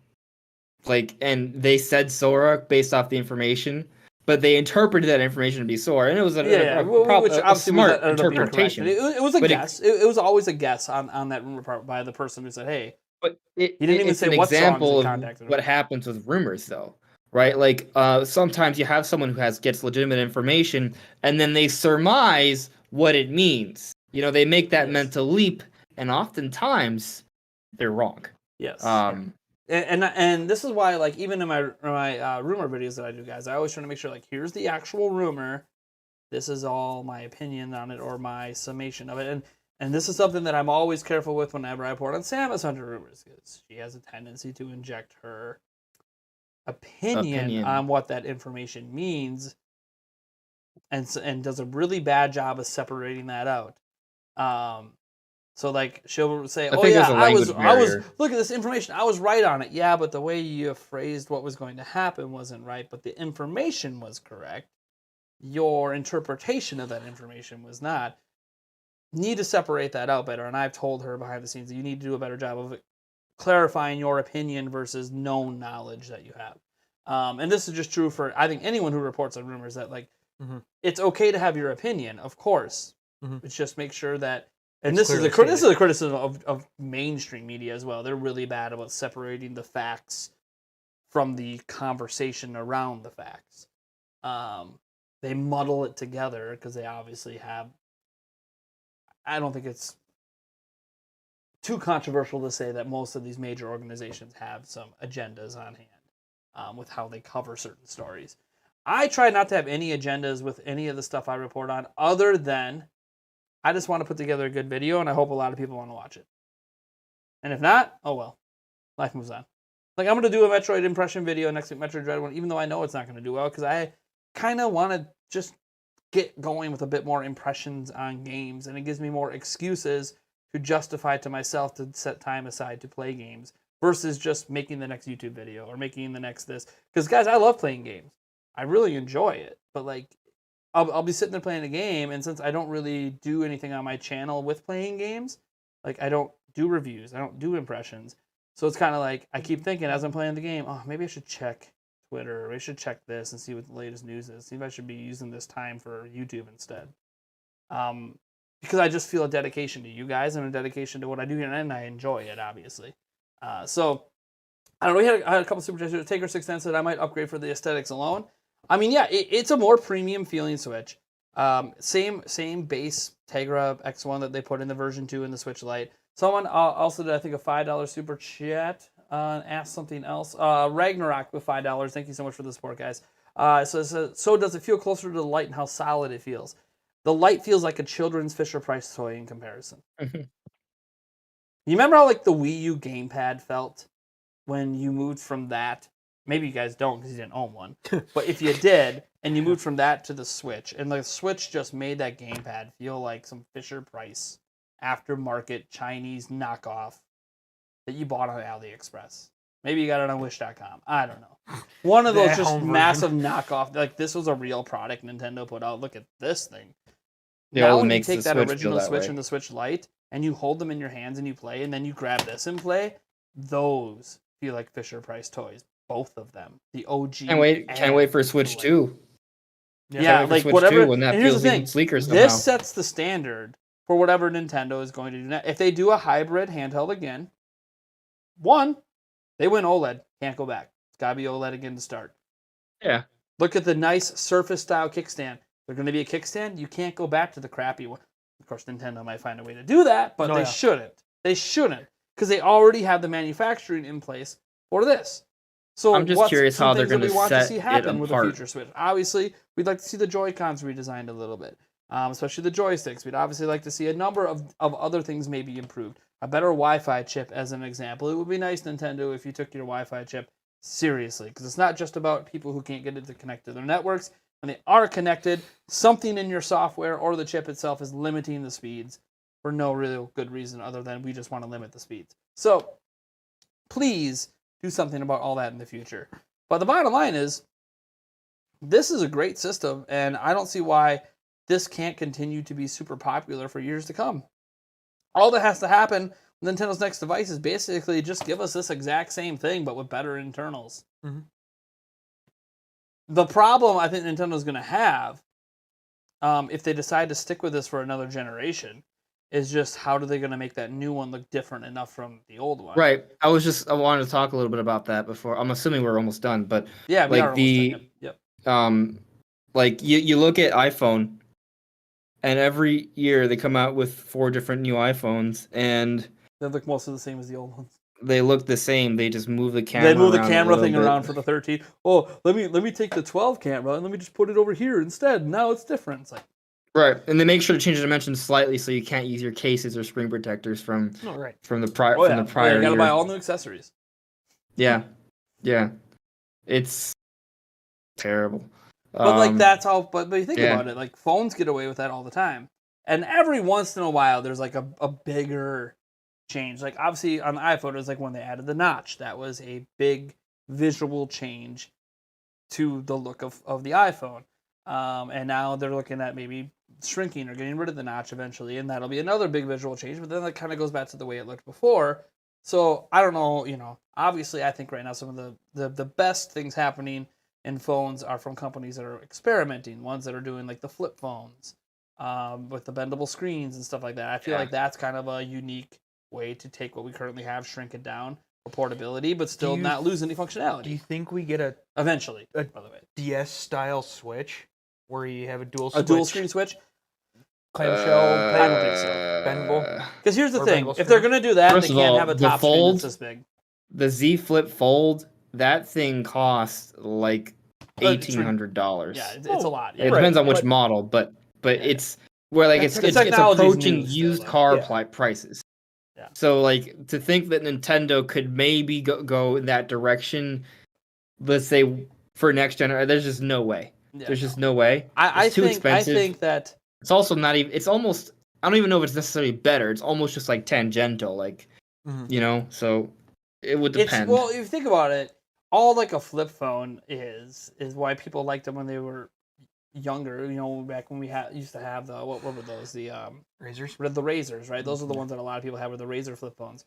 Like, and they said Sora based off the information, but they interpreted that information to be Sora, and it was a Which obviously smart ended up being correct. interpretation. It was a But guess. It was always a guess on that rumor part by the person who said, "Hey." But He didn't even it's say an what songs example they of contacted what him. happens with rumors, though, right? Like, sometimes you have someone who gets legitimate information, and then they surmise what it means. They make that Yes. mental leap, and oftentimes they're wrong. Yes. And this is why, like, even in my rumor videos that I do, guys, I always try to make sure, like, here's the actual rumor. This is all my opinion on it or my summation of it. And this is something that I'm always careful with whenever I report on Samus Hunter rumors, because she has a tendency to inject her opinion on what that information means, and does a really bad job of separating that out. So like she'll say, "Oh yeah, I was look at this information. I was right on it." Yeah, but the way you phrased what was going to happen wasn't right, but the information was correct. Your interpretation of that information was not. Need to separate that out better, and I've told her behind the scenes that you need to do a better job of clarifying your opinion versus known knowledge that you have. And this is just true for, I think, anyone who reports on rumors that, like, it's okay to have your opinion, of course. It's just make sure that, and this is a criticism of mainstream media as well. They're really bad about separating the facts from the conversation around the facts. They muddle it together because they obviously have, I don't think it's too controversial to say that most of these major organizations have some agendas on hand with how they cover certain stories. I try not to have any agendas with any of the stuff I report on, other than I just want to put together a good video, and I hope a lot of people want to watch it. And if not, oh well, life moves on. Like, I'm going to do a Metroid impression video next week, Metroid Dread 1, even though I know it's not going to do well, because I kind of want to just get going with a bit more impressions on games, and it gives me more excuses to justify to myself to set time aside to play games versus just making the next YouTube video or making the next this. Because, guys, I love playing games. I really enjoy it. But, like, I'll be sitting there playing a game, and since I don't really do anything on my channel with playing games, like, I don't do reviews, I don't do impressions. So it's kind of like I keep thinking as I'm playing the game, oh, maybe I should check Twitter, or I should check this and see what the latest news is. See if I should be using this time for YouTube instead. Because I just feel a dedication to you guys and a dedication to what I do here, and I enjoy it, obviously. So I don't know. I had a couple super chats. Taker 610 said I might upgrade for the aesthetics alone. I mean, yeah, it's a more premium feeling Switch. Same base Tegra X1 that they put in the version 2 in the Switch Lite. Someone also did, I think, a $5 super chat. Asked something else. Ragnarok with $5. Thank you so much for the support, guys. So does it feel closer to the Lite and how solid it feels? The Lite feels like a children's Fisher-Price toy in comparison. You remember how like the Wii U gamepad felt when you moved from that? Maybe you guys don't because you didn't own one. But if you did, and you moved from that to the Switch, and the Switch just made that gamepad feel like some Fisher-Price aftermarket Chinese knockoff that you bought on AliExpress. Maybe you got it on Wish.com. I don't know. One of those just massive knockoff. Like, this was a real product Nintendo put out. Look at this thing. Now when you take that original Switch and the Switch Lite, and you hold them in your hands and you play, and then you grab this and play, those feel like Fisher-Price toys. Both of them. The OG. Can't wait for Switch 2. Yeah, like whatever. When that and here's feels the thing. even sleeker somehow. This sets the standard for whatever Nintendo is going to do now. If they do a hybrid handheld again, one, they win OLED. Can't go back. It's got to be OLED again to start. Yeah. Look at the nice Surface-style kickstand. They're going to be a kickstand. You can't go back to the crappy one. Of course, Nintendo might find a way to do that, but they shouldn't. They shouldn't, because they already have the manufacturing in place for this. So I'm just curious how they're going to want to set see happen it with apart. the future Switch. Obviously, we'd like to see the Joy-Cons redesigned a little bit, especially the joysticks. We'd obviously like to see a number of other things maybe improved. A better Wi-Fi chip, as an example. It would be nice, Nintendo, if you took your Wi-Fi chip seriously, because it's not just about people who can't get it to connect to their networks. When they are connected, something in your software or the chip itself is limiting the speeds for no real good reason other than we just want to limit the speeds. So, please do something about all that in the future. But the bottom line is, this is a great system, and I don't see why this can't continue to be super popular for years to come. All that has to happen with Nintendo's next device is basically just give us this exact same thing, but with better internals. Mm-hmm. The problem I think Nintendo's going to have, if they decide to stick with this for another generation, is just how are they going to make that new one look different enough from the old one? Right. I wanted to talk a little bit about that before. I'm assuming we're almost done, but yeah, we like are almost done. Yep. Like you look at iPhone, and every year they come out with 4 different new iPhones, and they look mostly the same as the old ones. They look the same. They just move the camera. They move the camera thing around for the 13. Oh, let me take the 12 camera and let me just put it over here instead. Now it's different. It's like, right, and they make sure to change the dimensions slightly so you can't use your cases or screen protectors from the prior you gotta year. buy all new accessories. Yeah, it's terrible. But like that's all. But you think about it, like phones get away with that all the time, and every once in a while there's like a bigger change. Like obviously on the iPhone, it was like when they added the notch. That was a big visual change to the look of the iPhone. And now they're looking at maybe shrinking or getting rid of the notch eventually, and that'll be another big visual change. But then that kind of goes back to the way it looked before. So I don't know. Obviously I think right now some of the best things happening in phones are from companies that are experimenting, ones that are doing like the flip phones with the bendable screens and stuff like that. I feel like that's kind of a unique way to take what we currently have, shrink it down for portability, but still not lose any functionality. Do you think we get eventually, by the way, DS-style Switch where you have a dual screen switch? Clamshell, I don't think so. bendable. Because here's the thing: if they're gonna do that, they can't have a top screen that's this big. The Z Flip Fold, that thing costs like $1,800. Yeah, it's a lot. Yeah. It depends on which model, but it's where like it's approaching used car prices. Yeah. So like to think that Nintendo could maybe go in that direction, let's say for next generation, there's just no way. Yeah, there's just no way. It's too expensive. I think that it's also not even. It's almost. I don't even know if it's necessarily better. It's almost just like tangential, like So it would depend. Well, if you think about it, all like a flip phone is why people liked them when they were younger. Back when we used to have the what were those? The Razors. The Razors, right? Those are the ones that a lot of people have, were the Razor flip phones.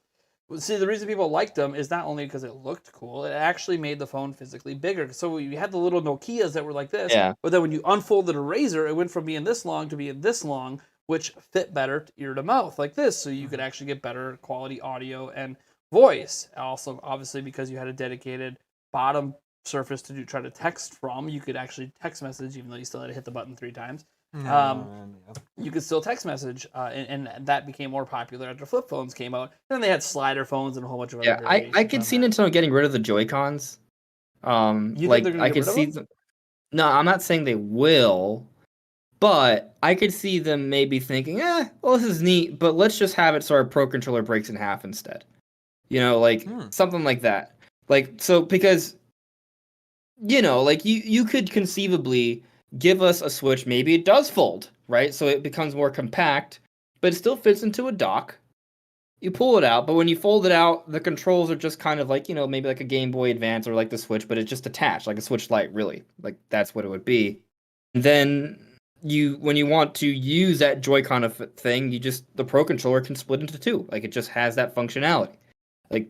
See, the reason people liked them is not only because it looked cool, it actually made the phone physically bigger. So you had the little Nokias that were like this, Yeah. but then when you unfolded a Razr, it went from being this long to being this long, which fit better ear to mouth like this. So you could actually get better quality audio and voice. Also, obviously, because you had a dedicated bottom surface to try to text from, you could actually text message, even though you still had to hit the button 3 times. You could still text message, and that became more popular after flip phones came out. And then they had slider phones and a whole bunch of other variations. I could see Nintendo getting rid of the Joy-Cons. You think Like they're gonna I get could rid of see them? No, I'm not saying they will, but I could see them maybe thinking, well, this is neat, but let's just have it so our Pro Controller breaks in half instead. Like something like that. Like, so because like you could conceivably give us a Switch, maybe it does fold, right? So it becomes more compact, but it still fits into a dock. You pull it out, but when you fold it out, the controls are just kind of like, maybe like a Game Boy Advance or like the Switch, but it's just attached, like a Switch Lite, really. Like, that's what it would be. And then when you want to use that Joy-Con thing, the Pro Controller can split into 2. Like, it just has that functionality. Like,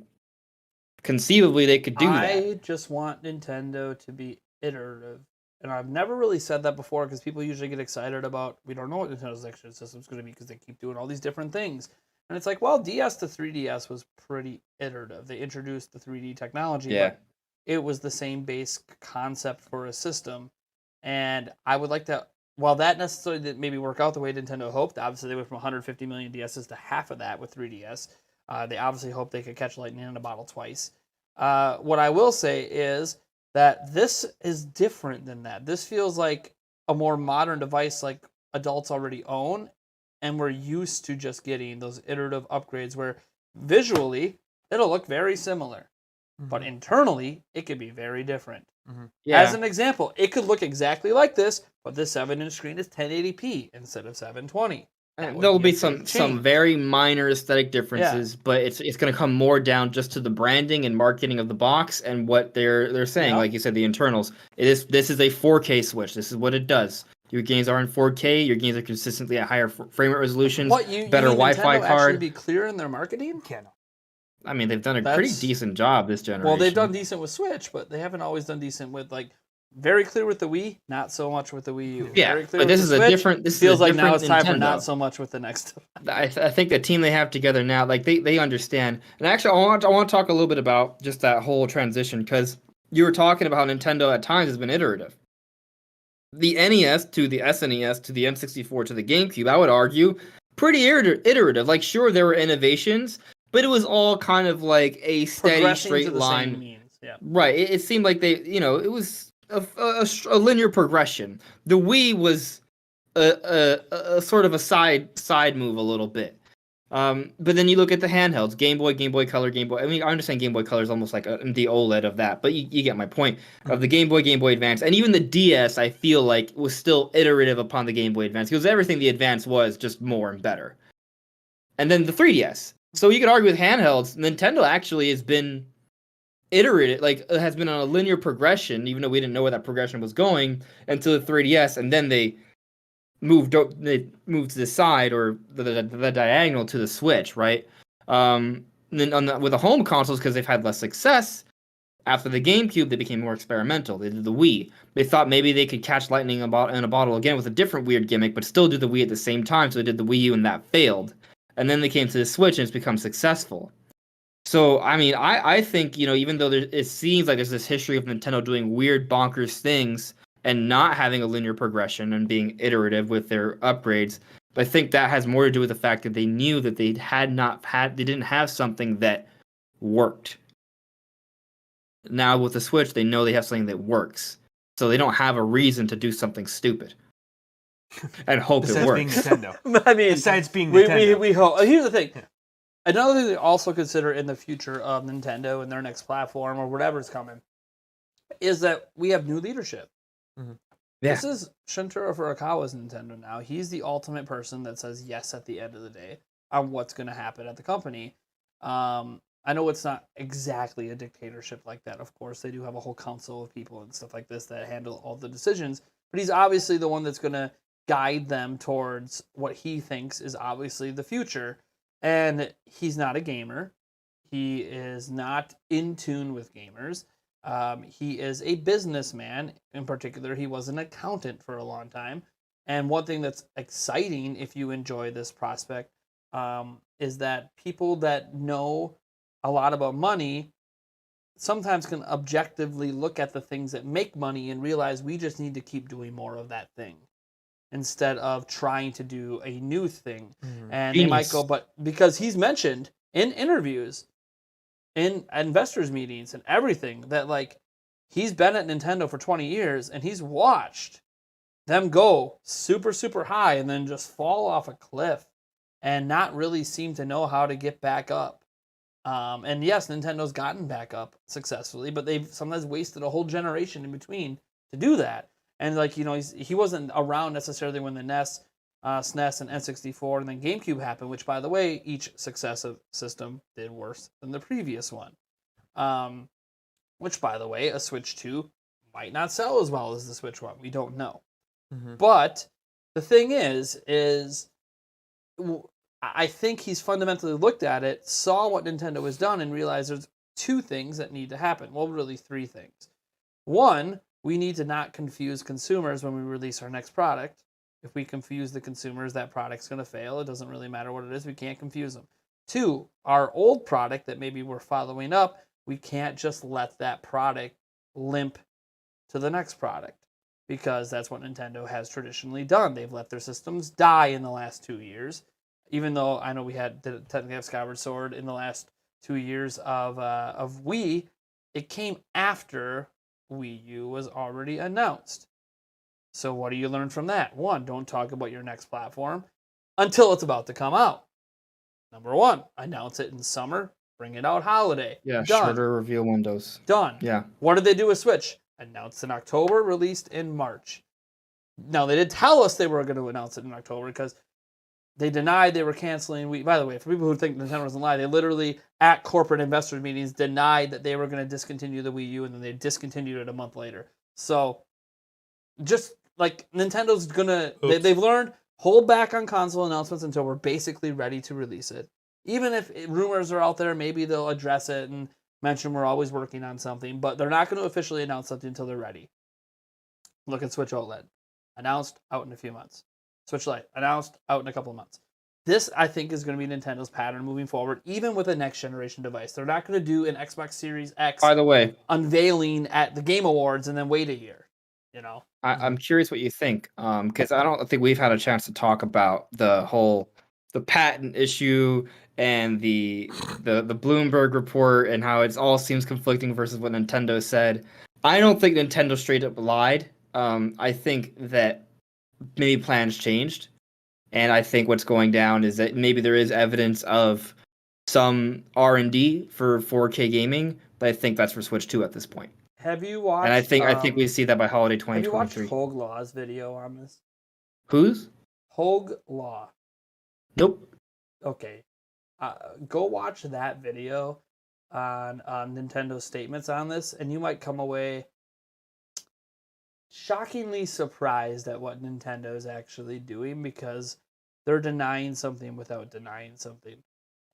conceivably, they could do that. I just want Nintendo to be iterative. And I've never really said that before because people usually get excited about, we don't know what Nintendo's next gen system's going to be because they keep doing all these different things. And it's like, well, DS to 3DS was pretty iterative. They introduced the 3D technology, but it was the same base concept for a system. And I would like to, while that necessarily didn't maybe work out the way Nintendo hoped, obviously they went from 150 million DSs to half of that with 3DS. They obviously hoped they could catch lightning in a bottle twice. What I will say is that this is different than that. This feels like a more modern device like adults already own, and we're used to just getting those iterative upgrades where visually it'll look very similar, but internally it could be very different. As an example, it could look exactly like this, but this 7-inch screen is 1080p instead of 720. There'll be some very minor aesthetic differences, but it's going to come more down just to the branding and marketing of the box and what they're saying. Like you said, the internals. This is a 4K Switch. This is what it does. Your games are in 4K. Your games are consistently at higher frame rate resolutions. Better Wi-Fi card. Actually be clear in their marketing? I mean, they've done a pretty decent job this generation. Well, they've done decent with Switch, but they haven't always done decent with very clear with the Wii, not so much with the Wii U. Yeah, very clear but this with is the a Switch, different. This feels like different now it's time Nintendo. for not so much with the next. I think the team they have together now, like they understand. And actually, I want to talk a little bit about just that whole transition because you were talking about how Nintendo at times has been iterative. The NES to the SNES to the N64 to the GameCube, I would argue, pretty iterative. Like, sure, there were innovations, but it was all kind of like a steady, straight line. Right. It seemed like it was a linear progression. The Wii was a sort of a side move a little bit. But then you look at the handhelds, Game Boy, Game Boy Color, Game Boy. I mean, I understand Game Boy Color is almost like the OLED of that, but you get my point. Of the Game Boy, Game Boy Advance, and even the DS, I feel like was still iterative upon the Game Boy Advance because everything the Advance was just more and better. And then the 3DS. So you could argue with handhelds, Nintendo actually has been iterative, like it has been on a linear progression, even though we didn't know where that progression was going until the 3DS, and then they moved to the side or the diagonal to the Switch, right? And then with the home consoles, because they've had less success after the GameCube, they became more experimental. They did the Wii. They thought maybe they could catch lightning in a bottle again with a different weird gimmick, but still do the Wii at the same time. So they did the Wii U, and that failed. And then they came to the Switch, and it's become successful. So, I mean, I think, even though it seems like there's this history of Nintendo doing weird, bonkers things and not having a linear progression and being iterative with their upgrades, I think that has more to do with the fact that they knew that they didn't have something that worked. Now, with the Switch, they know they have something that works. So they don't have a reason to do something stupid. And hope it works. Being Nintendo. I mean, besides being Nintendo. We hope. Here's the thing. Yeah. Another thing they also consider in the future of Nintendo and their next platform or whatever's coming is that we have new leadership. Yeah. This is Shuntaro Furukawa's Nintendo now. He's the ultimate person that says yes at the end of the day on what's going to happen at the company. I know it's not exactly a dictatorship like that. Of course, they do have a whole council of people and stuff like this that handle all the decisions. But he's obviously the one that's going to guide them towards what he thinks is obviously the future. And he's not a gamer. He is not in tune with gamers. He is a businessman. In particular, he was an accountant for a long time. And one thing that's exciting, if you enjoy this prospect, is that people that know a lot about money sometimes can objectively look at the things that make money and realize we just need to keep doing more of that thing instead of trying to do a new thing. And they might go, but because he's mentioned in interviews, in investors meetings and everything, that like he's been at Nintendo for 20 years and he's watched them go super, super high and then just fall off a cliff and not really seem to know how to get back up. And yes, Nintendo's gotten back up successfully, but they've sometimes wasted a whole generation in between to do that. And like, you know, he wasn't around necessarily when the NES, SNES, and N64 and then GameCube happened, which, by the way, each successive system did worse than the previous one. Which, by the way, a Switch 2 might not sell as well as the Switch 1. We don't know. But the thing is I think he's fundamentally looked at it, saw what Nintendo has done, and realized there's two things that need to happen. Well, really three things. One, we need to not confuse consumers when we release our next product. If we confuse the consumers, that product's going to fail. It doesn't really matter what it is. We can't confuse them. Two, our old product that maybe we're following up, we can't just let that product limp to the next product, because that's what Nintendo has traditionally done. They've let their systems die in the last 2 years. Even though I know we didn't technically have Skyward Sword in the last 2 years of Wii, it came after Wii U was already announced. So what do you learn from that? One, don't talk about your next platform until it's about to come out. Number one, announce it in summer, bring it out holiday. Yeah, done. Shorter reveal windows. Done. Yeah. What did they do with Switch? Announced in October, released in March. Now, they did tell us they were going to announce it in October because they denied they were canceling Wii. By the way, for people who think Nintendo doesn't lie, they literally, at corporate investors meetings, denied that they were going to discontinue the Wii U, and then they discontinued it a month later. So, just like Nintendo's going to, they've learned, hold back on console announcements until we're basically ready to release it. Even if rumors are out there, maybe they'll address it and mention we're always working on something, but they're not going to officially announce something until they're ready. Look at Switch OLED. Announced, out in a few months. Switch Lite, announced, out in a couple of months. This, I think, is going to be Nintendo's pattern moving forward, even with a next-generation device. They're not going to do an Xbox Series X By the way, unveiling at the Game Awards and then wait a year. You know, I'm curious what you think, because I don't think we've had a chance to talk about the patent issue and the Bloomberg report and how it all seems conflicting versus what Nintendo said. I don't think Nintendo straight up lied. I think that maybe plans changed, and I think what's going down is that maybe there is evidence of some R&D for 4K gaming, but I think that's for Switch 2 at this point. have you watched? And I think we see that by holiday 2023. Have you watched Hogue Law's video on this? Whose? Hogue Law. Nope. Okay, go watch that video on Nintendo's statements on this, and you might come away shockingly surprised at what Nintendo is actually doing, because they're denying something without denying something,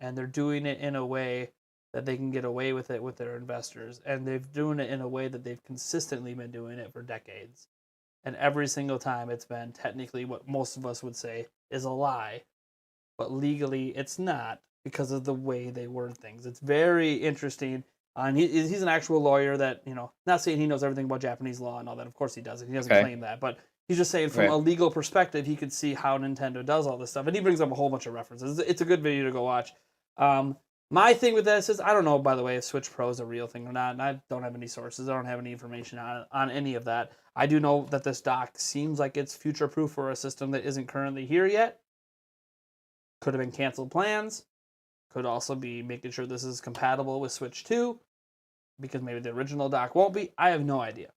and they're doing it in a way that they can get away with it with their investors, and they're doing it in a way that they've consistently been doing it for decades, and every single time it's been technically what most of us would say is a lie, but legally it's not, because of the way they word things. It's very interesting. And he's an actual lawyer that, you know, not saying he knows everything about Japanese law and all that. Of course he doesn't. He doesn't claim that. But he's just saying from a legal perspective, he could see how Nintendo does all this stuff. And he brings up a whole bunch of references. It's a good video to go watch. My thing with this is, I don't know, by the way, if Switch Pro is a real thing or not. And I don't have any sources. I don't have any information on any of that. I do know that this dock seems like it's future-proof for a system that isn't currently here yet. Could have been canceled plans. Could also be making sure this is compatible with Switch 2, because maybe the original dock won't be. I have no idea.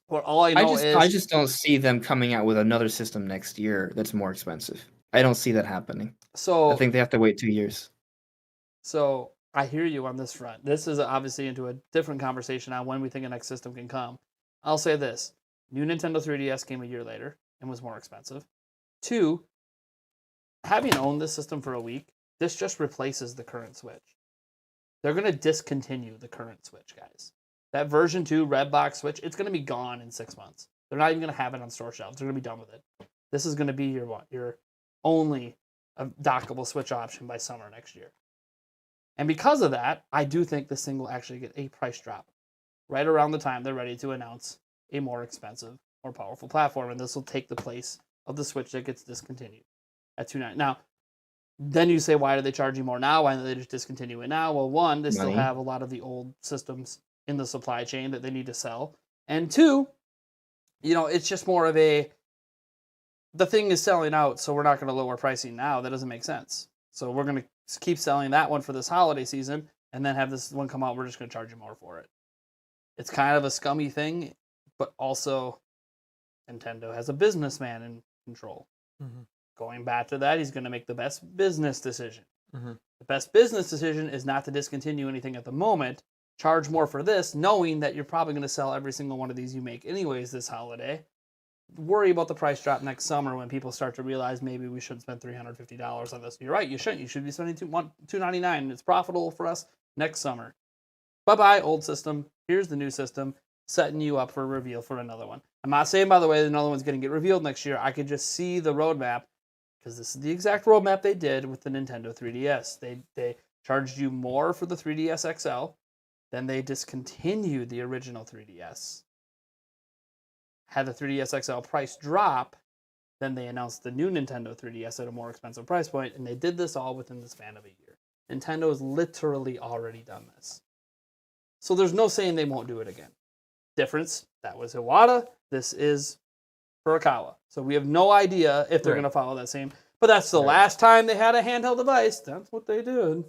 But all I know is I just don't see them coming out with another system next year that's more expensive. I don't see that happening. So I think they have to wait 2 years. So I hear you on this front. This is obviously into a different conversation on when we think a next system can come. I'll say this. New Nintendo 3DS came a year later and was more expensive. 2, having owned this system for a week, this just replaces the current Switch. they're going to discontinue the current Switch, guys. That version 2 red box Switch, it's going to be gone in 6 months. They're not even going to have it on store shelves. They're going to be done with it. This is going to be your only dockable Switch option by summer next year. And because of that, I do think this thing will actually get a price drop right around the time they're ready to announce a more expensive, more powerful platform. And this will take the place of the Switch that gets discontinued at $299. Now, then you say, why do they charge you more now? Why don't they just discontinue it now? Well, one, they still have a lot of the old systems in the supply chain that they need to sell. And two, it's just more of the thing is selling out, so we're not going to lower pricing now. That doesn't make sense. So we're going to keep selling that one for this holiday season, and then have this one come out. We're just going to charge you more for it. It's kind of a scummy thing, but also Nintendo has a businessman in control. Mm-hmm. Going back to that, he's going to make the best business decision. Mm-hmm. The best business decision is not to discontinue anything at the moment, charge more for this, knowing that you're probably going to sell every single one of these you make anyways this holiday. Worry about the price drop next summer when people start to realize maybe we shouldn't spend $350 on this. You're right, you shouldn't. You should be spending $299. It's profitable for us next summer. Bye-bye, old system. Here's the new system, setting you up for a reveal for another one. I'm not saying, by the way, that another one's going to get revealed next year. I could just see the roadmap, because this is the exact roadmap they did with the Nintendo 3DS. They charged you more for the 3DS XL, then they discontinued the original 3DS. Had the 3DS XL price drop, then they announced the new Nintendo 3DS at a more expensive price point, and they did this all within the span of a year. Nintendo has literally already done this. So there's no saying they won't do it again. Difference, that was Iwata, this is Furukawa. So we have no idea if they're going to follow that same. But that's the last time they had a handheld device. That's what they did.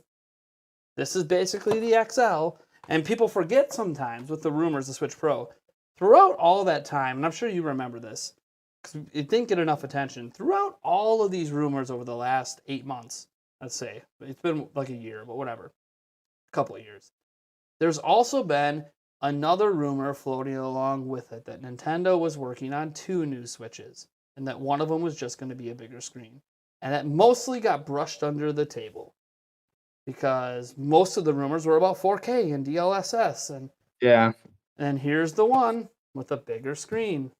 This is basically the XL. And people forget sometimes with the rumors of Switch Pro. Throughout all that time, and I'm sure you remember this, because it didn't get enough attention. Throughout all of these rumors over the last 8 months, let's say, it's been like a year, but whatever, a couple of years. There's also been another rumor floating along with it that Nintendo was working on 2 new Switches, and that one of them was just going to be a bigger screen. And that mostly got brushed under the table, because most of the rumors were about 4K and DLSS, and here's the one with a bigger screen.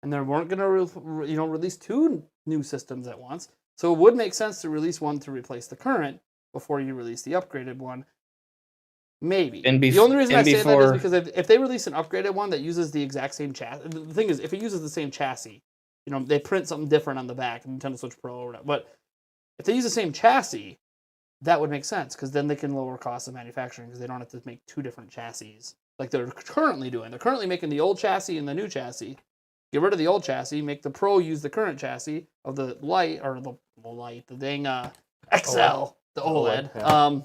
And they weren't going to release 2 new systems at once, so it would make sense to release one to replace the current before you release the upgraded one. Maybe. The only reason I say that is because if they release an upgraded one that uses the exact same chassis, the thing is, if it uses the same chassis, they print something different on the back, Nintendo Switch Pro or whatever, but if they use the same chassis, that would make sense, because then they can lower costs of manufacturing, because they don't have to make 2 different chassis like they're currently doing. They're currently making the old chassis and the new chassis. Get rid of the old chassis, make the Pro use the current chassis of the Lite, or the dang XL, the OLED,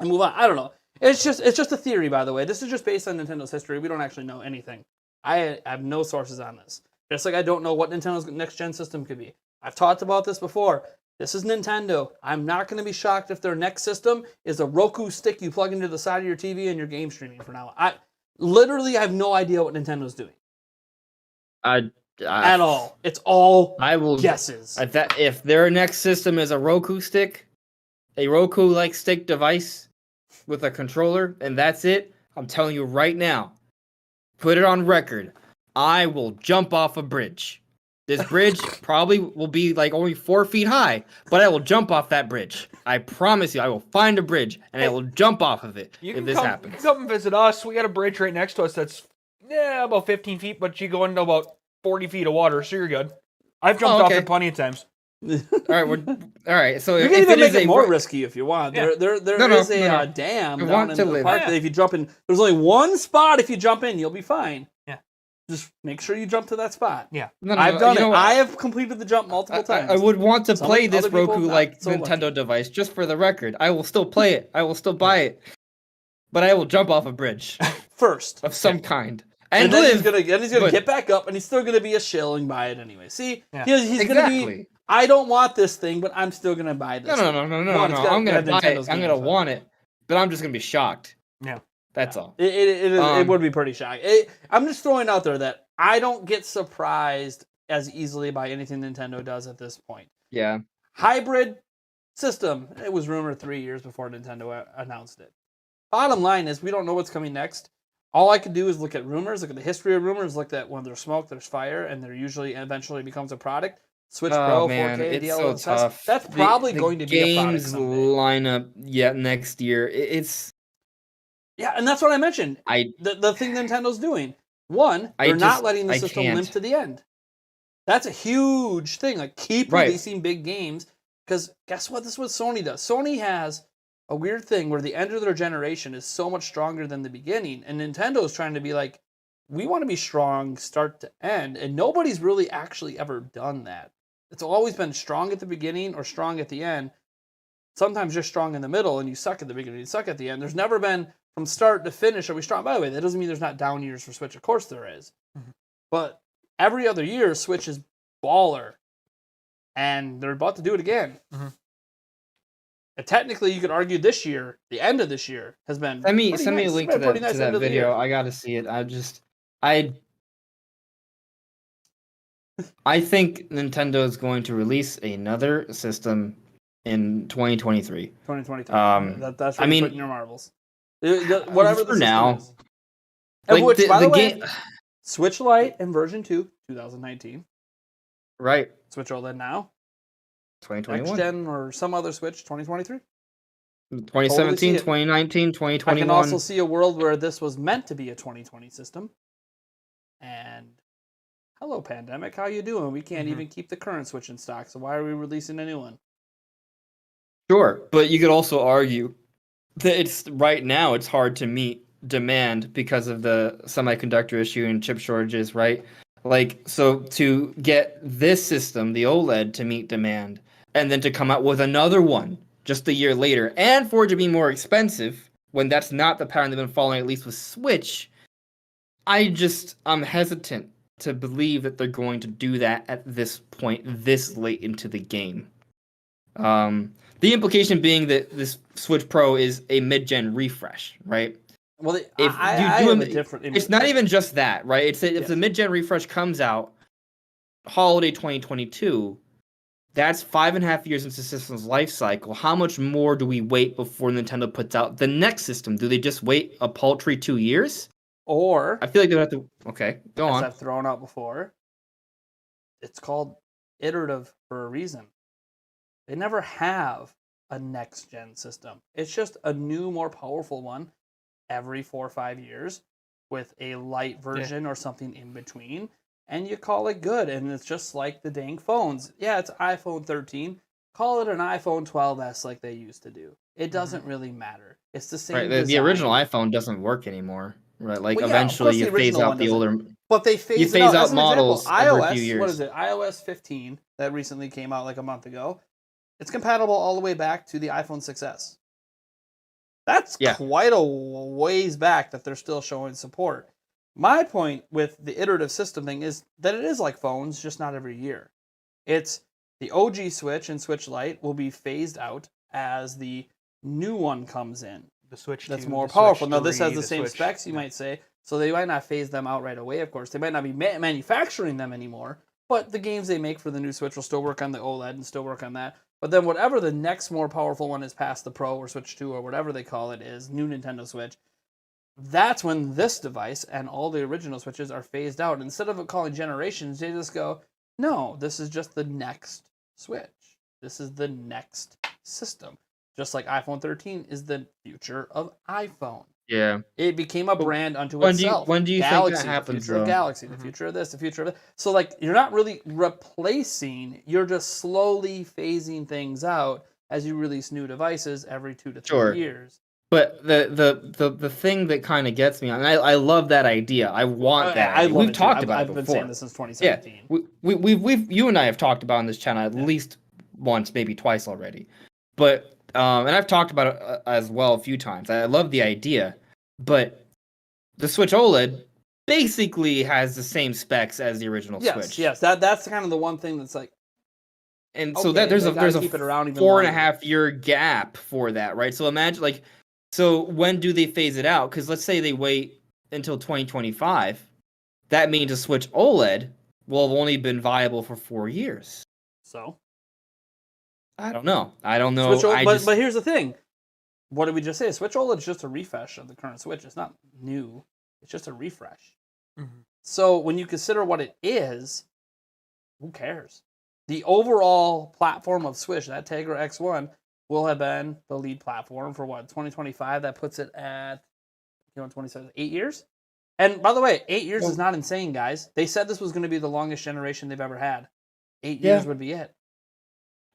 and move on. I don't know. It's just a theory, by the way. This is just based on Nintendo's history. We don't actually know anything. I have no sources on this. Just like I don't know what Nintendo's next-gen system could be. I've talked about this before. This is Nintendo. I'm not going to be shocked if their next system is a Roku stick you plug into the side of your TV and you're game streaming for now. I have no idea what Nintendo's doing. At all. It's all guesses. If their next system is a Roku stick, a Roku-like stick device with a controller, and that's it, I'm telling you right now, put it on record, I will jump off a bridge. This bridge probably will be like only 4 feet high, but I will jump off that bridge. I promise you, I will find a bridge and I will jump off of it if this happens. You can come and visit us. We got a bridge right next to us that's about 15 feet, but you go into about 40 feet of water, so you're good. I've jumped off it plenty of times. All right. So you can even make it more risky if you want. Yeah. There is a dam down in the park that if you jump in, there's only one spot. If you jump in, you'll be fine. Yeah. Just make sure you jump to that spot. Yeah. I've done it. I have completed the jump multiple times. I would want to play this Roku-like Nintendo device, just for the record. I will still play it. I will still buy it. But I will jump off a bridge. First. Of some kind. And then he's gonna get back up, and he's still gonna be a shilling buy it anyway. See, he's gonna be. I don't want this thing, but I'm still gonna buy this. No. I'm gonna buy it. I'm gonna want it, but I'm just gonna be shocked. Yeah, that's all. It would be pretty shocking. I'm just throwing out there that I don't get surprised as easily by anything Nintendo does at this point. Yeah, hybrid system. It was rumored 3 years before Nintendo announced it. bottom line is we don't know what's coming next. All I could do is look at rumors, look at the history of rumors, look at when there's smoke, there's fire, and there usually eventually becomes a product. Switch Pro, 4K, it's so DLSS. tough. That's probably going to be a product games someday. lineup next year. Yeah, and that's what I mentioned. The thing Nintendo's doing. One, they're not letting the system limp to the end. That's a huge thing. Like, keep releasing big games. Because guess what? This is what Sony does. Sony has a weird thing where the end of their generation is so much stronger than the beginning. And Nintendo is trying to be like, we want to be strong start to end. And nobody's really actually ever done that. It's always been strong at the beginning or strong at the end. Sometimes you're strong in the middle and you suck at the beginning, you suck at the end. There's never been from start to finish are we strong. By the way, that doesn't mean there's not down years for Switch. Of course there is. Mm-hmm. But every other year, Switch is baller. And they're about to do it again. Mm-hmm. And technically, you could argue this year, the end of this year, has been send me a link to that video. I got to see it. I think Nintendo is going to release another system in 2023. 2023. That's where you're putting your marbles. Whatever for now. Is. Like which, by the way, game... Switch Lite and version 2, 2019. Right. Switch OLED now. 2021. Next gen or some other Switch, 2023. 2017, 2019, 2021. I can also see a world where this was meant to be a 2020 system. And hello, pandemic, how you doing? We can't even keep the current Switch in stock, so why are we releasing a new one? Sure, but you could also argue that right now it's hard to meet demand because of the semiconductor issue and chip shortages, right? Like, so to get this system, the OLED, to meet demand, and then to come out with another one just a year later, and for it to be more expensive, when that's not the pattern they've been following, at least with Switch, I'm hesitant to believe that they're going to do that at this point, this late into the game. The implication being that this Switch Pro is a mid-gen refresh, right? Well, I have a different... It's not even just that, right? If the mid-gen refresh comes out holiday 2022, that's 5.5 years into the system's life cycle. How much more do we wait before Nintendo puts out the next system? Do they just wait a paltry 2 years? Or... I feel like they have to... Okay, go on. As I've thrown out before, it's called iterative for a reason. They never have a next-gen system. It's just a new, more powerful one every 4 or 5 years with a light version or something in between, and you call it good. And it's just like the dang phones. Yeah, it's iPhone 13. Call it an iPhone 12s like they used to do. It doesn't really matter. It's the same. Right, the original iPhone doesn't work anymore. Right, like eventually you phase out the older. But they phase out models every few years. What is it? iOS 15 that recently came out like a month ago. It's compatible all the way back to the iPhone 6s. That's quite a ways back that they're still showing support. My point with the iterative system thing is that it is like phones, just not every year. It's the OG Switch and Switch Lite will be phased out as the new one comes in. The Switch that's 2, more the powerful. Switch Now, this 3, has the same Switch, specs, you might say, so they might not phase them out right away, of course. They might not be manufacturing them anymore, but the games they make for the new Switch will still work on the OLED and still work on that. But then whatever the next more powerful one is past the Pro or Switch 2 or whatever they call it is, new Nintendo Switch, that's when this device and all the original Switches are phased out. Instead of calling generations, they just go, no, this is just the next Switch. This is the next system. Just like iPhone 13 is the future of iPhone. Yeah. It became a brand unto itself. When do you Galaxy, think that happens, the future of Galaxy, the future of this, the future of that. So, like, you're not really replacing, you're just slowly phasing things out as you release new devices every 2 to 3 years. But the thing that kind of gets me, and I love that idea. I want that. We've talked about it before. I've been saying this since 2017. Yeah, we've you and I have talked about on this channel at least once, maybe twice already. But and I've talked about it as well a few times. I love the idea, but the Switch OLED basically has the same specs as the original Switch. Yes, that's kind of the one thing that's like. And so that there's a 4.5 year gap for that, right? So imagine so when do they phase it out? Because let's say they wait until 2025, that means a Switch OLED will have only been viable for 4 years. So. I don't know. But here's the thing. what did we just say? Switch OLED is just a refresh of the current Switch. It's not new. It's just a refresh. Mm-hmm. So when you consider what it is, who cares? The overall platform of Switch, that Tegra X1, will have been the lead platform for 2025. That puts it at 27, 8 years. And by the way, 8 years is not insane, guys. They said this was going to be the longest generation they've ever had. 8 years would be it.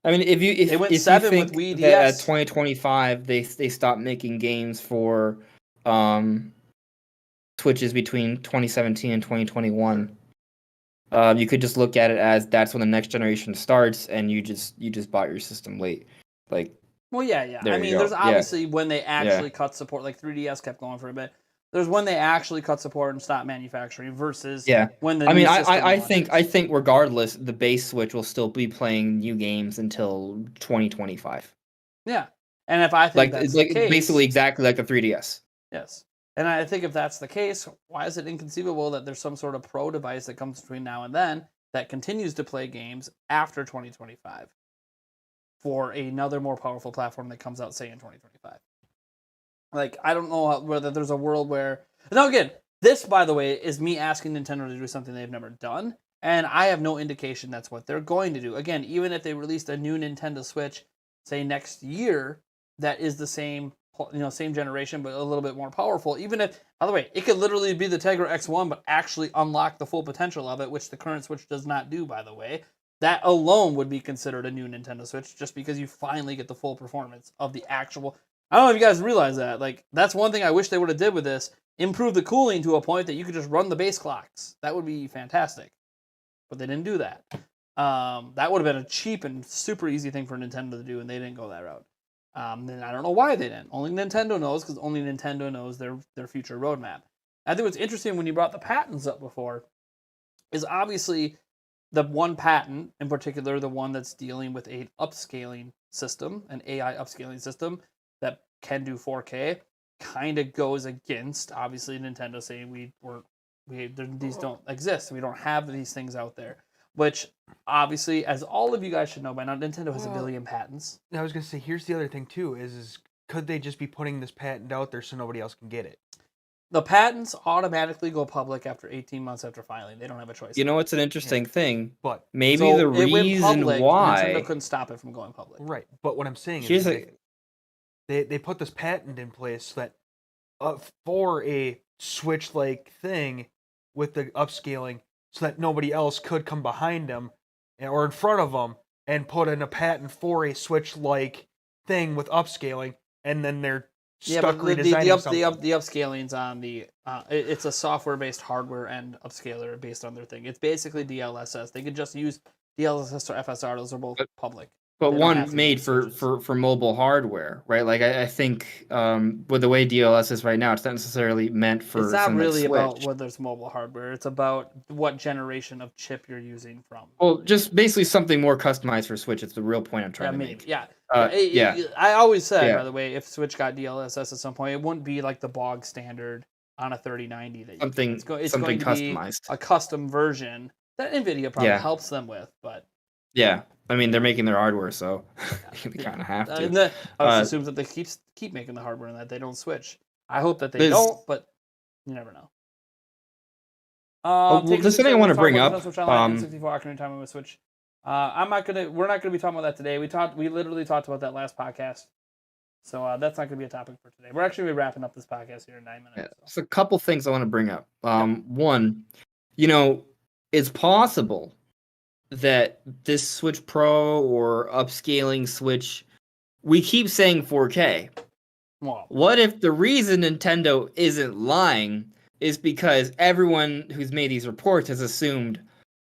I mean, if they went if 7 you with think Wii that DS. at 2025 they stopped making games for Switches between 2017 and 2021, you could just look at it as that's when the next generation starts, and you just bought your system late. Like, well, yeah. There I you mean, go. there's Yeah. obviously when they actually cut support, like 3DS kept going for a bit. There's when they actually cut support and stopped manufacturing versus when the I new mean, system I launches. think regardless, the base Switch will still be playing new games until 2025. Yeah, and if I think that's the case, basically exactly like the 3DS. yes. And I think if that's the case, why is it inconceivable that there's some sort of pro device that comes between now and then that continues to play games after 2025 for another more powerful platform that comes out, say, in 2025? Like, I don't know whether there's a world where... Now, again, this, by the way, is me asking Nintendo to do something they've never done, and I have no indication that's what they're going to do. Again, even if they released a new Nintendo Switch, say, next year, that is the same generation, but a little bit more powerful. Even if, by the way, it could literally be the Tegra X1, but actually unlock the full potential of it, which the current Switch does not do, by the way. That alone would be considered a new Nintendo Switch, just because you finally get the full performance of the actual... I don't know if you guys realize that. Like, that's one thing I wish they would have did with this. Improve the cooling to a point that you could just run the base clocks. That would be fantastic. But they didn't do that. That would have been a cheap and super easy thing for Nintendo to do, and they didn't go that route. Then I don't know why they didn't. Only Nintendo knows, because only Nintendo knows their future roadmap. I think what's interesting when you brought the patents up before is obviously the one patent, in particular, the one that's dealing with an upscaling system, an AI upscaling system that can do 4K, kind of goes against, obviously, Nintendo saying these don't exist. We don't have these things out there. Which, obviously, as all of you guys should know by now, Nintendo has 1 billion patents. I was going to say, here's the other thing, too, is could they just be putting this patent out there so nobody else can get it? The patents automatically go public after 18 months after filing. They don't have a choice. You know what's an interesting thing? But maybe so the it went reason public, why Nintendo couldn't stop it from going public. Right. But what I'm saying Here's is they put this patent in place so that for a Switch-like thing with the upscaling, so that nobody else could come behind them or in front of them and put in a patent for a Switch-like thing with upscaling, and then they're stuck redesigning something. The upscaling's on the it's a software-based hardware and upscaler based on their thing. It's basically DLSS. They could just use DLSS or FSR. Those are both public. But They don't have one to made use for switches. mobile hardware, right? Like I think with the way DLS is right now, it's not necessarily meant for It's not something really like about Switch. whether it's mobile hardware. It's about what generation of chip you're using from. Well, just basically something more customized for Switch. It's the real point I'm trying to make. Yeah. Yeah. I always said, Yeah. by the way, if Switch got DLSS at some point, it wouldn't be like the bog standard on a 3090. That Something it's something going to be customized. a custom version that NVIDIA probably helps them with, but yeah. I mean, they're making their hardware, so they kind of have to. And I just assume that they keep making the hardware and that they don't switch. I hope that they don't, but you never know. There's something I want to bring up. N64 Ocarina of Time with Switch. We're not gonna be talking about that today. We literally talked about that last podcast, so that's not gonna be a topic for today. We're actually gonna be wrapping up this podcast here in 9 minutes. Yeah, so a couple things I want to bring up. One, it's possible that this Switch Pro or upscaling Switch, we keep saying 4K. Well, what if the reason Nintendo isn't lying is because everyone who's made these reports has assumed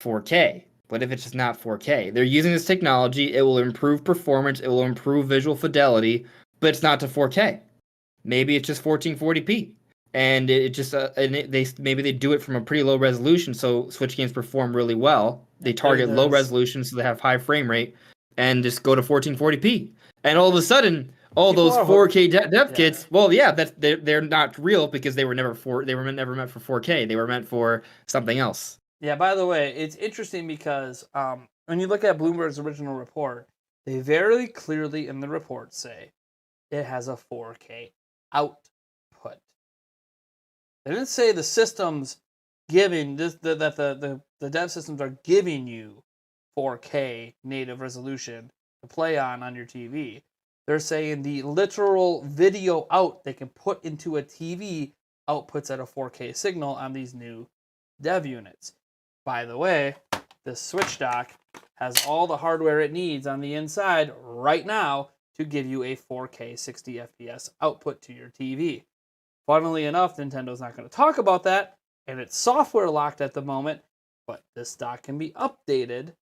4K? What if it's just not 4K? They're using this technology, it will improve performance, it will improve visual fidelity, but it's not to 4K. Maybe it's just 1440p. And maybe they do it from a pretty low resolution, so Switch games perform really well. They target low resolution, so they have high frame rate, and just go to 1440p. And all of a sudden, all those 4K dev kits, well, yeah, they're not real because they were never meant for 4K. They were meant for something else. Yeah. By the way, it's interesting because when you look at Bloomberg's original report, they very clearly in the report say it has a 4K output. They didn't say the system's giving that the dev systems are giving you 4K native resolution to play on your TV. They're saying the literal video out they can put into a TV outputs at a 4K signal on these new dev units. By the way, this Switch dock has all the hardware it needs on the inside right now to give you a 4K 60 FPS output to your TV. Funnily enough, Nintendo's not going to talk about that, and it's software locked at the moment, but this dock can be updated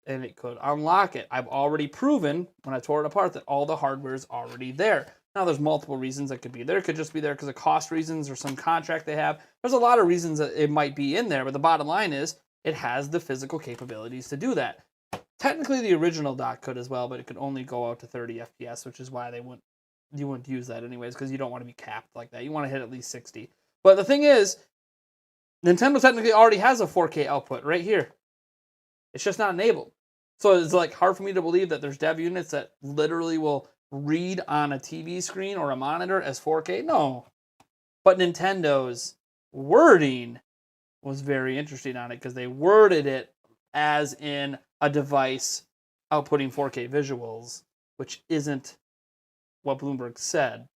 and it could unlock it. I've already proven when I tore it apart that all the hardware is already there. Now there's multiple reasons it could be there. It could just be there because of cost reasons or some contract they have. There's a lot of reasons that it might be in there, but the bottom line is it has the physical capabilities to do that. Technically the original dock could as well, but it could only go out to 30 FPS, which is why you wouldn't use that anyways, because you don't want to be capped like that. You want to hit at least 60. But the thing is, Nintendo technically already has a 4K output right here. It's just not enabled. So it's like hard for me to believe that there's dev units that literally will read on a TV screen or a monitor as 4K. No. But Nintendo's wording was very interesting on it because they worded it as in a device outputting 4K visuals, which isn't what Bloomberg said.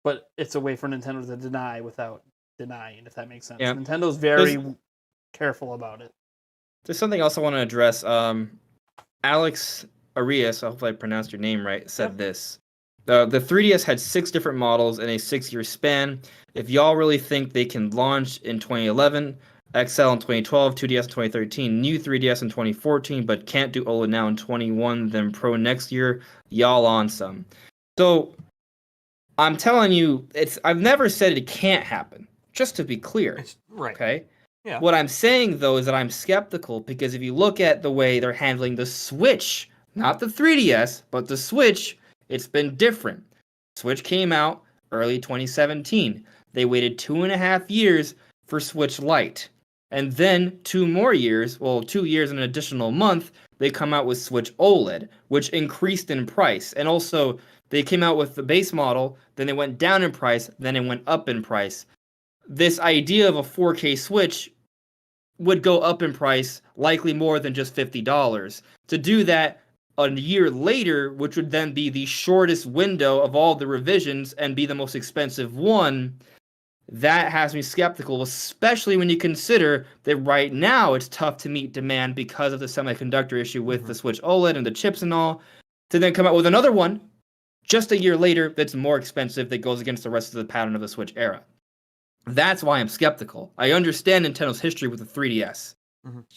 But it's a way for Nintendo to deny without denying, if that makes sense. Yeah. Nintendo's very careful about it. There's something else I want to address. Alex Arias, I hope I pronounced your name right, said this. The 3DS had 6 different models in a 6-year span. If y'all really think they can launch in 2011, XL in 2012, 2DS in 2013, new 3DS in 2014, but can't do OLED now in 21, then Pro next year, y'all on some. So I'm telling you, I've never said it can't happen, just to be clear. Right. Okay? Yeah. What I'm saying, though, is that I'm skeptical because if you look at the way they're handling the Switch, not the 3DS, but the Switch, it's been different. Switch came out early 2017. They waited 2.5 years for Switch Lite. And then 2 more years, 2 years and an additional month, they come out with Switch OLED, which increased in price. And also, they came out with the base model, then they went down in price, then it went up in price. This idea of a 4K Switch would go up in price, likely more than just $50. To do that a year later, which would then be the shortest window of all the revisions and be the most expensive one, that has me skeptical, especially when you consider that right now it's tough to meet demand because of the semiconductor issue with the Switch OLED and the chips and all, to then come out with another one just a year later that's more expensive that goes against the rest of the pattern of the Switch era. That's why I'm skeptical. I understand Nintendo's history with the 3DS.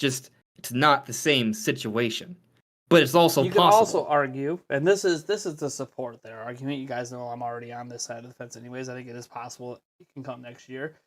It's not the same situation. But it's also possible. You could also argue, and this is to support their argument. You guys know I'm already on this side of the fence anyways. I think it is possible it can come next year.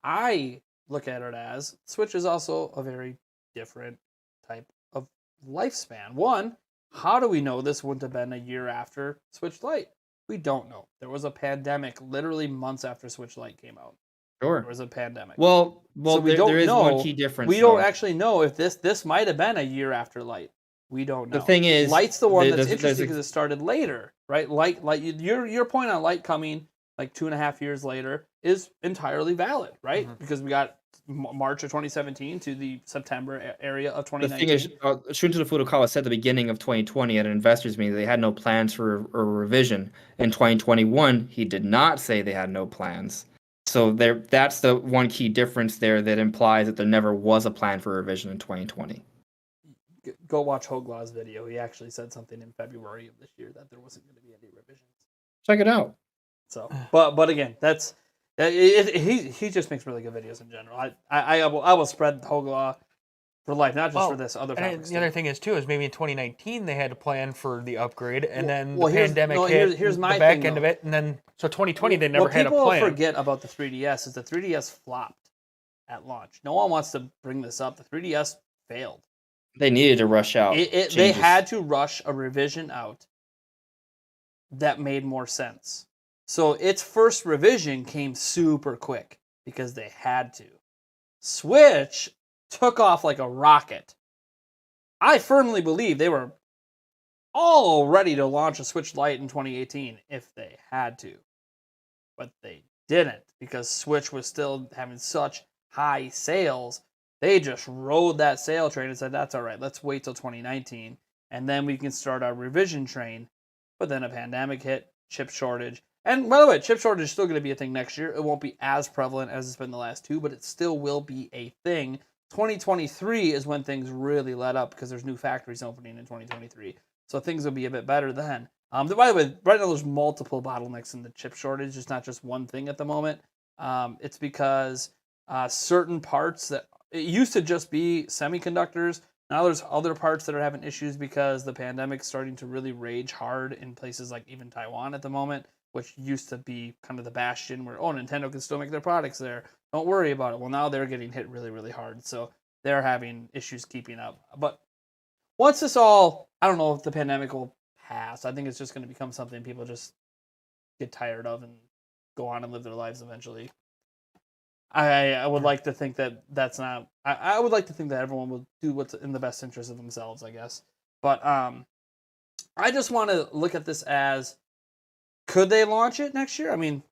I look at it as Switch is also a very different type of lifespan. One, how do we know this wouldn't have been a year after Switch Lite? We don't know. There was a pandemic literally months after Switch Lite came out. Sure. There was a pandemic. Well, so there is one key difference. We don't actually know if this might have been a year after Lite. We don't know. The thing is, Light's the one that's interesting because it started later, right? Light, your point on Light coming like 2.5 years later is entirely valid, right? Because we got March of 2017 to the September area of 2019. The thing is, Shunta Furukawa said at the beginning of 2020 at an investors meeting they had no plans for a revision. In 2021, he did not say they had no plans. So that's the one key difference there that implies that there never was a plan for a revision in 2020. Go watch Hoglaw's video. He actually said something in February of this year that there wasn't going to be any revisions. Check it out. So, but again, that's he just makes really good videos in general. I will spread Hoglaw for life, not just for this other topics. The other thing is too is maybe in 2019 they had a plan for the upgrade, and then the here's, pandemic no, hit here's my the back thing, end of though. it, and then so 2020 they never had a plan. What plan. people forget about the 3DS is the 3DS flopped at launch. No one wants to bring this up. The 3DS failed. They needed to rush out. They had to rush a revision out that made more sense. So its first revision came super quick because they had to. Switch took off like a rocket. I firmly believe they were all ready to launch a Switch Lite in 2018 if they had to. But they didn't because Switch was still having such high sales. They just rode that sale train and said, that's all right, let's wait till 2019 and then we can start our revision train. But then a pandemic hit, chip shortage. And by the way, chip shortage is still going to be a thing next year. It won't be as prevalent as it's been the last two, but it still will be a thing. 2023 is when things really let up because there's new factories opening in 2023. So things will be a bit better then. By the way, right now there's multiple bottlenecks in the chip shortage. It's not just one thing at the moment. It's because certain parts that it used to just be semiconductors. Now there's other parts that are having issues because the pandemic's starting to really rage hard in places like even Taiwan at the moment, which used to be kind of the bastion where, oh, Nintendo can still make their products there. Don't worry about it. Well, now they're getting hit really, really hard. So they're having issues keeping up. But once this all, I don't know if the pandemic will pass. I think it's just going to become something people just get tired of and go on and live their lives eventually. I would like to think that that's not. I would like to think that everyone will do what's in the best interest of themselves, I guess. But I just want to look at this as, could they launch it next year? I mean,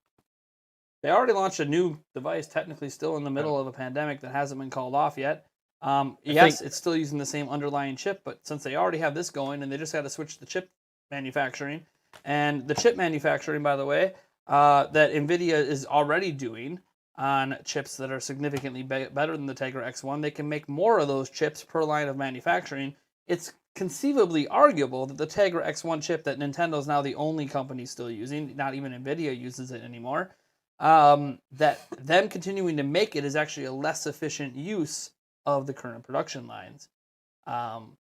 they already launched a new device, technically still in the middle of a pandemic that hasn't been called off yet. Yes, it's still using the same underlying chip, but since they already have this going and they just got to switch the chip manufacturing, and the chip manufacturing, by the way, that NVIDIA is already doing on chips that are significantly better than the Tegra X1, they can make more of those chips per line of manufacturing. It's conceivably arguable that the Tegra X1 chip that Nintendo's now the only company still using, not even NVIDIA uses it anymore, that them continuing to make it is actually a less efficient use of the current production lines,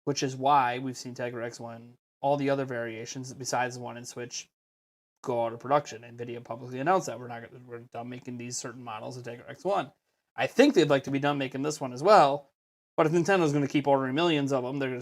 which is why we've seen Tegra X1, all the other variations besides the one in Switch, go out of production. NVIDIA publicly announced that we're done making these certain models of Tegra X1. I think they'd like to be done making this one as well, but if Nintendo's going to keep ordering millions of them, they're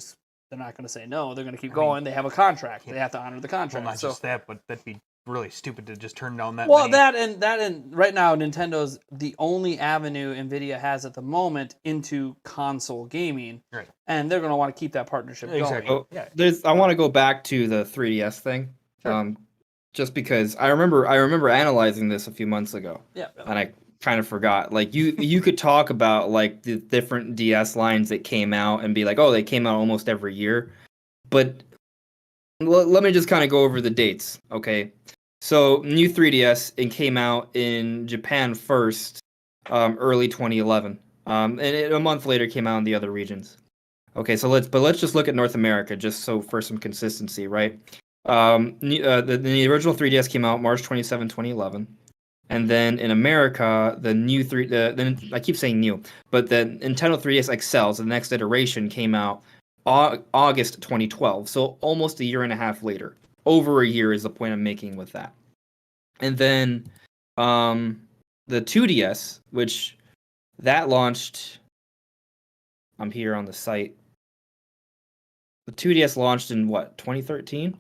not going to say no. They're going to keep going. They have a contract. They have to honor the contract. Well, not just that, but that'd be really stupid to just turn down that. Well, many. that and right now Nintendo's the only avenue NVIDIA has at the moment into console gaming, right? And they're going to want to keep that partnership exactly. going. Oh, yeah. I want to go back to the 3DS thing, Sure. just because I remember analyzing this a few months ago. Yeah. And I kind of forgot. Like you could talk about like the different DS lines that came out and be like, oh, they came out almost every year, but let me just kind of go over the dates, okay? So new 3DS, it came out in Japan first, early 2011, and a month later came out in the other regions. Okay, so let's just look at North America just so for some consistency, right? The original 3DS came out March 27, 2011, and then in America the new I keep saying new, but the Nintendo 3DS XL, so the next iteration, came out August 2012, so almost a year and a half later. Over a year is the point I'm making with that. And then the 2DS, which that launched, I'm here on the site. The 2DS launched in what, 2013?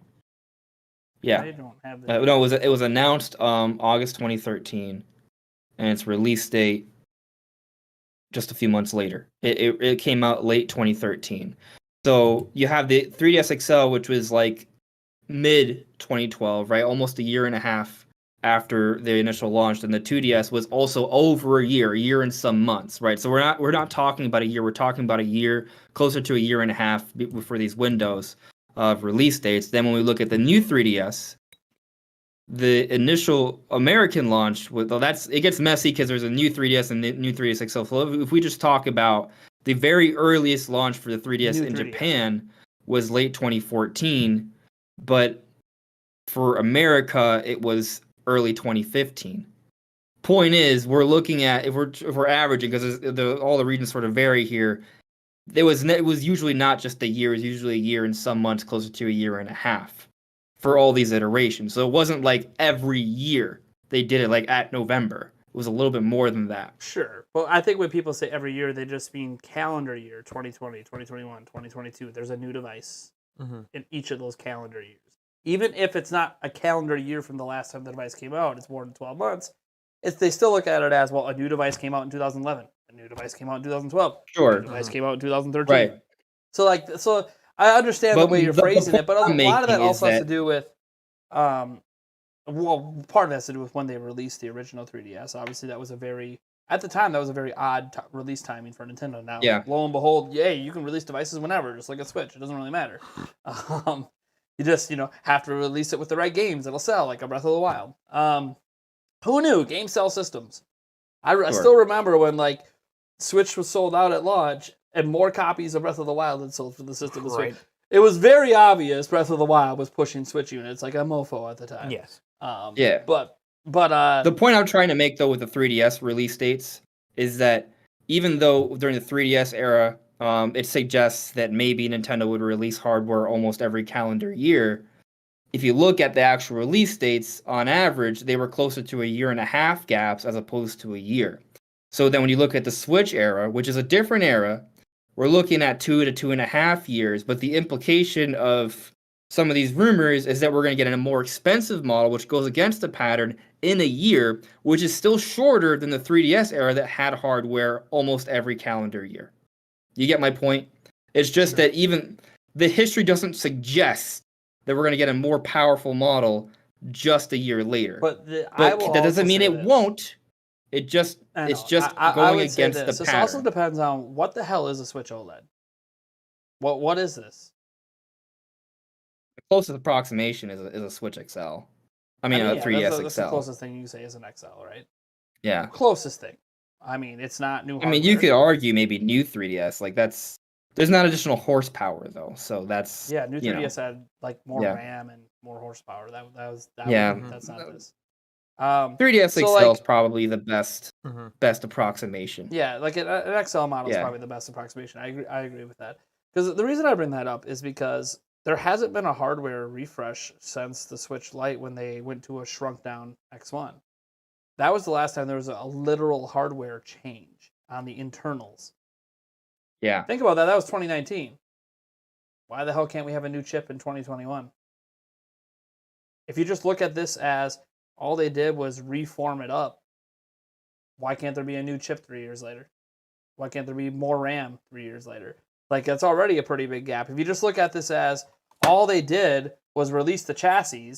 Yeah. I don't have the No, it was announced August 2013, and its release date just a few months later. It came out late 2013. So you have the 3DS XL, which was like mid 2012, right? Almost a year and a half after the initial launch, and the 2DS was also over a year and some months, right? So we're not talking about a year. We're talking about a year, closer to a year and a half for these windows of release dates. Then when we look at the new 3DS, the initial American launch, it gets messy because there's a new 3DS and the new 3DS XL. So if we just talk about the very earliest launch for the 3DS in Japan was late 2014, but for America it was early 2015. Point is, we're looking at if we're averaging, because all the regions sort of vary here. It was usually not just a year; it was usually a year and some months, closer to a year and a half, for all these iterations. So it wasn't like every year they did it like at November. It was a little bit more than that. Sure. Well, I think when people say every year, they just mean calendar year, 2020, 2021, 2022. There's a new device in each of those calendar years. Even if it's not a calendar year from the last time the device came out, it's more than 12 months. They still look at it as, well, a new device came out in 2011. A new device came out in 2012. Sure. A new device came out in 2013. Right. So I understand the But way you're the phrasing it, but a point I'm lot of that making is also has to that do with, well, part of it has to do with when they released the original 3DS. Obviously, that was at the time, that was a very odd release timing for Nintendo. Now, yeah, lo and behold, yay, you can release devices whenever, just like a Switch. It doesn't really matter. You just, have to release it with the right games. It'll sell, like a Breath of the Wild. Who knew? Game sell systems. I sure. still remember when, like, Switch was sold out at launch, and more copies of Breath of the Wild had sold for the system. Right. It was very obvious Breath of the Wild was pushing Switch units like a mofo at the time. Yes. Yeah. But The point I'm trying to make though with the 3DS release dates is that even though during the 3DS era, it suggests that maybe Nintendo would release hardware almost every calendar year. If you look at the actual release dates, on average, they were closer to a year and a half gaps as opposed to a year. So then when you look at the Switch era, which is a different era, we're looking at 2 to 2.5 years. But the implication of some of these rumors is that we're going to get a more expensive model, which goes against the pattern in a year, which is still shorter than the 3DS era that had hardware almost every calendar year. You get my point? It's just that even the history doesn't suggest that we're going to get a more powerful model just a year later. But that doesn't mean it won't. It's just going against the pattern. This also depends on what the hell is a Switch OLED. What is this? The closest approximation is a Switch XL. a 3DS that's XL. the closest thing you can say is an XL, right? Yeah. Closest thing. I mean, it's not new hardware. You could argue maybe new 3DS. Like there's not additional horsepower though, so that's new 3DS had like more RAM and more horsepower. That's not this. 3DS XL is probably the best approximation. Yeah, like an XL model is probably the best approximation. I agree with that. Because the reason I bring that up is because there hasn't been a hardware refresh since the Switch Lite when they went to a shrunk down X1. That was the last time there was a literal hardware change on the internals. Yeah. Think about that. That was 2019. Why the hell can't we have a new chip in 2021? If you just look at this as all they did was reform it up, why can't there be a new chip 3 years later? Why can't there be more RAM 3 years later? Like, that's already a pretty big gap. If you just look at this as all they did was release the chassis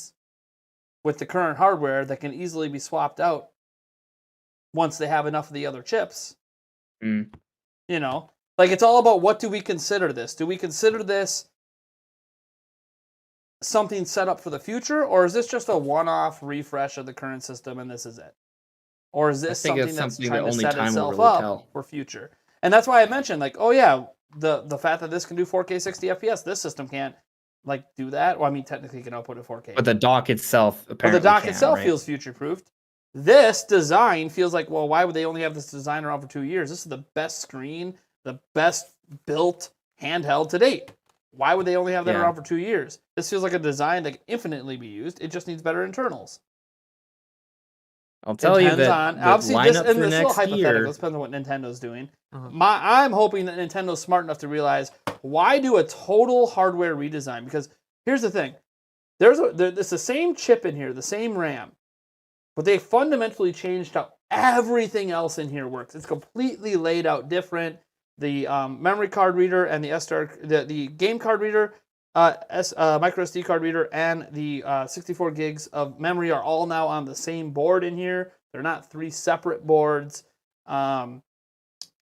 with the current hardware that can easily be swapped out once they have enough of the other chips. Like, it's all about what do we consider this? Do we consider this something set up for the future, or is this just a one-off refresh of the current system and this is it? Or is this something that's trying to set itself up for future? And that's why I mentioned, like, oh yeah, the fact that this can do 4K 60 FPS, this system can't do that. Well, I mean, technically it can output at 4K. But the dock itself apparently feels future-proofed. This design feels like, well, why would they only have this design around for 2 years? This is the best screen, the best built handheld to date. Why would they only have that around for 2 years? This feels like a design that can infinitely be used. It just needs better internals. I'll tell you that obviously lineup for next year. This depends on what Nintendo's doing. I'm hoping that Nintendo's smart enough to realize, why do a total hardware redesign? Because here's the thing. There's the same chip in here, the same RAM, but they fundamentally changed how everything else in here works. It's completely laid out different. The memory card reader and the game card reader, micro SD card reader, and the 64 gigs of memory are all now on the same board in here. They're not 3 separate boards.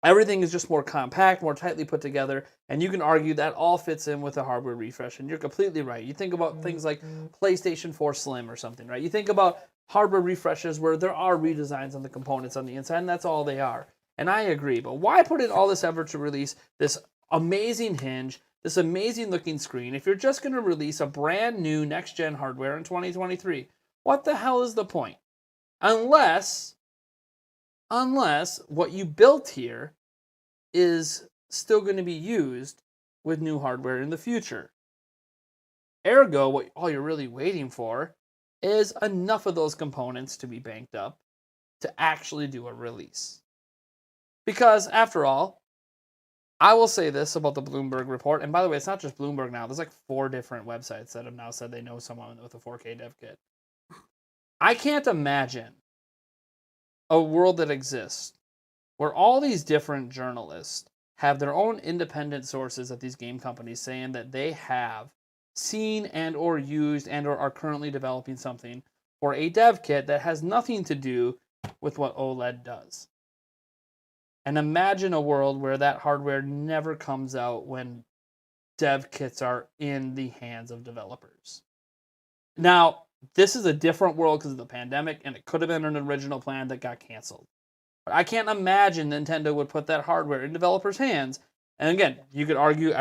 Everything is just more compact, more tightly put together, and you can argue that all fits in with a hardware refresh, and you're completely right. You think about things like PlayStation 4 Slim or something, right? You think about hardware refreshes where there are redesigns on the components on the inside, and that's all they are. And I agree, but why put in all this effort to release this amazing hinge, this amazing looking screen, if you're just going to release a brand new next-gen hardware in 2023? What the hell is the point? Unless what you built here is still going to be used with new hardware in the future. Ergo, all you're really waiting for is enough of those components to be banked up to actually do a release. Because, after all, I will say this about the Bloomberg report, and by the way, it's not just Bloomberg now. There's like 4 different websites that have now said they know someone with a 4K dev kit. I can't imagine a world that exists where all these different journalists have their own independent sources at these game companies saying that they have seen and or used and or are currently developing something or a dev kit that has nothing to do with what OLED does. And imagine a world where that hardware never comes out when dev kits are in the hands of developers. Now, this is a different world because of the pandemic, and it could have been an original plan that got canceled. But I can't imagine Nintendo would put that hardware in developers' hands. And again, you could argue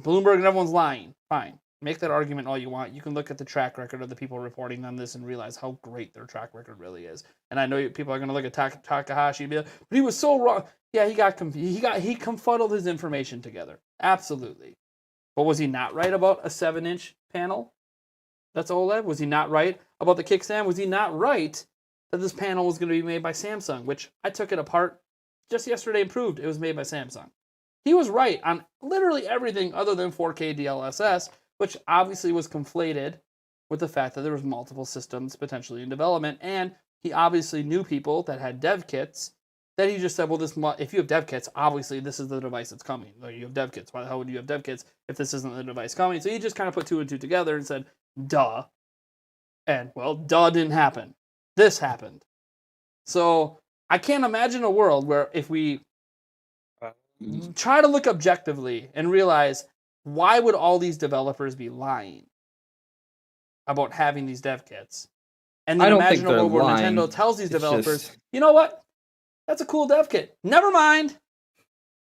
Bloomberg and everyone's lying. Fine. Make that argument all you want. You can look at the track record of the people reporting on this and realize how great their track record really is. And I know people are going to look at Takahashi and be like, but he was so wrong. Yeah, he confuddled his information together. Absolutely. But was he not right about a 7-inch panel? That's OLED. Was he not right about the kickstand? Was he not right that this panel was going to be made by Samsung, which I took it apart just yesterday and proved it was made by Samsung. He was right on literally everything other than 4K DLSS, which obviously was conflated with the fact that there was multiple systems potentially in development, and he obviously knew people that had dev kits that he just said, well, if you have dev kits, obviously this is the device that's coming. Or you have dev kits. Why the hell would you have dev kits if this isn't the device coming? So he just kind of put 2 and 2 together and said, duh. And, well, duh didn't happen. This happened. So I can't imagine a world where if we try to look objectively and realize why would all these developers be lying about having these dev kits? And then imagine a world where Nintendo tells these developers, you know what? That's a cool dev kit. Never mind.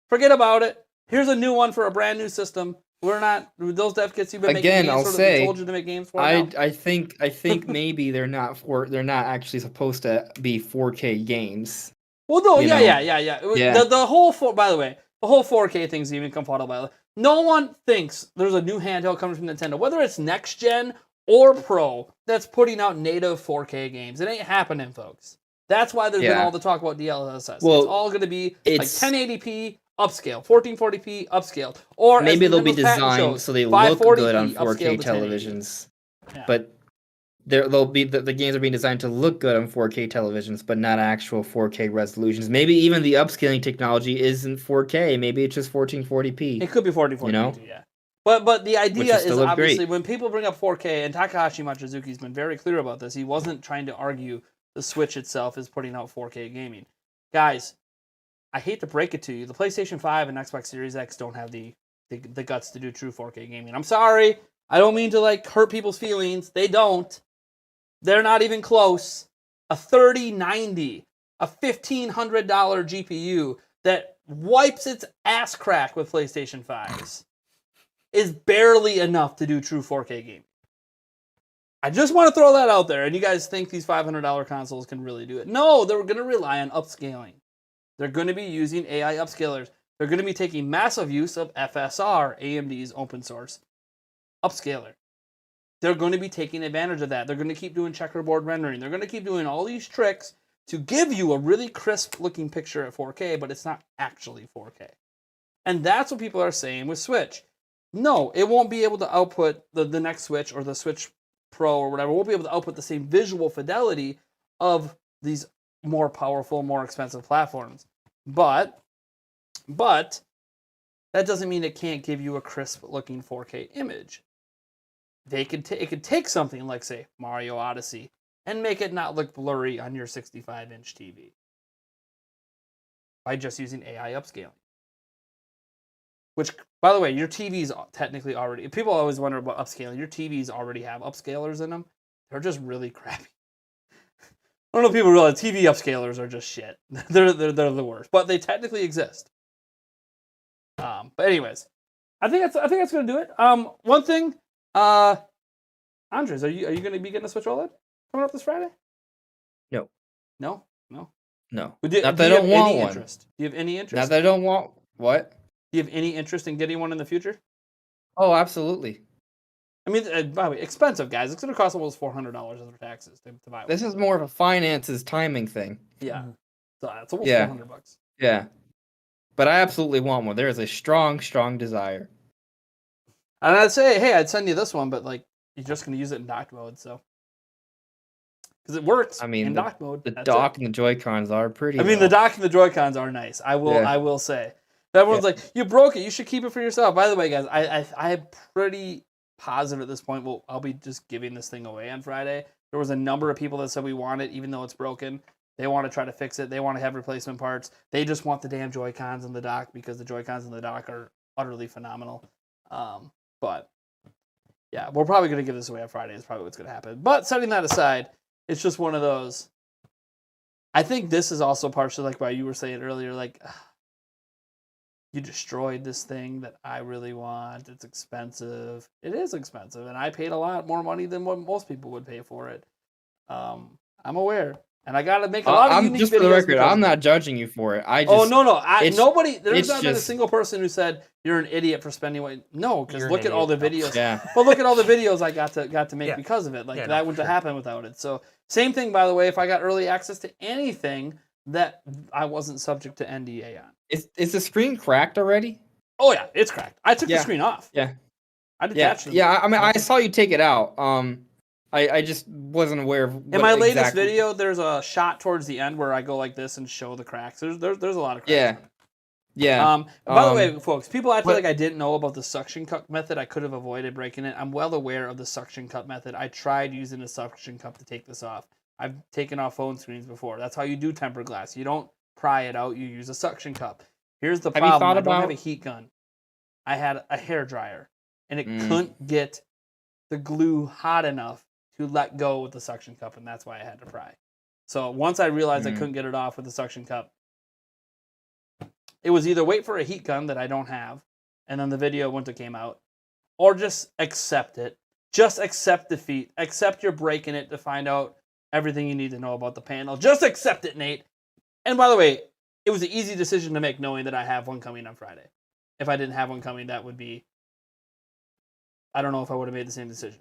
Forget about it. Here's a new one for a brand new system. We're not those dev kits you've been making games I'll for say, that we told you to make games for. I think maybe they're not actually supposed to be 4K games. Well, no, yeah. The whole by the way, the whole 4K thing's even confuddled by. No one thinks there's a new handheld coming from Nintendo, whether it's next gen or Pro, that's putting out native 4K games. It ain't happening, folks. That's why there's been all the talk about DLSS. Well, it's all going to be like 1080p upscale, 1440p upscale, or maybe they'll be designed so they look good on 4K televisions. Yeah. But they'll be the games are being designed to look good on 4K televisions, but not actual 4K resolutions. Maybe even the upscaling technology isn't 4K. Maybe it's just 1440p. It could be 1440p, too, yeah. But the idea is obviously when people bring up 4K, and Takahashi Machizuki's been very clear about this. He wasn't trying to argue the Switch itself is putting out 4K gaming. Guys, I hate to break it to you, the PlayStation 5 and Xbox Series X don't have the guts to do true 4K gaming. I'm sorry. I don't mean to hurt people's feelings. They don't. They're not even close. A 3090, a $1,500 GPU that wipes its ass crack with PlayStation 5s is barely enough to do true 4K gaming. I just want to throw that out there, and you guys think these $500 consoles can really do it. No, they're going to rely on upscaling. They're going to be using AI upscalers. They're going to be taking massive use of FSR, AMD's open source upscaler. They're going to be taking advantage of that. They're going to keep doing checkerboard rendering. They're going to keep doing all these tricks to give you a really crisp looking picture at 4K, but it's not actually 4K. And that's what people are saying with Switch. No, it won't be able to output the next Switch or the Switch Pro or whatever. It won't be able to output the same visual fidelity of these more powerful, more expensive platforms. But that doesn't mean it can't give you a crisp looking 4K image. It could take something like, say, Mario Odyssey and make it not look blurry on your 65-inch TV by just using AI upscaling. Which, by the way, your TVs technically already... People always wonder about upscaling. Your TVs already have upscalers in them. They're just really crappy. I don't know if people realize TV upscalers are just shit. They're the worst. But they technically exist. But anyways, I think that's going to do it. One thing... Andres, are you going to be getting a Switch OLED coming up this Friday? No. No. Not that I don't want one. Interest? Do you have any interest? Not that I don't want what? Do you have any interest in getting one in the future? Oh, absolutely. I mean, by the way, expensive, guys. It's going to cost almost $400 after taxes to buy one. This is more of a finances timing thing. Yeah. So it's almost $400. Yeah. But I absolutely want one. There is a strong, strong desire. And I'd say, hey, I'd send you this one, but you're just going to use it in dock mode, so. Because it works in dock mode. The dock and the Joy-Cons are pretty. I mean, the dock and the Joy-Cons are nice. I will say. Everyone's like, you broke it. You should keep it for yourself. By the way, guys, I'm pretty positive at this point. Well, I'll be just giving this thing away on Friday. There was a number of people that said we want it, even though it's broken. They want to try to fix it. They want to have replacement parts. They just want the damn Joy-Cons in the dock because the Joy-Cons in the dock are utterly phenomenal. But yeah, we're probably going to give this away on Friday. Is probably what's going to happen. But setting that aside, it's just one of those. I think this is also partially like why you were saying earlier, like, you destroyed this thing that I really want. It's expensive. It is expensive, and I paid a lot more money than what most people would pay for it. I'm aware, and I got to make a lot of unique just videos. For the record, I'm not judging you for it. No. Nobody. There's not been a single person who said you're an idiot for spending money. No, because look at all the videos. Yeah. But look at all the videos I got to make because of it. Like that wouldn't have happened without it. So same thing, by the way. If I got early access to anything that I wasn't subject to NDA on. Is the screen cracked already? Oh yeah, it's cracked. I took the screen off. Yeah. I detached it. Yeah, I mean, I saw you take it out. I just wasn't aware of what in my latest video, there's a shot towards the end where I go like this and show the cracks. There's a lot of cracks. Yeah. By the way, folks, people act like I didn't know about the suction cup method. I could have avoided breaking it. I'm well aware of the suction cup method. I tried using a suction cup to take this off. I've taken off phone screens before. That's how you do tempered glass. You don't pry it out. You use a suction cup. Here's the problem. I don't have a heat gun. I had a hair dryer, and it couldn't get the glue hot enough to let go with the suction cup, and that's why I had to pry. So once I realized I couldn't get it off with the suction cup, it was either wait for a heat gun that I don't have, and then the video wouldn't have came out, or just accept it. Just accept defeat. Accept you're breaking it to find out everything you need to know about the panel. Just accept it, Nate. And by the way, it was an easy decision to make knowing that I have one coming on Friday. If I didn't have one coming, that would be... I don't know if I would have made the same decision.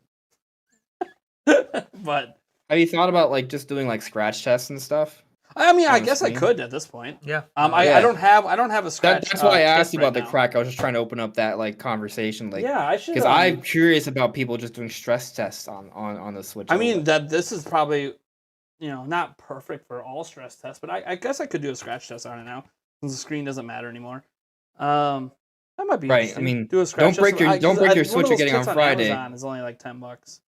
But... Have you thought about like just doing like scratch tests and stuff? I mean, I guess I could at this point. Yeah. I don't have a scratch. That's why I asked you about the crack. I was just trying to open up that like conversation. Like, yeah, I should. Because I'm curious about people just doing stress tests on the Switch. I mean, that this is probably, not perfect for all stress tests, but I guess I could do a scratch test on it now since the screen doesn't matter anymore. That might be right. I mean, do a scratch don't break your Switch you're getting on Friday. Amazon is only like $10.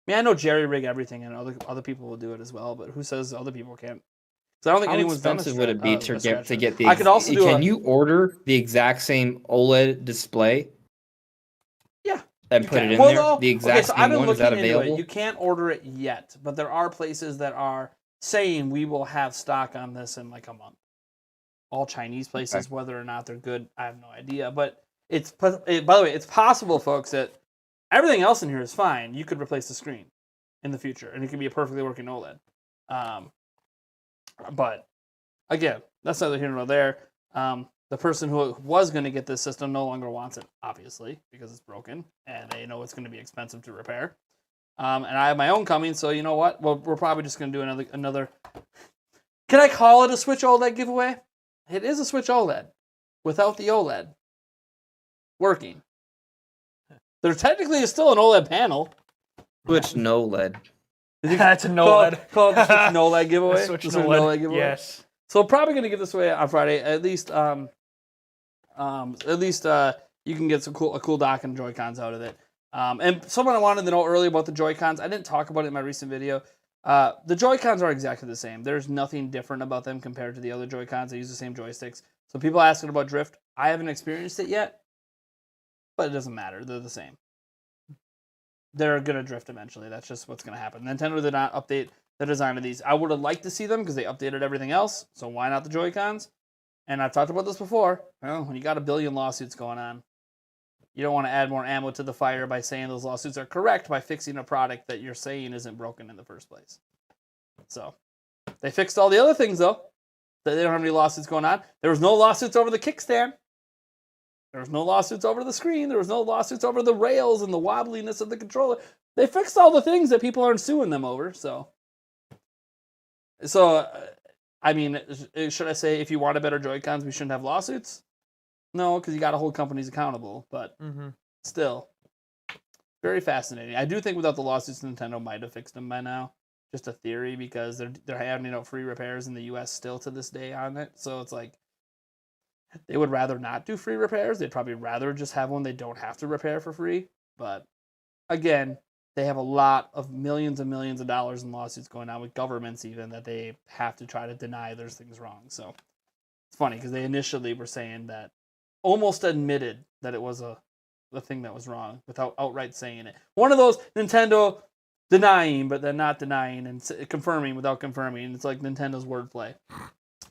I mean, I know jerry rig everything, and other people will do it as well. But who says other people can't? Because I don't think anyone's done. How expensive would it be to get the? I could also do. Can you order the exact same OLED display? Yeah. And put it in there. The exact same one, is that available? You can't order it yet, but there are places that are saying we will have stock on this in like a month. All Chinese places, whether or not they're good, I have no idea. But by the way, it's possible, folks, that everything else in here is fine. You could replace the screen in the future, and it can be a perfectly working OLED. But again, that's neither here nor there. The person who was going to get this system no longer wants it, obviously, because it's broken, and they know it's going to be expensive to repair. And I have my own coming, so you know what? Well, we're probably just going to do another. Can I call it a Switch OLED giveaway? It is a Switch OLED without the OLED working. There technically is still an OLED panel. Switch no LED. That's a no LED. Call it the Switch no LED giveaway. Switch no LED giveaway. Yes. So we're probably going to give this away on Friday. At least you can get a cool dock and Joy-Cons out of it. And someone wanted to know earlier about the Joy-Cons. I didn't talk about it in my recent video. The Joy-Cons are exactly the same. There's nothing different about them compared to the other Joy-Cons. They use the same joysticks. So people asking about drift, I haven't experienced it yet, but it doesn't matter. They're the same. They're going to drift eventually. That's just what's going to happen. Nintendo did not update the design of these. I would have liked to see them because they updated everything else. So why not the Joy-Cons? And I've talked about this before. Well, when you got a billion lawsuits going on, you don't want to add more ammo to the fire by saying those lawsuits are correct by fixing a product that you're saying isn't broken in the first place. So they fixed all the other things, though. That they don't have any lawsuits going on. There was no lawsuits over the kickstand. There was no lawsuits over the screen. There was no lawsuits over the rails and the wobbliness of the controller. They fixed all the things that people aren't suing them over. So I mean, should I say if you want a better Joy-Cons, we shouldn't have lawsuits? No, because you got to hold companies accountable. But still, very fascinating. I do think without the lawsuits, Nintendo might have fixed them by now. Just a theory, because they're having free repairs in the U.S. still to this day on it. So it's like, they would rather not do free repairs. They'd probably rather just have one they don't have to repair for free. But again, they have a lot of millions and millions of dollars in lawsuits going on with governments even that they have to try to deny there's things wrong. So it's funny because they initially were saying that, almost admitted that it was the thing that was wrong without outright saying it. One of those Nintendo denying, but then not denying, and confirming without confirming. It's like Nintendo's wordplay.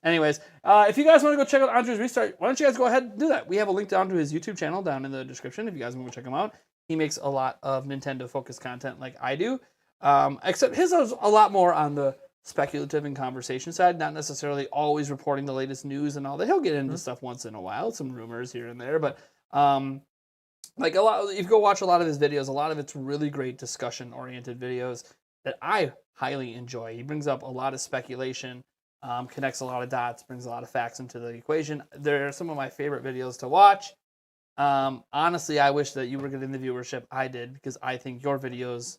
Anyways, if you guys want to go check out Andre's Restart, why don't you guys go ahead and do that? We have a link down to his YouTube channel down in the description if you guys want to go check him out. He makes a lot of Nintendo-focused content like I do, except his is a lot more on the speculative and conversation side, not necessarily always reporting the latest news and all that. He'll get into stuff once in a while, some rumors here and there, but like a lot, if you go watch a lot of his videos, a lot of it's really great discussion-oriented videos that I highly enjoy. He brings up a lot of speculation, connects a lot of dots, brings a lot of facts into the equation. They're some of my favorite videos to watch. Honestly, I wish that you were getting the viewership I did, because I think your videos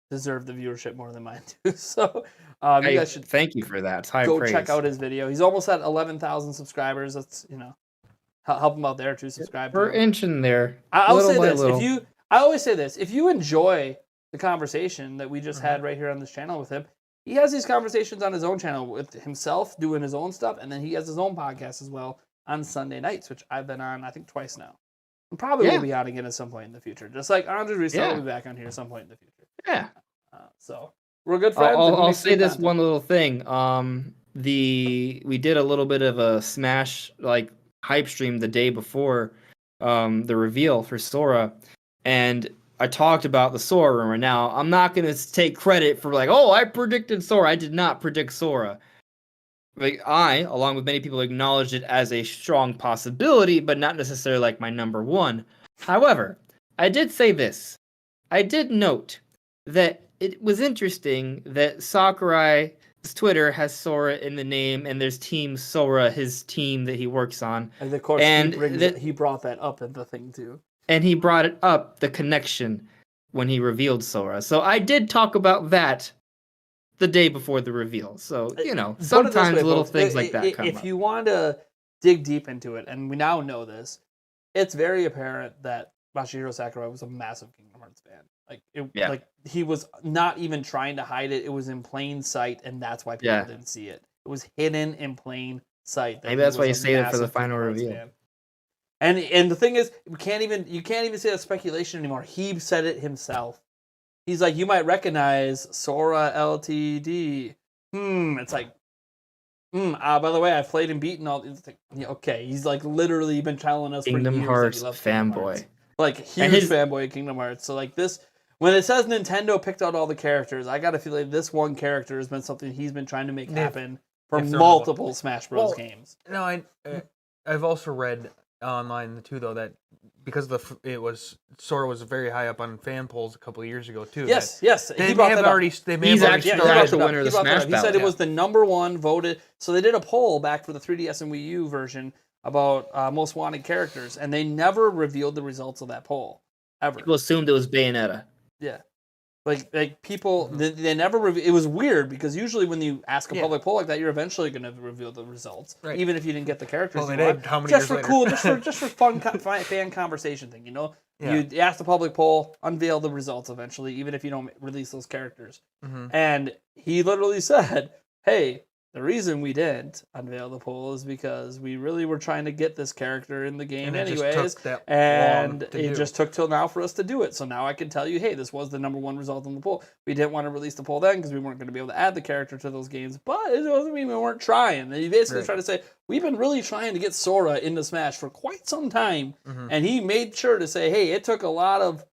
deserve the viewership more than mine do. So you guys should thank you for that. It's high go praise. check out his video. He's almost at 11,000 subscribers. That's, help him out there to subscribe. We're inching there. I'll say this: I always say this, if you enjoy the conversation that we just had right here on this channel with him, he has these conversations on his own channel with himself doing his own stuff, and then he has his own podcast as well on Sunday nights, which I've been on, I think, twice now. And probably will be on again at some point in the future. Just like Andre's Restart will be back on here at some point in the future. Yeah. So we're good friends. I'll say this one little thing. We did a little bit of a Smash hype stream the day before the reveal for Sora, and I talked about the Sora rumor. Now, I'm not going to take credit for I predicted Sora. I did not predict Sora. I, along with many people, acknowledged it as a strong possibility, but not necessarily my number one. However, I did say this. I did note that it was interesting that Sakurai's Twitter has Sora in the name, and there's Team Sora, his team that he works on. And of course, he brought that up in the thing too. And he brought it up, the connection, when he revealed Sora. So I did talk about that the day before the reveal. So, sometimes little things like that come up. If you want to dig deep into it, and we now know this, it's very apparent that Masahiro Sakurai was a massive Kingdom Hearts fan. He was not even trying to hide it. It was in plain sight, and that's why people didn't see it. It was hidden in plain sight. Maybe that's why you saved it for the final reveal. And the thing is, you can't even say that's speculation anymore. He said it himself. He's like, you might recognize Sora Ltd. It's like, by the way, I've played and beaten all these. Okay, he's literally been telling us Kingdom for years Hearts that he loves fanboy. Huge fanboy of Kingdom Hearts. So this, when it says Nintendo picked out all the characters, I gotta feel like this one character has been something he's been trying to make happen for multiple Smash Bros. Games. No, I've also read online too, though, that because Sora was very high up on fan polls a couple of years ago too. Yes. He brought that up. He's actually the winner of the Smash He said it was the number one voted. So they did a poll back for the 3DS and Wii U version about most wanted characters, and they never revealed the results of that poll ever. People assumed it was Bayonetta. Yeah. People, they never reveal. It was weird because usually when you ask a public poll like that, you're eventually going to reveal the results, even if you didn't get the characters. Well, they did. How many just years for cool, just for fun, fan conversation thing. You ask the public poll, unveil the results eventually, even if you don't release those characters. And he literally said, "Hey, the reason we didn't unveil the poll is because we really were trying to get this character in the game anyways, and it just took till now for us to do it. So now I can tell you, hey, this was the number one result on the poll. We didn't want to release the poll then because we weren't going to be able to add the character to those games, but it doesn't mean we weren't trying." And he basically tried to say, we've been really trying to get Sora into Smash for quite some time, and he made sure to say, hey, it took a lot of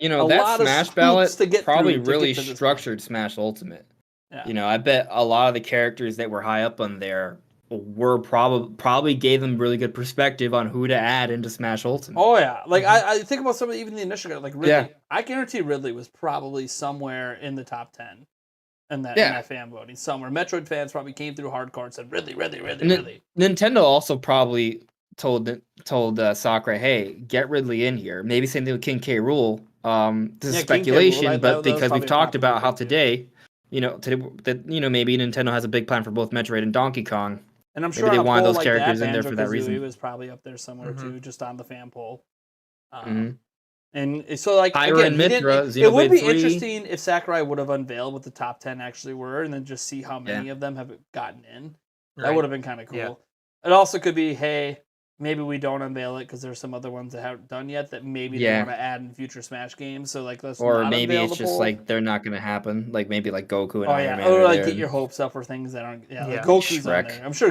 that Smash ballot to get probably really structured Smash Ultimate. Yeah. I bet a lot of the characters that were high up on there were probably gave them really good perspective on who to add into Smash Ultimate. Oh yeah, I think about some of even the initial guys, Ridley. I guarantee Ridley was probably somewhere in the top 10 in that fan voting somewhere. Metroid fans probably came through hardcore and said Ridley. Nintendo also probably told Sakurai, hey, get Ridley in here. Maybe same thing with King K. Rool. This is speculation, but because we've talked about how today. Maybe Nintendo has a big plan for both Metroid and Donkey Kong. And I'm Maybe sure they on a wanted poll those like characters that, in there for that Banjo-Kazooie reason. was probably up there somewhere Mhm. too, just on the fan poll. Mhm. And so, like, Pyra again, and he didn't. Mithra, It would Xenoblade be 3. interesting if Sakurai would have unveiled what the top 10 actually were, and then just see how many of them have gotten in. That would have been kind of cool. Yeah. It also could be, hey, maybe we don't unveil it because there's some other ones that haven't done yet that maybe they Yeah. want to add in future Smash games. So, like, let's Or not maybe unveil it's the just poll. like they're not gonna happen. Like maybe like Goku and Oh Iron yeah, Man or are like there. get your hopes up for things that aren't. Yeah, like Yeah. Goku's on Shrek. there. I'm sure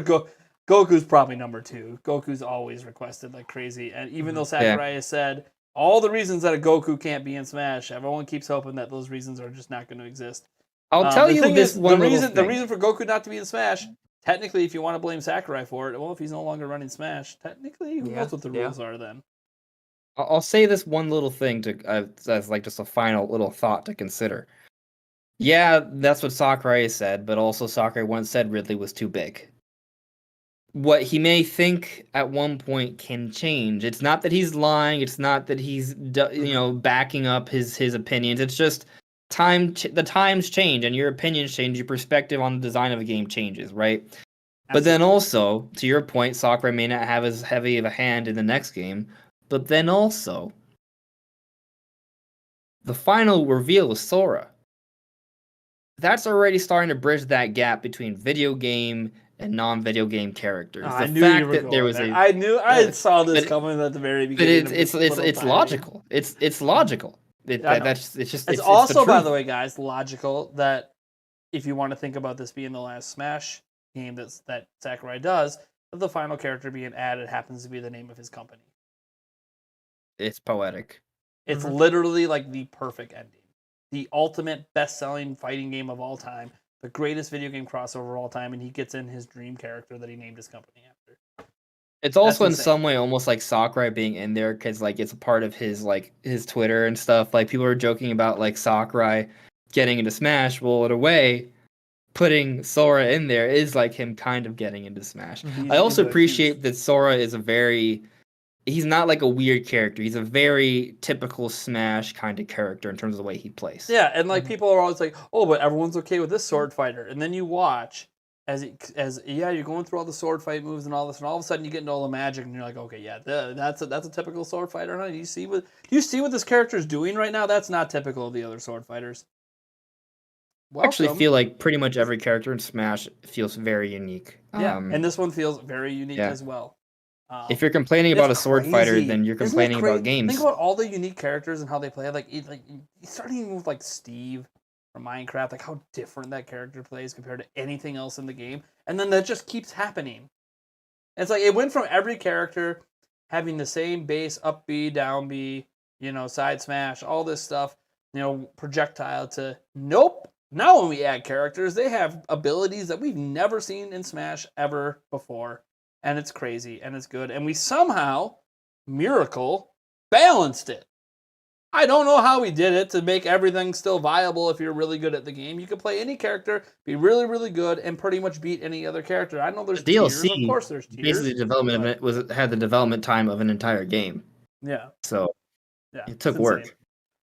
Goku's probably number 2. Goku's always requested like crazy, and even though Sakurai has said all the reasons that a Goku can't be in Smash, everyone keeps hoping that those reasons are just not going to exist. I'll tell the you thing this is, one the little reason thing. for Goku not to be in Smash, technically, if you want to blame Sakurai for it, well, if he's no longer running Smash, technically, who knows what the rules are then? I'll say this one little thing to as like just a final little thought to consider. Yeah, that's what Sakurai said, but also Sakurai once said Ridley was too big. What he may think at one point can change. It's not that he's lying. It's not that he's backing up his opinions. It's just the times change and your opinions change. Your perspective on the design of a game changes, right? But then also, to your point, Sakurai may not have as heavy of a hand in the next game. But then also, the final reveal of Sora. That's already starting to bridge that gap between video game and non-video game characters. I The knew fact you were that there going was there. a I knew I saw this but- coming at the very but beginning. it's logical. It's logical. It's also, by the way, guys, logical that if you want to think about this being the last Smash game that Sakurai does, that the final character being added happens to be the name of his company. It's poetic. It's literally like the perfect ending. The ultimate best-selling fighting game of all time, the greatest video game crossover of all time, and he gets in his dream character that he named his company after. It's also in insane. some way almost like Sakurai being in there because like it's a part of his his Twitter and stuff. Like people are joking about like Sakurai getting into Smash. Well, in a way, putting Sora in there is like him kind of getting into Smash. I also appreciate that Sora is he's not like a weird character. He's a very typical Smash kind of character in terms of the way he plays. Yeah, and like people are always like, "Oh, but everyone's okay with this sword fighter," and then you watch as you're going through all the sword fight moves and all this, and all of a sudden you get into all the magic, and you're like, "Okay, yeah, that's a typical sword fighter." Huh? Do you see what this character is doing right now? That's not typical of the other sword fighters. I actually feel like pretty much every character in Smash feels very unique. Yeah, and this one feels very unique as well. If you're complaining about a sword fighter, crazy. then you're complaining about games. Think about all the unique characters and how they play. Starting with like Steve from Minecraft, like how different that character plays compared to anything else in the game, and then that just keeps happening. It's like it went from every character having the same base up B, down B, side smash, all this stuff, projectile to nope. Now when we add characters, they have abilities that we've never seen in Smash ever before. And it's crazy, and it's good. And we somehow, miracle, balanced it. I don't know how we did it to make everything still viable if you're really good at the game. You can play any character, be really, really good, and pretty much beat any other character. I know there's the DLC. Tiers. Of course there's tiers. Basically, the development of it had the development time of an entire game. Yeah. So yeah, it took work.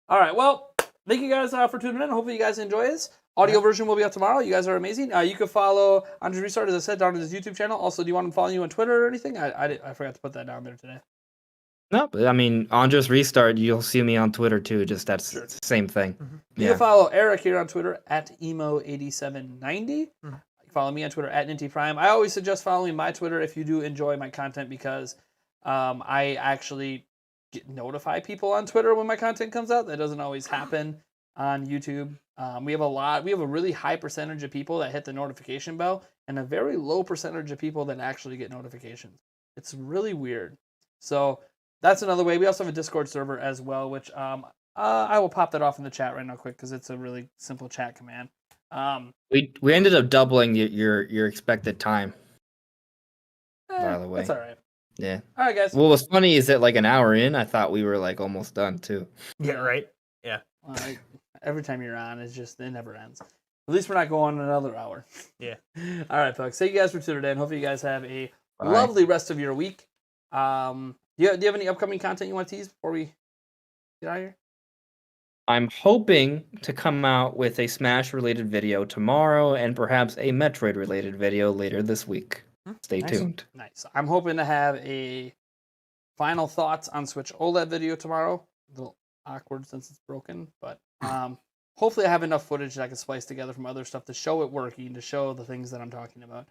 All right, well, thank you guys for tuning in. Hopefully you guys enjoy this. Audio version will be out tomorrow. You guys are amazing. You can follow Andres Restart, as I said, down to his YouTube channel. Also, do you want him to follow you on Twitter or anything? I forgot to put that down there today. No, but I mean, Andres Restart, you'll see me on Twitter too. Just that's the same thing. You can follow Eric here on Twitter at emo8790. You can follow me on Twitter at NintyPrime. I always suggest following my Twitter if you do enjoy my content because I actually notify people on Twitter when my content comes out. That doesn't always happen on YouTube. We have a really high percentage of people that hit the notification bell and a very low percentage of people that actually get notifications. It's really weird. So that's another way. We also have a Discord server as well, which I will pop that off in the chat right now quick because it's a really simple chat command. We ended up doubling your expected time. By the way, that's all right. Yeah. All right, guys. What was funny is that like an hour in, I thought we were like almost done too. Yeah. Right. Yeah. Every time you're on, it never ends. At least we're not going another hour. Yeah. All right, folks. Thank you guys for tuning in. Hopefully you guys have a lovely rest of your week. Do you have any upcoming content you want to tease before we get out of here? I'm hoping to come out with a Smash-related video tomorrow and perhaps a Metroid-related video later this week. Stay Nice. tuned. Nice. I'm hoping to have a final thoughts on Switch OLED video tomorrow. A little awkward since it's broken, but hopefully I have enough footage that I can splice together from other stuff to show it working, to show the things that I'm talking about.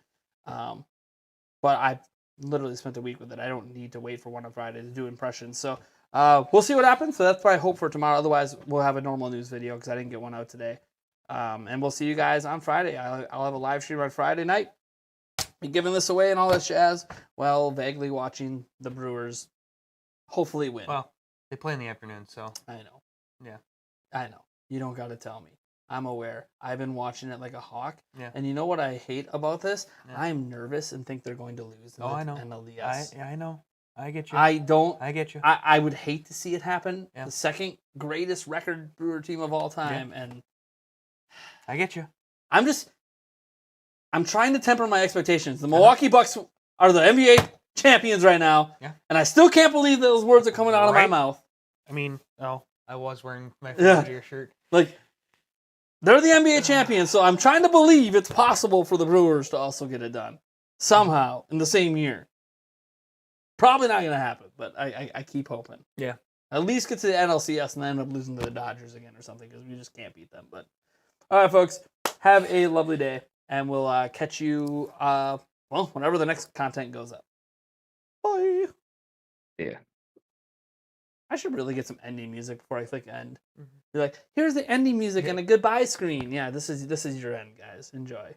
But I literally spent a week with it. I don't need to wait for one on Friday to do impressions. So we'll see what happens. So that's what I hope for tomorrow. Otherwise, we'll have a normal news video because I didn't get one out today. And we'll see you guys on Friday. I'll have a live stream on Friday night. Be giving this away and all this jazz. Well, vaguely watching the Brewers hopefully win. Well, they play in the afternoon, so. I know. Yeah. I know. You don't got to tell me. I'm aware. I've been watching it like a hawk. Yeah. And you know what I hate about this? Yeah. I'm nervous and think they're going to lose in the I know. NLDS. I know. I get you. I don't. I get you. I would hate to see it happen. Yeah. The second greatest record Brewer team of all time. Yeah. And I get you. I'm trying to temper my expectations. The Milwaukee Bucks are the NBA champions right now. Yeah. And I still can't believe those words are coming out of my mouth. I mean, I was wearing my Philadelphia shirt. Like, they're the NBA champions, so I'm trying to believe it's possible for the Brewers to also get it done. Somehow, in the same year. Probably not going to happen, but I keep hoping. Yeah. At least get to the NLCS and then end up losing to the Dodgers again or something, because we just can't beat them. But all right, folks, have a lovely day, and we'll catch you, whenever the next content goes up. Bye. Yeah. I should really get some ending music before I click end. Be like, here's the ending music and a goodbye screen. Yeah, this is your end, guys. Enjoy.